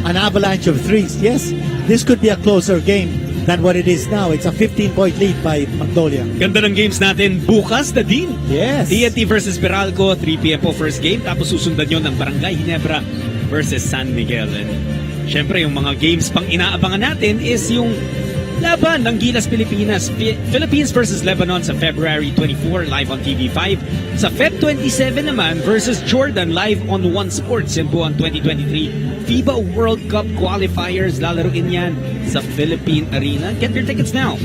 an avalanche of threes, yes, this could be a closer game than what it is now. It's a 15-point lead by Magnolia. Ganda ng games natin bukas, Nadine. Yes. TNT versus Beralco, 3 p.m. po first game. Tapos susundan yun ng Barangay Ginebra versus San Miguel. And Syempre, yung mga games pang inaabangan natin is yung laban ng Gilas Pilipinas. Philippines versus Lebanon sa February 24, live on TV5. Sa Feb 27 naman versus Jordan, live on One Sports in Buwan 2023. FIBA World Cup qualifiers, lalaruin yan sa Philippine Arena. Get your tickets now.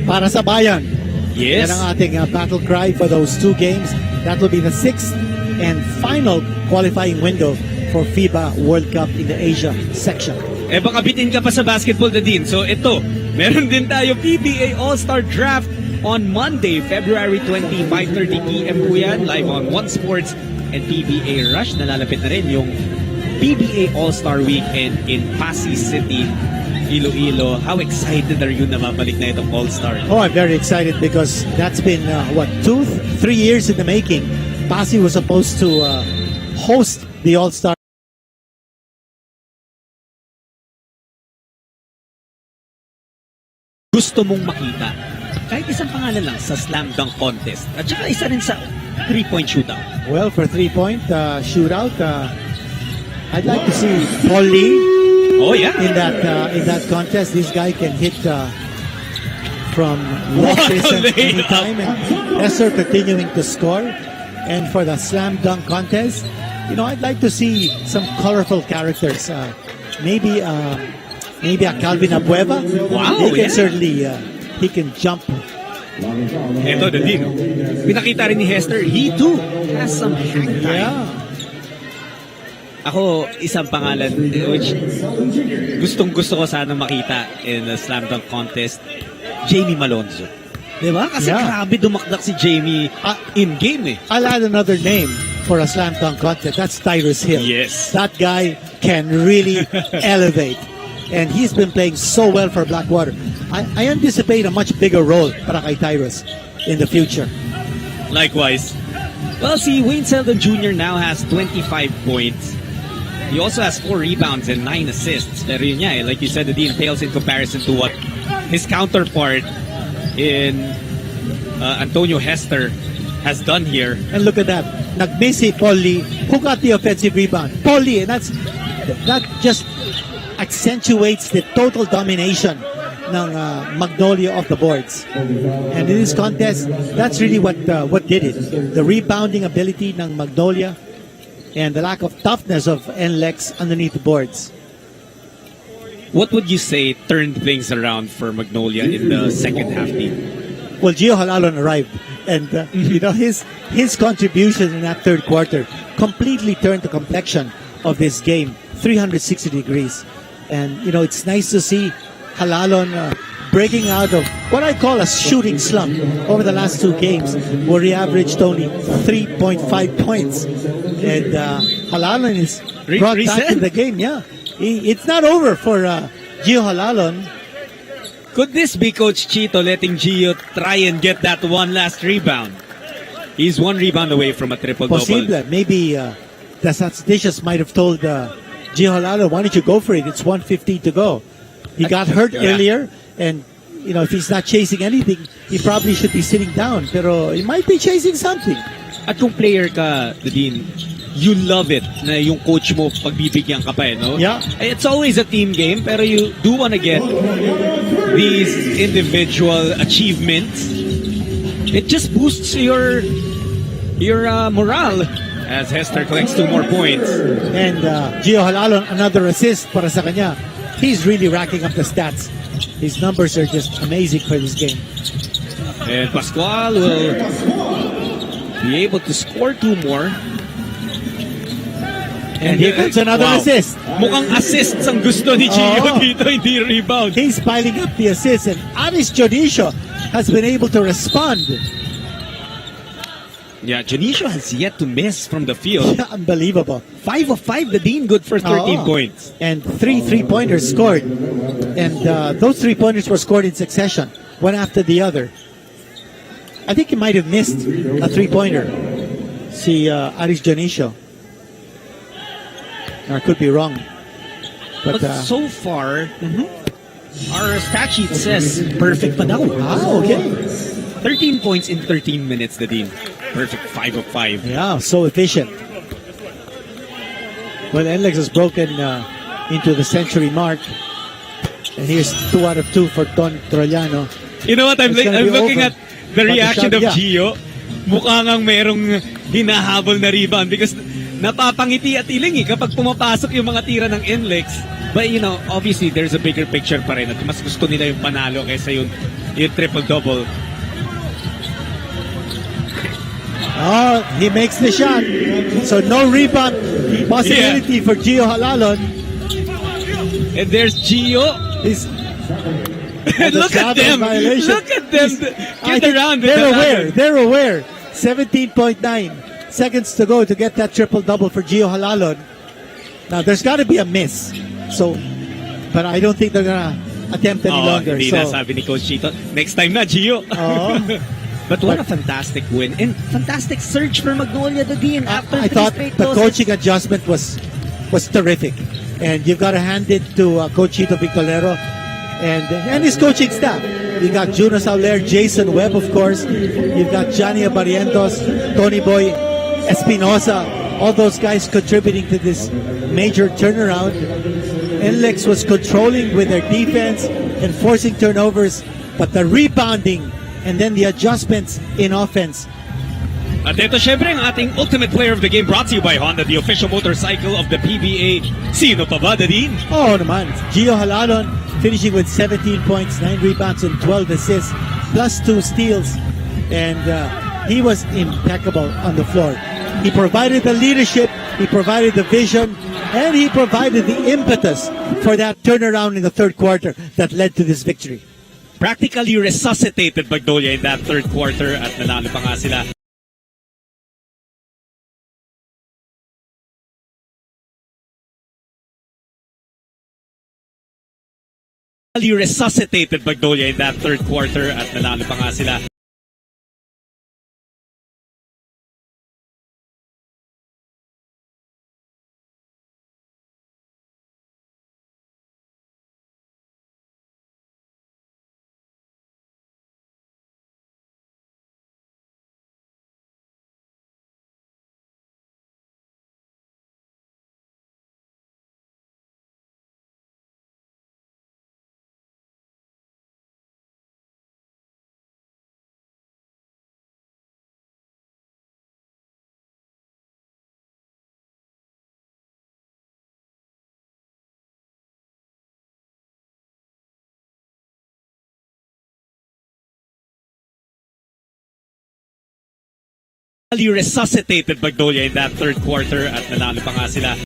Para sa bayan. Yes. Yan ang ating battle cry for those two games. That will be the 6th and final qualifying window for FIBA World Cup in the Asia section. Eh baka bitin ka pa sa basketball, Dadin. So ito, meron din tayo PBA All-Star Draft on Monday, February 20, 5:30 p.m. po yan, live on One Sports and PBA Rush. Nalalapit na rin yung PBA All-Star Weekend in Pasig City, Iloilo. How excited are you na mabalik na itong All-Star? Oh, I'm very excited because that's been, 2-3 years in the making. Pasig was supposed to host the All-Star. Gusto mong makita kahit isang pangalan lang sa slam dunk contest at saka isa rin sa 3-point shootout. Well, for 3-point shootout, I'd like to see Paul Lee. Oh yeah, in that contest. This guy can hit from long distance anytime, and Esser continuing to score. And for the slam dunk contest, I'd like to see some colorful characters. Maybe a Calvin Abueva. Wow, he can certainly he can jump. Ito, Dadin. Pinakita rin ni Hester, he too has some hang time. Yeah. Ako, isang pangalan which gustong-gusto ko sana makita in the slam dunk contest, Jamie Malonzo. Diba? Kasi grabe dumakdak si Jamie in-game eh. I'll add another name for a slam dunk contest. That's Tyrus Hill. Yes. That guy can really elevate. And he's been playing so well for Blackwater. I anticipate a much bigger role para kay Tyrus in the future. Likewise. Well, see, Wayne Seldon Jr. now has 25 points. He also has 4 rebounds and 9 assists. Pero yun nga, like you said, the deal pales in comparison to what his counterpart in Antonio Hester has done here. And look at that. Nag-miss si Paul Lee. Who got the offensive rebound? Paul Lee. And that just accentuates the total domination ng Magnolia off the boards. And in this contest, that's really what did it. The rebounding ability ng Magnolia and the lack of toughness of Nlex underneath the boards. What would you say turned things around for Magnolia in the second half, team? Well, Gio Halalon arrived, and his contribution in that third quarter completely turned the complexion of this game 360 degrees. And it's nice to see Halalon breaking out of what I call a shooting slump over the last 2 games, where he averaged only 3.5 points. And Halalon is brought back in the game. Yeah, it's not over for Gio Halalon. Could this be Coach Chito letting Gio try and get that one last rebound? He's 1 rebound away from a triple-double. Possible. Maybe the statisticians might have told Gio Halalon, why don't you go for it? It's 1:50 to go. He got hurt earlier, and if he's not chasing anything, he probably should be sitting down. Pero he might be chasing something. At kung player ka, Dean, you love it na yung coach mo pagbibigyan ka pa, no? Yeah. It's always a team game, pero you do want to get these individual achievements. It just boosts your morale as Hester collects 2 more points. And Gio Halalon, another assist para sa kanya. He's really racking up the stats. His numbers are just amazing for this game. And Pascual will be able to score 2 more. And here comes another assist. Mukhang assists ang gusto ni Gio dito, hindi rebound. He's piling up the assists, and Aris Jodisio has been able to respond. Yeah, Janicio has yet to miss from the field. Unbelievable. 5 of 5, the Dean, good for 13 points. And 3 3-pointers scored. And those 3-pointers were scored in succession, one after the other. I think he might have missed a 3-pointer. Si Aris Janicio. I could be wrong. But so far, our stat sheet says perfect pa daw. Okay. 13 points in 13 minutes, the Dean. Perfect 5 of 5. Yeah, so efficient. Well, Nlex has broken into the century mark. And here's 2 out of 2 for Ton Trollano. You know what? I'm It's gonna be looking over. at the reaction of Yeah. Gio. Mukha ngang merong hinahabol na rebound because napapangiti at iling kapag pumapasok yung mga tira ng Nlex. But you know, obviously there's a bigger picture pa rin at mas gusto nila yung panalo kaysa yung triple-double. Oh, he makes the shot. So no rebound possibility for Gio Halalon. And there's Gio. He's Look at them. violation. Look at them. I Get think around. They're aware. They're aware. 17.9 seconds to go to get that triple-double for Gio Halalon. Now, there's got to be a miss. So, but I don't think they're going to attempt any longer. Hindi So, na sabi ni Coach Chito. Next time na, Gio. Oo. But what a fantastic win and fantastic surge for Magnolia Dadin after I three thought straight the losses. coaching adjustment was terrific, and you've got to hand it to Coach Chito Victorero and his coaching staff. You got Juno Sauler, Jason Webb, of course. You've got Johnny Abarientos, Tony Boy, Espinosa. All those guys contributing to this major turnaround. Nlex was controlling with their defense and forcing turnovers, but the rebounding and then the adjustments in offense. At ito syempre ang ating ultimate player of the game brought to you by Honda, the official motorcycle of the PBA. Sino pa ba, Dadin? Oh naman, Gio Halalon finishing with 17 points, 9 rebounds and 12 assists, plus 2 steals. And he was impeccable on the floor. He provided the leadership, he provided the vision, and he provided the impetus for that turnaround in the third quarter that led to this victory. Practically resuscitated Magnolia in that third quarter at nanalo pa nga sila. Resuscitated Magnolia in that third quarter at nanalo pa nga sila. Resuscitated Magnolia in that third quarter at nanalo pa nga sila.